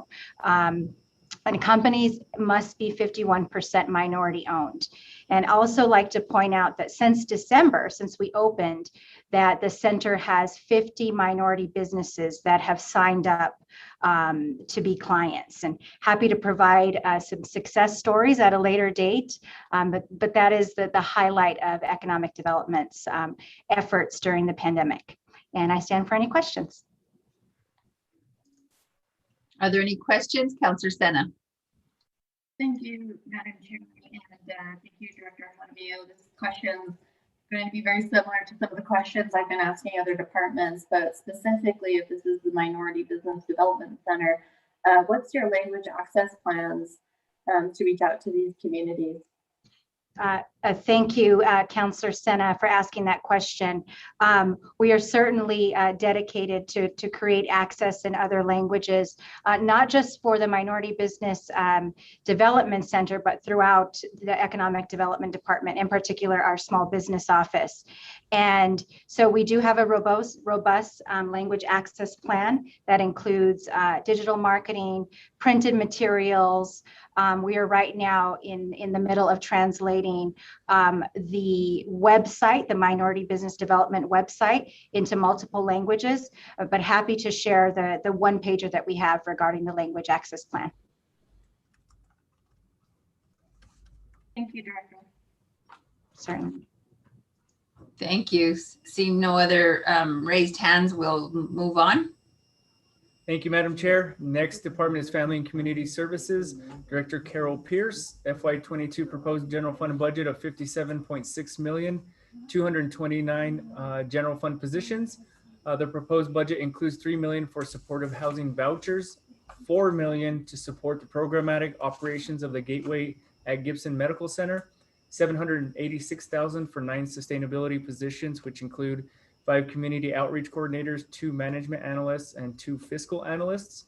And companies must be 51% minority owned. And also like to point out that since December, since we opened, that the center has 50 minority businesses that have signed up to be clients, and happy to provide some success stories at a later date. But that is the highlight of economic development's efforts during the pandemic. And I stand for any questions. Are there any questions? Councillor Sena. Thank you, Madam Chair, and thank you, Director Monville. This question is going to be very similar to some of the questions I've been asking other departments, but specifically if this is the Minority Business Development Center, what's your language access plans to reach out to these communities? Thank you, Councillor Sena, for asking that question. We are certainly dedicated to create access in other languages, not just for the Minority Business Development Center, but throughout the Economic Development Department, in particular our Small Business Office. And so we do have a robust language access plan that includes digital marketing, printed materials. We are right now in the middle of translating the website, the Minority Business Development website, into multiple languages, but happy to share the one pager that we have regarding the language access plan. Thank you, Director. Certainly. Thank you. Seeing no other raised hands, we'll move on. Thank you, Madam Chair. Next department is Family and Community Services. Director Carol Pierce, FY22 proposed general fund budget of 57.6 million, 229 general fund positions. The proposed budget includes 3 million for supportive housing vouchers, 4 million to support the programmatic operations of the Gateway at Gibson Medical Center, 786,000 for 9 sustainability positions, which include 5 community outreach coordinators, 2 management analysts, and 2 fiscal analysts,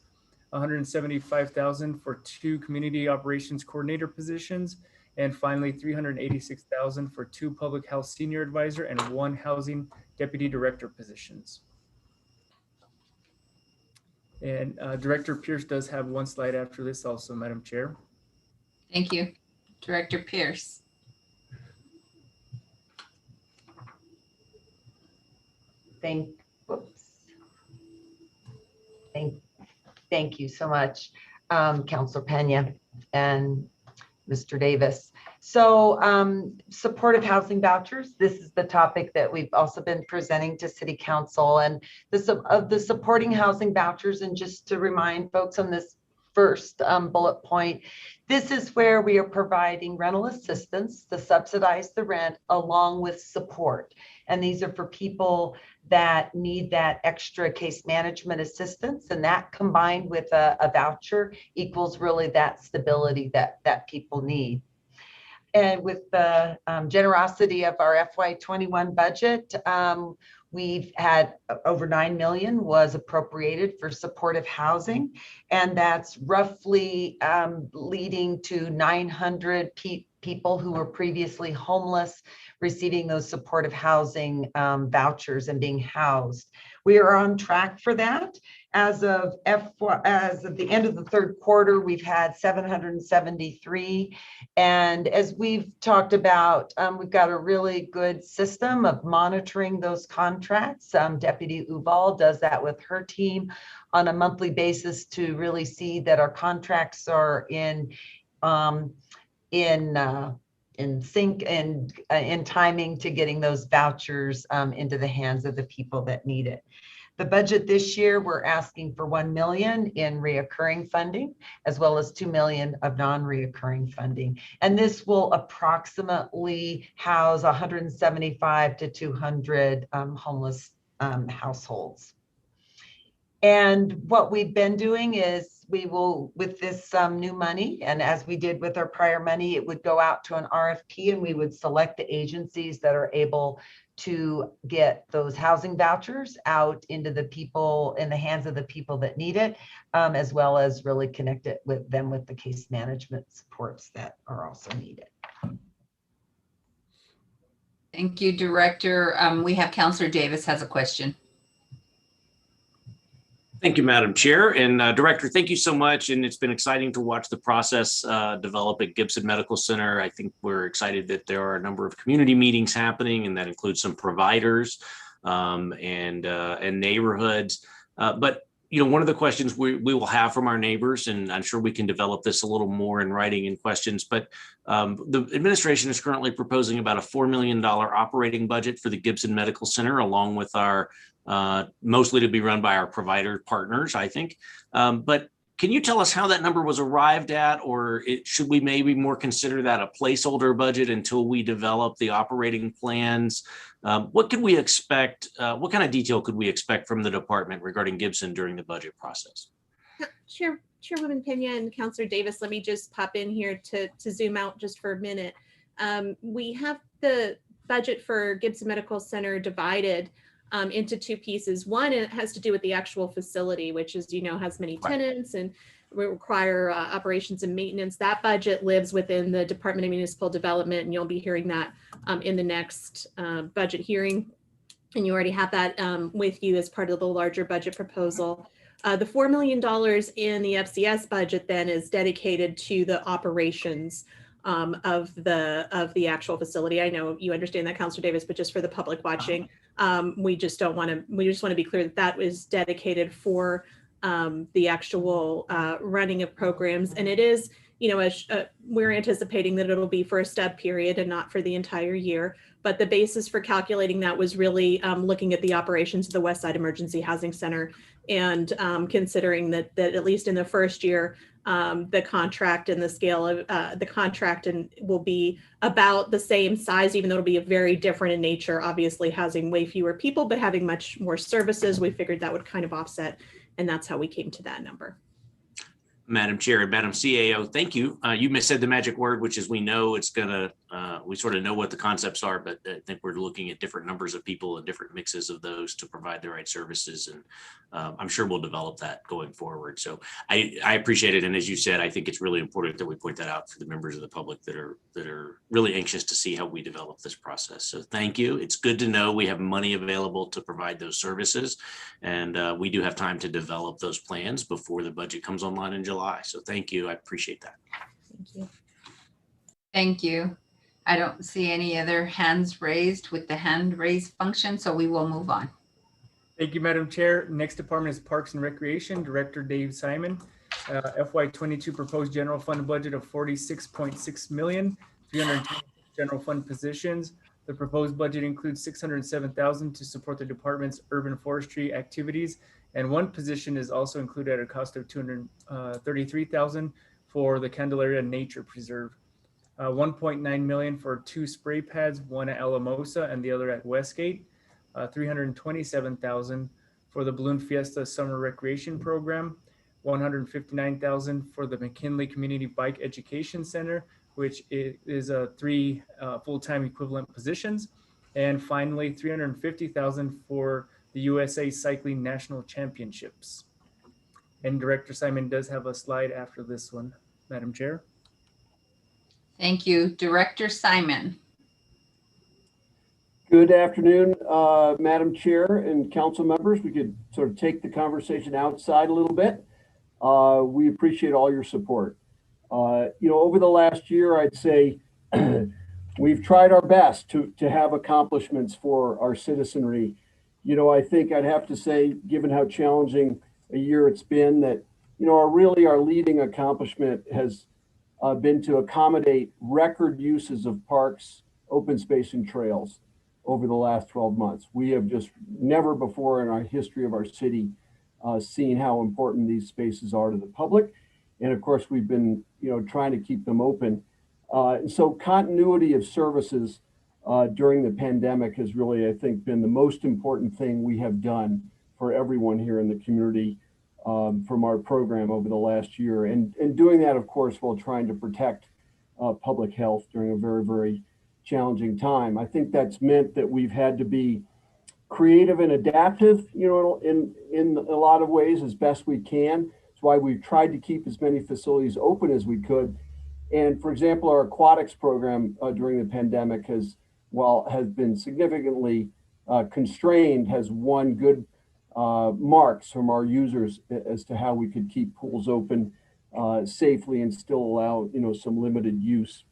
175,000 for 2 community operations coordinator positions, and finally 386,000 for 2 public health senior advisor and 1 housing deputy director positions. And Director Pierce does have one slide after this also, Madam Chair. Thank you. Director Pierce. Thank you so much, Councilor Pena and Mr. Davis. So supportive housing vouchers, this is the topic that we've also been presenting to City Council, and the supporting housing vouchers. And just to remind folks on this first bullet point, this is where we are providing rental assistance to subsidize the rent along with support. And these are for people that need that extra case management assistance, and that combined with a voucher equals really that stability that people need. And with the generosity of our FY21 budget, we've had over 9 million was appropriated for supportive housing, and that's roughly leading to 900 people who were previously homeless receiving those supportive housing vouchers and being housed. We are on track for that. As of the end of the third quarter, we've had 773. And as we've talked about, we've got a really good system of monitoring those contracts. Deputy Ubal does that with her team on a monthly basis to really see that our contracts are in in sync and in timing to getting those vouchers into the hands of the people that need it. The budget this year, we're asking for 1 million in reoccurring funding, as well as 2 million of non-reoccurring funding. And this will approximately house 175 to 200 homeless households. And what we've been doing is we will, with this new money, and as we did with our prior money, it would go out to an RFP and we would select the agencies that are able to get those housing vouchers out into the people, in the hands of the people that need it, as well as really connect it with them with the case management supports that are also needed. Thank you, Director. We have Councilor Davis has a question. Thank you, Madam Chair. And Director, thank you so much. And it's been exciting to watch the process develop at Gibson Medical Center. I think we're excited that there are a number of community meetings happening, and that includes some providers and neighborhoods. But you know, one of the questions we will have from our neighbors, and I'm sure we can develop this a little more in writing in questions, but the administration is currently proposing about a $4 million operating budget for the Gibson Medical Center, along with our mostly to be run by our provider partners, I think. But can you tell us how that number was arrived at, or should we maybe more consider that a placeholder budget until we develop the operating plans? What could we expect? What kind of detail could we expect from the department regarding Gibson during the budget process? Chairwoman Pena and Councilor Davis, let me just pop in here to zoom out just for a minute. We have the budget for Gibson Medical Center divided into two pieces. One, it has to do with the actual facility, which, as you know, has many tenants and we require operations and maintenance. That budget lives within the Department of Municipal Development, and you'll be hearing that in the next budget hearing. And you already have that with you as part of the larger budget proposal. The $4 million in the FCS budget then is dedicated to the operations of the actual facility. I know you understand that, Councilor Davis, but just for the public watching, we just want to be clear that that is dedicated for the actual running of programs. And it is, you know, we're anticipating that it'll be for a stub period and not for the entire year. But the basis for calculating that was really looking at the operations of the West Side Emergency Housing Center and considering that at least in the first year, the contract and the scale of the contract will be about the same size, even though it'll be very different in nature, obviously housing way fewer people, but having much more services. We figured that would kind of offset, and that's how we came to that number. Madam Chair and Madam CAO, thank you. You said the magic word, which is we know it's gonna, we sort of know what the concepts are, but I think we're looking at different numbers of people and different mixes of those to provide the right services. And I'm sure we'll develop that going forward. So I appreciate it. And as you said, I think it's really important that we point that out for the members of the public that are really anxious to see how we develop this process. So thank you. It's good to know we have money available to provide those services. And we do have time to develop those plans before the budget comes online in July. So thank you. I appreciate that. Thank you. Thank you. I don't see any other hands raised with the hand raise function, so we will move on. Thank you, Madam Chair. Next department is Parks and Recreation, Director Dave Simon. FY22 proposed general fund budget of 46.6 million, 310 general fund positions. The proposed budget includes 607,000 to support the department's urban forestry activities, and one position is also included at a cost of 233,000 for the Candelaria Nature Preserve. 1.9 million for 2 spray pads, one at Alamosa and the other at Westgate. 327,000 for the Balloon Fiesta Summer Recreation Program. 159,000 for the McKinley Community Bike Education Center, which is 3 full-time equivalent positions. And finally, 350,000 for the USA Cycling National Championships. And Director Simon does have a slide after this one, Madam Chair. Thank you. Director Simon. Good afternoon, Madam Chair and council members. We could sort of take the conversation outside a little bit. We appreciate all your support. You know, over the last year, I'd say we've tried our best to have accomplishments for our citizenry. You know, I think I'd have to say, given how challenging a year it's been, that, you know, our leading accomplishment has been to accommodate record uses of parks, open space, and trails over the last 12 months. We have just never before in our history of our city seen how important these spaces are to the public. And of course, we've been trying to keep them open. And so continuity of services during the pandemic has really, I think, been the most important thing we have done for everyone here in the community from our program over the last year. And doing that, of course, while trying to protect public health during a very, very challenging time. I think that's meant that we've had to be creative and adaptive, in a lot of ways as best we can. That's why we've tried to keep as many facilities open as we could. And for example, our aquatics program during the pandemic has been significantly constrained, has won good marks from our users as to how we could keep pools open safely and still allow some limited use.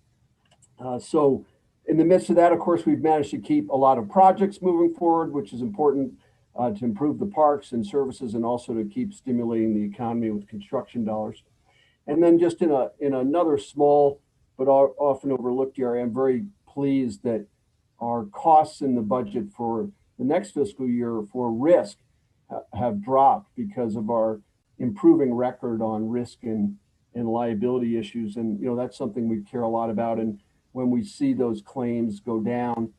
So in the midst of that, of course, we've managed to keep a lot of projects moving forward, which is important to improve the parks and services, and also to keep stimulating the economy with construction dollars. And then just in another small but often overlooked area, I'm very pleased that our costs in the budget for the next fiscal year for risk have dropped because of our improving record on risk and liability issues. And that's something we care a lot about. And when we see those claims go down,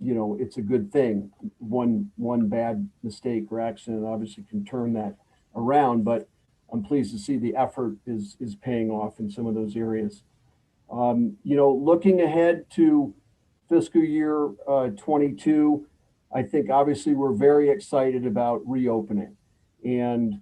it's a good thing. One bad mistake or accident obviously can turn that around, but I'm pleased to see the effort is paying off in some of those areas. Looking ahead to fiscal year 22, I think obviously we're very excited about reopening. And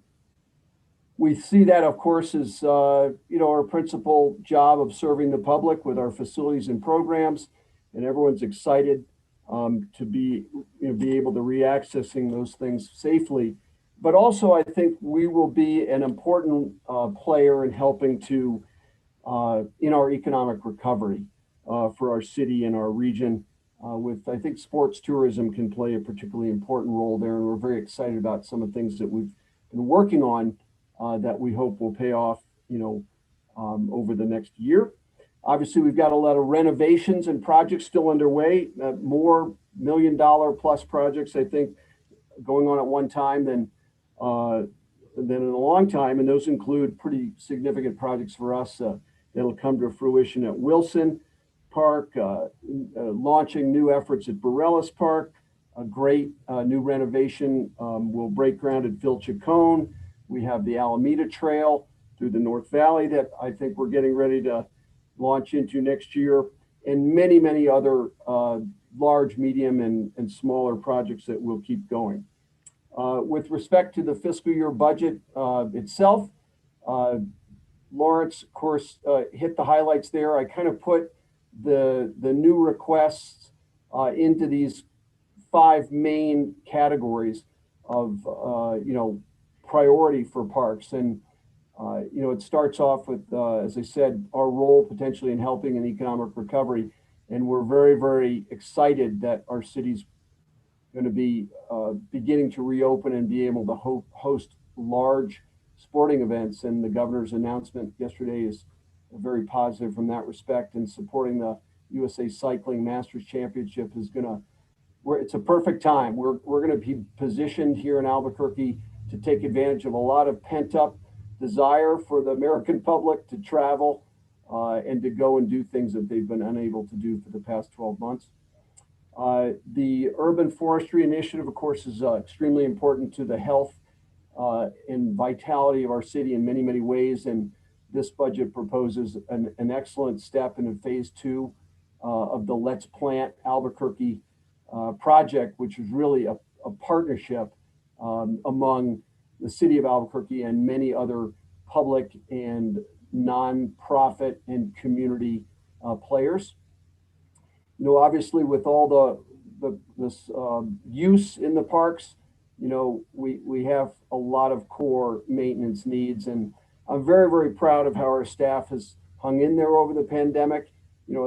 we see that, of course, as our principal job of serving the public with our facilities and programs, and everyone's excited to be able to reaccessing those things safely. But also, I think we will be an important player in helping to in our economic recovery for our city and our region. I think sports tourism can play a particularly important role there, and we're very excited about some of the things that we've been working on that we hope will pay off, over the next year. Obviously, we've got a lot of renovations and projects still underway, more $1 million plus projects, I think, going on at one time than in a long time. And those include pretty significant projects for us that'll come to fruition at Wilson Park, launching new efforts at Borellis Park. A great new renovation will break ground at Phil Chacon. We have the Alameda Trail through the North Valley that I think we're getting ready to launch into next year, and many, many other large, medium, and smaller projects that will keep going. With respect to the fiscal year budget itself, Lawrence, of course, hit the highlights there. I kind of put the new requests into these 5 main categories of priority for parks. And it starts off with, as I said, our role potentially in helping an economic recovery. And we're very, very excited that our city's going to be beginning to reopen and be able to host large sporting events. And the governor's announcement yesterday is very positive from that respect, and supporting the USA Cycling Masters Championship is it's a perfect time. We're going to be positioned here in Albuquerque to take advantage of a lot of pent up desire for the American public to travel and to go and do things that they've been unable to do for the past 12 months. The Urban Forestry Initiative, of course, is extremely important to the health and vitality of our city in many, many ways. And this budget proposes an excellent step in a phase 2 of the Let's Plant Albuquerque project, which is really a partnership among the city of Albuquerque and many other public and nonprofit and community players. Obviously, with all this use in the parks, we have a lot of core maintenance needs, and I'm very, very proud of how our staff has hung in there over the pandemic.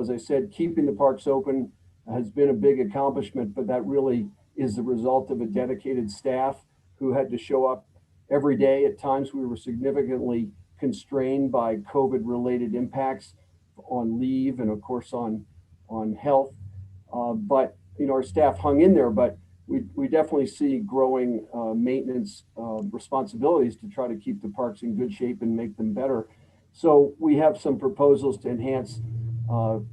As I said, keeping the parks open has been a big accomplishment, but that really is the result of a dedicated staff who had to show up every day. At times we were significantly constrained by COVID-related impacts on leave and of course on health. But our staff hung in there, but we definitely see growing maintenance responsibilities to try to keep the parks in good shape and make them better. So we have some proposals to enhance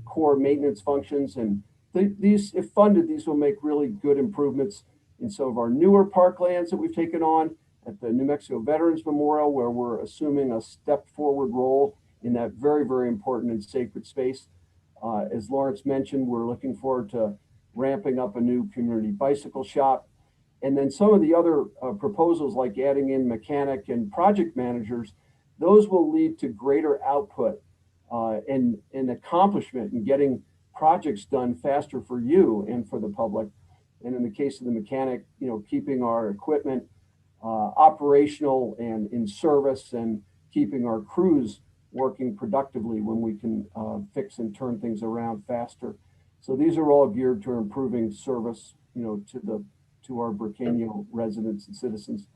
core maintenance functions, and these, if funded, these will make really good improvements in some of our newer parklands that we've taken on at the New Mexico Veterans Memorial, where we're assuming a step forward role in that very, very important and sacred space. As Lawrence mentioned, we're looking forward to ramping up a new community bicycle shop. And then some of the other proposals, like adding in mechanic and project managers, those will lead to greater output and accomplishment in getting projects done faster for you and for the public. And in the case of the mechanic, keeping our equipment operational and in service, and keeping our crews working productively when we can fix and turn things around faster. So these are all geared to improving service, to our Bracanio residents and citizens.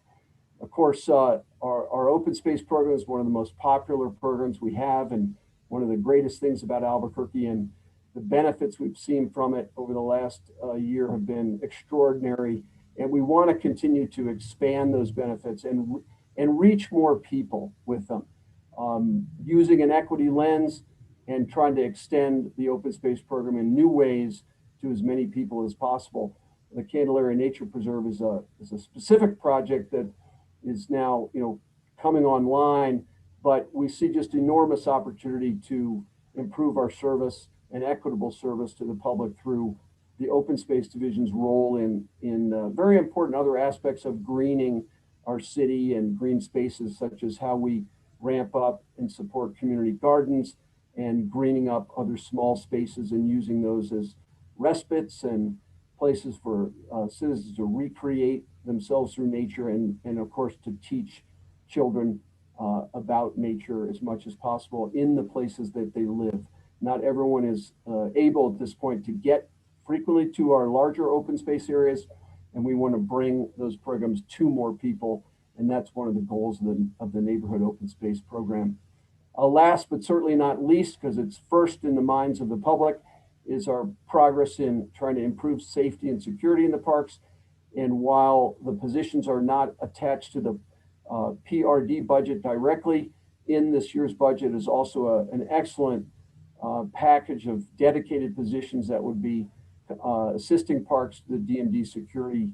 Of course, our open space program is one of the most popular programs we have, and one of the greatest things about Albuquerque, and the benefits we've seen from it over the last year have been extraordinary. And we want to continue to expand those benefits and reach more people with them, using an equity lens and trying to extend the open space program in new ways to as many people as possible. The Candelaria Nature Preserve is a specific project that is now coming online, but we see just enormous opportunity to improve our service and equitable service to the public through the Open Space Division's role in very important other aspects of greening our city and green spaces, such as how we ramp up and support community gardens and greening up other small spaces and using those as respites and places for citizens to recreate themselves through nature, and of course to teach children about nature as much as possible in the places that they live. Not everyone is able at this point to get frequently to our larger open space areas, and we want to bring those programs to more people, and that's one of the goals of the Neighborhood Open Space Program. Last but certainly not least, because it's first in the minds of the public, is our progress in trying to improve safety and security in the parks. And while the positions are not attached to the PRD budget directly, in this year's budget is also an excellent package of dedicated positions that would be assisting parks to the DMD security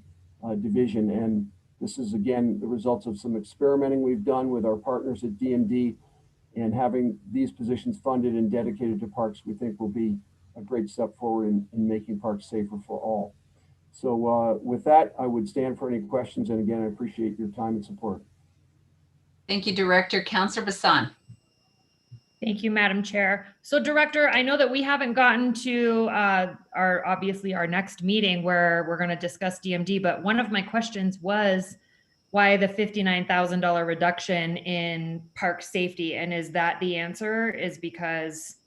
division. And this is, again, the results of some experimenting we've done with our partners at DMD, and having these positions funded and dedicated to parks, we think will be a great step forward in making parks safer for all. So with that, I would stand for any questions. And again, I appreciate your time and support. Thank you, Director. Councilor Bassan. Thank you, Madam Chair. So Director, I know that we haven't gotten to our next meeting where we're going to discuss DMD, but one of my questions was why the $59,000 reduction in park safety? And is that the answer, is because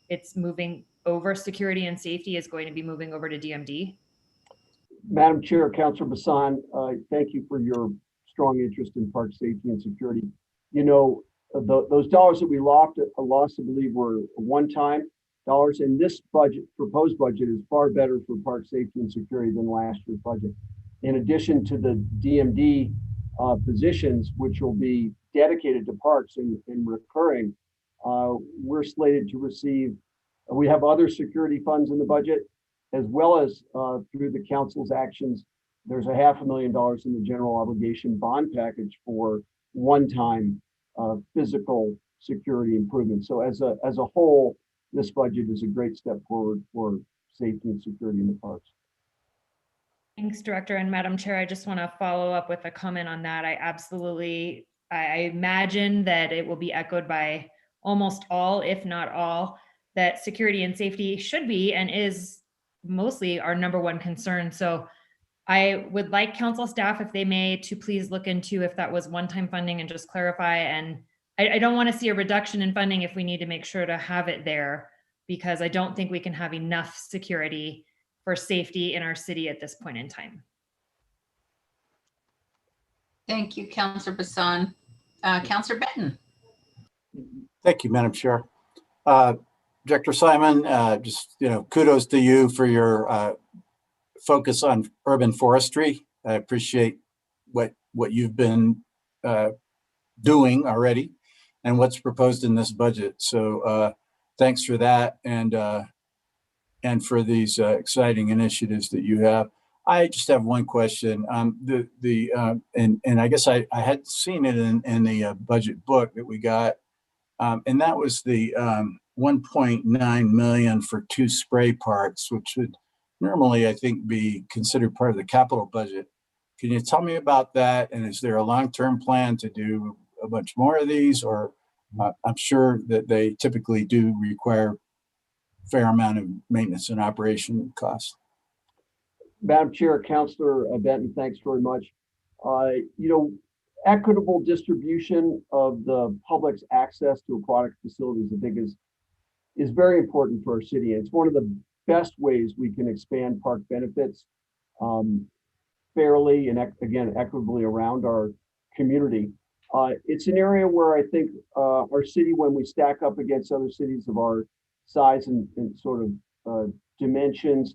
it's moving over, security and safety is going to be moving over to DMD? Madam Chair, Councilor Bassan, thank you for your strong interest in park safety and security. Those dollars that we lost, I believe, were one-time dollars, and this budget, proposed budget, is far better for park safety and security than last year's budget. In addition to the DMD positions, which will be dedicated to parks and recurring, we're slated to receive, we have other security funds in the budget, as well as through the council's actions, there's $500,000 in the general obligation bond package for one-time physical security improvements. So as a whole, this budget is a great step forward for safety and security in the parks. Thanks, Director. And Madam Chair, I just want to follow up with a comment on that. I imagine that it will be echoed by almost all, if not all, that security and safety should be and is mostly our number one concern. So I would like council staff, if they may, to please look into if that was one-time funding and just clarify. And I don't want to see a reduction in funding if we need to make sure to have it there, because I don't think we can have enough security for safety in our city at this point in time. Thank you, Councilor Bassan. Councilor Benton. Thank you, Madam Chair. Director Simon, just, kudos to you for your focus on urban forestry. I appreciate what you've been doing already and what's proposed in this budget. So thanks for that, and for these exciting initiatives that you have. I just have one question. And I guess I had seen it in the budget book that we got, and that was the 1.9 million for 2 spray parks, which would normally, I think, be considered part of the capital budget. Can you tell me about that? And is there a long-term plan to do a bunch more of these? Or I'm sure that they typically do require a fair amount of maintenance and operation costs. Madam Chair, Councilor Benton, thanks very much. Equitable distribution of the public's access to aquatic facilities, I think, is very important for our city. And it's one of the best ways we can expand park benefits fairly and again, equitably around our community. It's an area where I think our city, when we stack up against other cities of our size and sort of dimensions,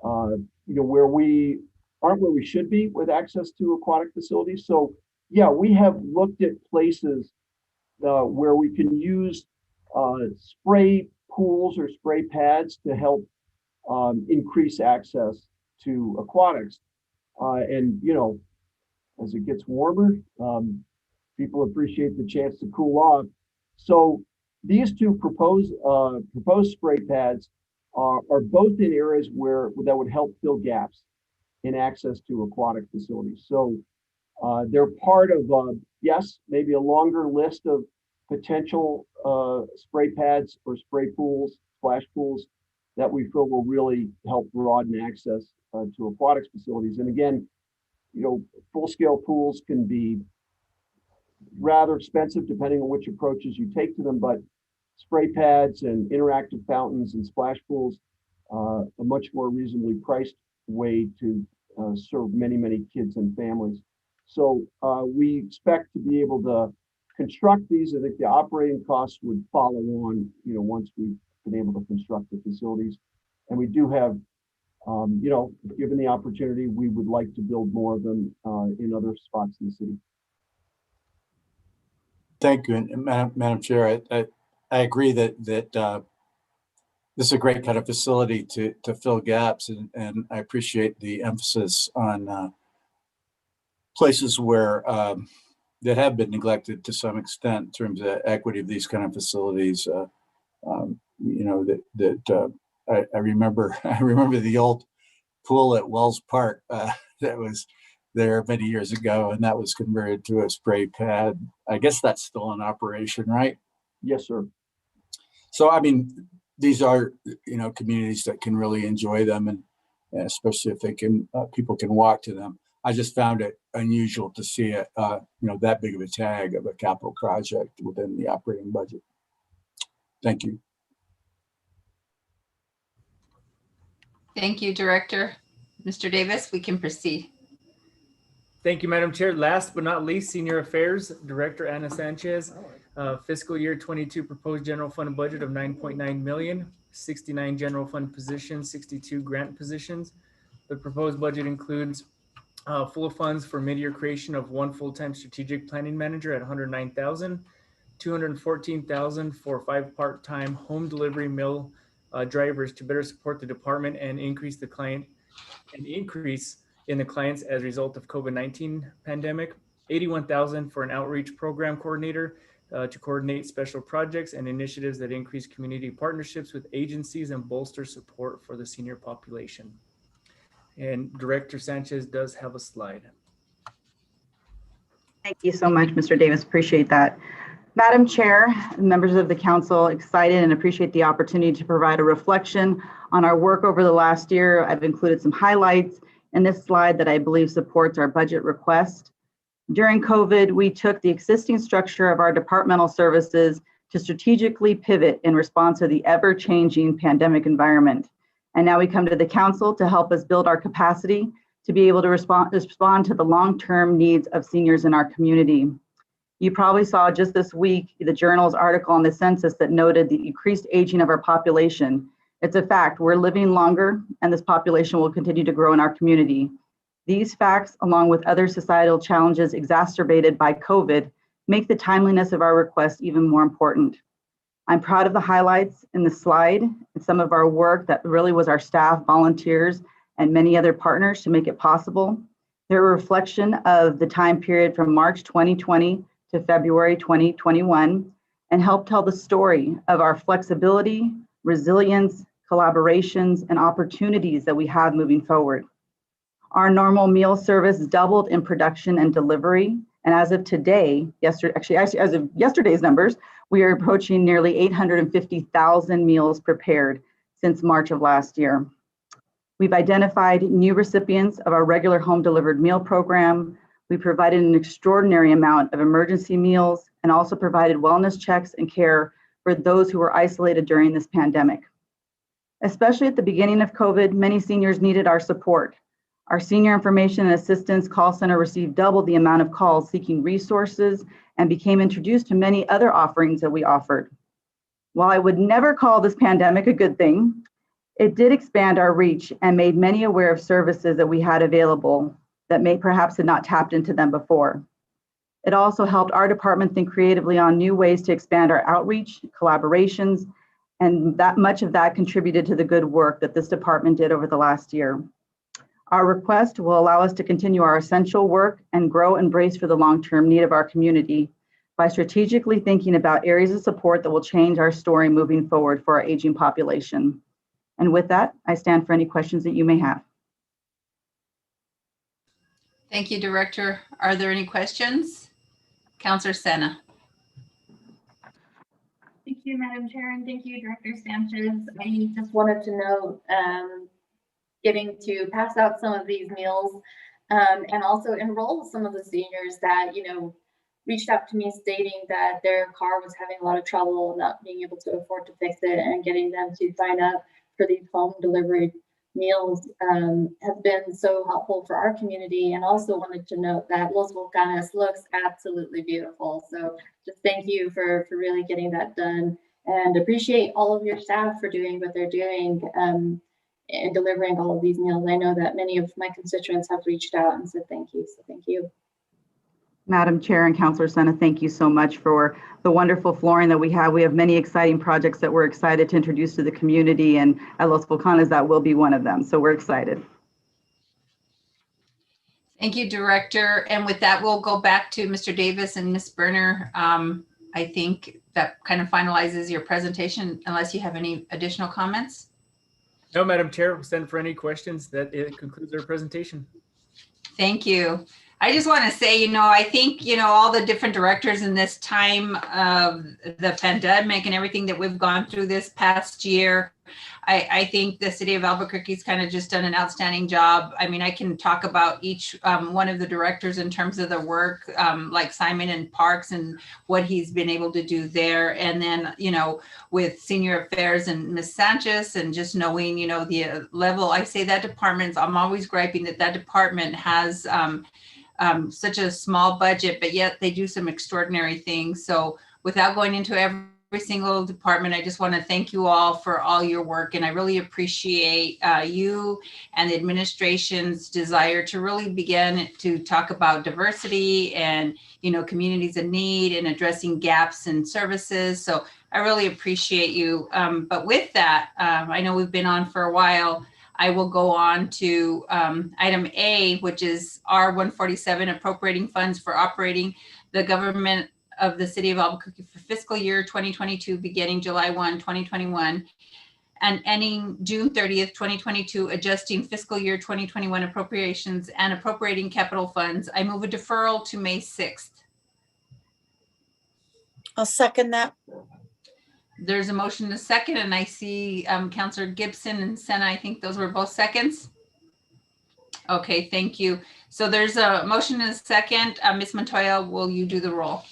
where we aren't where we should be with access to aquatic facilities. So yeah, we have looked at places where we can use spray pools or spray pads to help increase access to aquatics. And as it gets warmer, people appreciate the chance to cool off. So these 2 proposed spray pads are both in areas that would help fill gaps in access to aquatic facilities. So they're part of, yes, maybe a longer list of potential spray pads or spray pools, splash pools that we feel will really help broaden access to aquatics facilities. And again, full-scale pools can be rather expensive depending on which approaches you take to them, but spray pads and interactive fountains and splash pools, a much more reasonably priced way to serve many, many kids and families. So we expect to be able to construct these. I think the operating costs would follow on, once we've been able to construct the facilities. And we do have, given the opportunity, we would like to build more of them in other spots in the city. Thank you, and Madam Chair. I agree that this is a great kind of facility to fill gaps, and I appreciate the emphasis on places where that have been neglected to some extent in terms of equity of these kind of facilities. I remember the old pool at Wells Park that was there many years ago, and that was converted to a spray pad. I guess that's still in operation, right? Yes, sir. So, I mean, these are, communities that can really enjoy them, and especially if they can, people can walk to them. I just found it unusual to see it, that big of a tag of a capital project within the operating budget. Thank you. Thank you, Director. Mr. Davis, we can proceed. Thank you, Madam Chair. Last but not least, Senior Affairs Director Ana Sanchez. Fiscal year 22 proposed general fund budget of 9.9 million, 69 general fund positions, 62 grant positions. The proposed budget includes full funds for mid-year creation of 1 full-time strategic planning manager at 109,000, 214,000 for 5 part-time home delivery mill drivers to better support the department and increase in the clients as a result of COVID-19 pandemic, 81,000 for an outreach program coordinator to coordinate special projects and initiatives that increase community partnerships with agencies and bolster support for the senior population. And Director Sanchez does have a slide. Thank you so much, Mr. Davis. Appreciate that. Madam Chair, members of the council, excited and appreciate the opportunity to provide a reflection on our work over the last year. I've included some highlights in this slide that I believe supports our budget request. During COVID, we took the existing structure of our departmental services to strategically pivot in response to the ever-changing pandemic environment. And now we come to the council to help us build our capacity to be able to respond to the long-term needs of seniors in our community. You probably saw just this week the Journal's article on the census that noted the increased aging of our population. It's a fact, we're living longer and this population will continue to grow in our community. These facts, along with other societal challenges exacerbated by COVID, make the timeliness of our request even more important. I'm proud of the highlights in the slide and some of our work that really was our staff, volunteers, and many other partners to make it possible. They're a reflection of the time period from March 2020 to February 2021 and help tell the story of our flexibility, resilience, collaborations, and opportunities that we have moving forward. Our normal meal service doubled in production and delivery. And as of today, as of yesterday's numbers, we are approaching nearly 850,000 meals prepared since March of last year. We've identified new recipients of our regular home delivered meal program. We provided an extraordinary amount of emergency meals and also provided wellness checks and care for those who were isolated during this pandemic. Especially at the beginning of COVID, many seniors needed our support. Our Senior Information and Assistance Call Center received double the amount of calls seeking resources and became introduced to many other offerings that we offered. While I would never call this pandemic a good thing, it did expand our reach and made many aware of services that we had available that may perhaps had not tapped into them before. It also helped our department think creatively on new ways to expand our outreach, collaborations, and that much of that contributed to the good work that this department did over the last year. Our request will allow us to continue our essential work and grow and brace for the long-term need of our community by strategically thinking about areas of support that will change our story moving forward for our aging population. And with that, I stand for any questions that you may have. Thank you, Director. Are there any questions? Councilor Sena. Thank you, Madam Chair, and thank you, Director Sanchez. I just wanted to note getting to pass out some of these meals and also enroll some of the seniors that, reached out to me stating that their car was having a lot of trouble not being able to afford to fix it, and getting them to sign up for these home delivery meals has been so helpful for our community. And also wanted to note that Los Volcanes looks absolutely beautiful. So just thank you for really getting that done, and appreciate all of your staff for doing what they're doing and delivering all of these meals. I know that many of my constituents have reached out and said thank you. So thank you. Madam Chair and Councilor Sena, thank you so much for the wonderful flooring that we have. We have many exciting projects that we're excited to introduce to the community, and at Los Volcanes, that will be one of them. So we're excited. Thank you, Director. And with that, we'll go back to Mr. Davis and Ms. Berner. I think that kind of finalizes your presentation, unless you have any additional comments. No, Madam Chair, we'll stand for any questions. That it concludes our presentation. Thank you. I just want to say, I think, all the different directors in this time of the pandemic and everything that we've gone through this past year, I think the city of Albuquerque's kind of just done an outstanding job. I mean, I can talk about each one of the directors in terms of their work, like Simon and Parks and what he's been able to do there. And then, with Senior Affairs and Ms. Sanchez, and just knowing, the level, I say that department, I'm always griping that department has such a small budget, but yet they do some extraordinary things. So without going into every single department, I just want to thank you all for all your work. And I really appreciate you and the administration's desire to really begin to talk about diversity and, communities in need and addressing gaps in services. So I really appreciate you. But with that, I know we've been on for a while. I will go on to item A, which is R147, appropriating funds for operating the government of the city of Albuquerque for fiscal year 2022, beginning July 1, 2021, and ending June 30th, 2022, adjusting fiscal year 2021 appropriations and appropriating capital funds. I move a deferral to May 6th. I'll second that. There's a motion and a second, and I see Councilor Gibson and Sena. I think those were both seconds. Okay, thank you. So there's a motion and a second. Ms. Montoya, will you do the roll?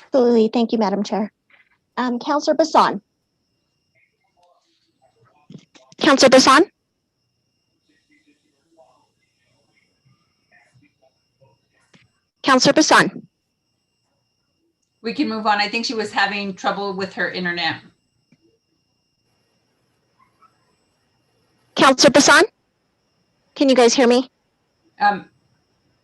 Absolutely. Thank you, Madam Chair. Councilor Bassan. Councilor Bassan. Councilor Bassan. We can move on. I think she was having trouble with her internet. Counselor Bassan? Can you guys hear me?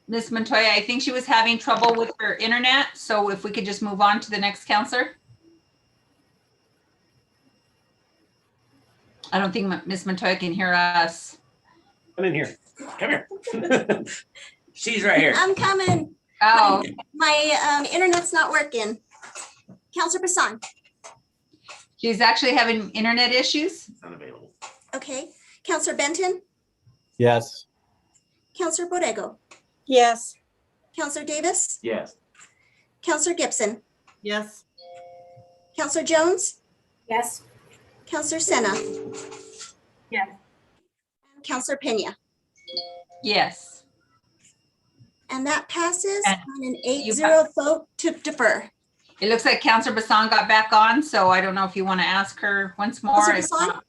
Ms. Montoya, I think she was having trouble with her internet. So if we could just move on to the next counselor. I don't think Ms. Montoya can hear us. Come in here. Come here. She's right here. I'm coming. Oh, My internet's not working. Counselor Bassan. she's actually having internet issues. It's unavailable. Okay. Counselor Benton. Yes. Counselor Borrego. Yes. Counselor Davis. Yes. Counselor Gibson. Yes. Counselor Jones. Yes. Counselor Senna. Yes. And Counselor Pena. Yes. And that passes And on an you 8-0 vote to defer. It looks like Counselor Bassan got back on, so I don't know if you want to ask her once more. Counselor If Bassan? not-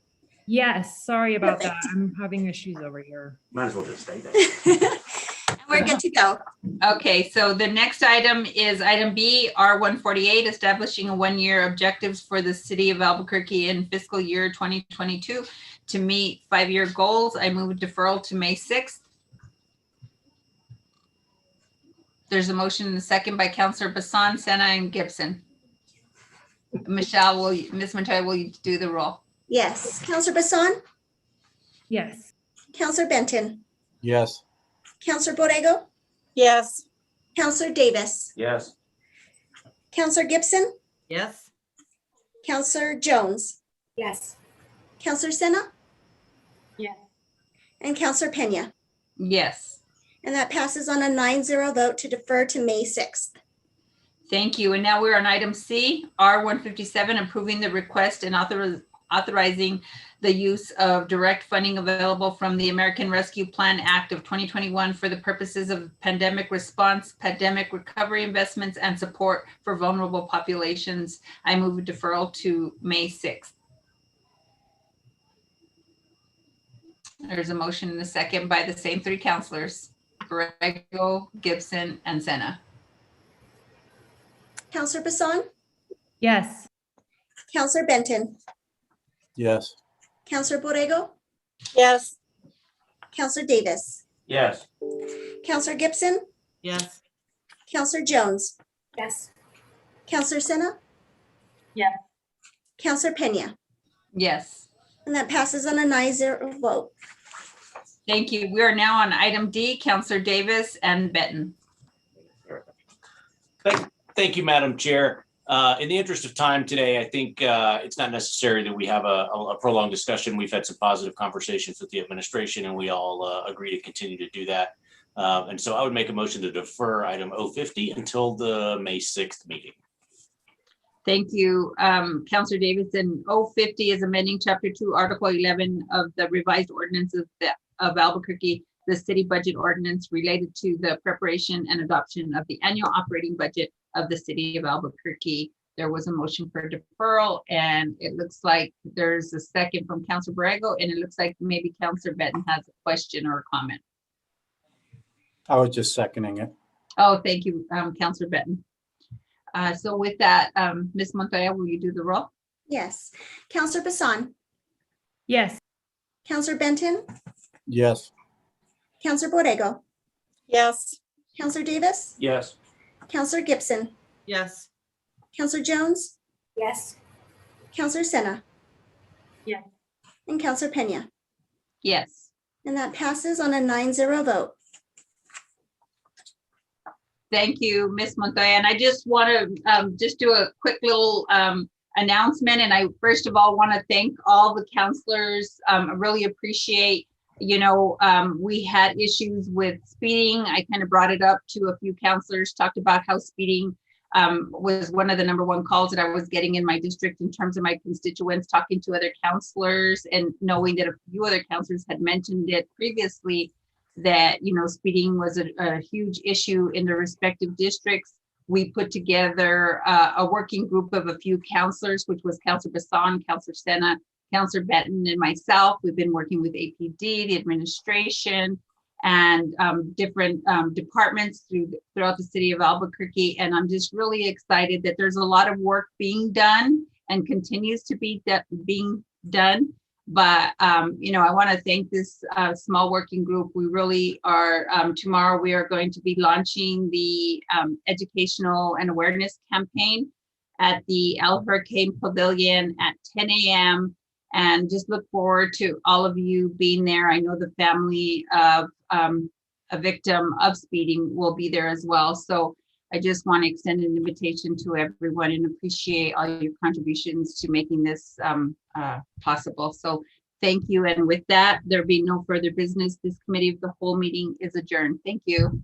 Yes, sorry about that. Perfect. I'm having issues over here. Might as well just stay there. And we're good to go. Okay, so the next item is item B, R148, establishing a one-year objectives for the city of Albuquerque in fiscal year 2022 to meet 5-year goals. I move deferral to May 6th. There's a motion and a second by Counselor Bassan, Senna, and Gibson. Michelle, Ms. Montoya, will you do the roll? Yes. Counselor Bassan. Yes. Counselor Benton. Yes. Counselor Borrego. Yes. Counselor Davis. Yes. Counselor Gibson. Yes. Counselor Jones. Yes. Counselor Senna. Yes. And Counselor Pena. Yes. And that passes on a 9-0 vote to defer to May 6th. Thank you. And now we're on item C, R157, approving the request and authorizing the use of direct funding available from the American Rescue Plan Act of 2021 for the purposes of pandemic response, pandemic recovery investments, and support for vulnerable populations. I move a deferral to May 6th. There's a motion and a second by the same three counselors, Borrego, Gibson, and Senna. Counselor Bassan. Yes. Counselor Benton. Yes. Counselor Borrego. Yes. Counselor Davis. Yes. Counselor Gibson. Yes. Counselor Jones. Yes. Counselor Senna. Yes. Counselor Pena. Yes. And that passes on a 9-0 vote. Thank you. We are now on item D, Counselor Davis and Benton. Thank you, Madam Chair. In the interest of time today, I think it's not necessary that we have a prolonged discussion. We've had some positive conversations with the administration, and we all agree to continue to do that. And so I would make a motion to defer item 050 until the May 6th meeting. Thank you, Counselor Davis. And 050 is amending Chapter 2, Article 11 of the revised ordinance of Albuquerque, the city budget ordinance related to the preparation and adoption of the annual operating budget of the city of Albuquerque. There was a motion for deferral, and it looks like there's a second from Counselor Borrego, and it looks like maybe Counselor Benton has a question or a comment. I was just seconding it. Oh, thank you, Counselor Benton. So with that, Ms. Montoya, will you do the roll? Yes. Counselor Bassan. Yes. Counselor Benton. Yes. Counselor Borrego. Yes. Counselor Davis. Yes. Counselor Gibson. Yes. Counselor Jones. Yes. Counselor Senna. Yes. And Counselor Pena. Yes. And that passes on a 9-0 vote. Thank you, Ms. Montoya. And I just want to just do a quick little announcement. And I first of all want to thank all the counselors. I really appreciate, we had issues with speeding. I kind of brought it up to a few counselors, talked about how speeding was one of the #1 calls that I was getting in my district in terms of my constituents, talking to other counselors and knowing that a few other counselors had mentioned it previously, that, speeding was a huge issue in the respective districts. We put together a working group of a few counselors, which was Counselor Bassan, Counselor Senna, Counselor Benton, and myself. We've been working with APD, the administration, and different departments throughout the city of Albuquerque. And I'm just really excited that there's a lot of work being done and continues to be being done. But, you know, I want to thank this small working group. We really are, tomorrow we are going to be launching the educational and awareness campaign at the El Hurricane Pavilion at 10 a.m. And just look forward to all of you being there. I know the family of a victim of speeding will be there as well. So I just want to extend an invitation to everyone and appreciate all your contributions to making this possible. So thank you. And with that, there be no further business. This committee of the whole meeting is adjourned. Thank you.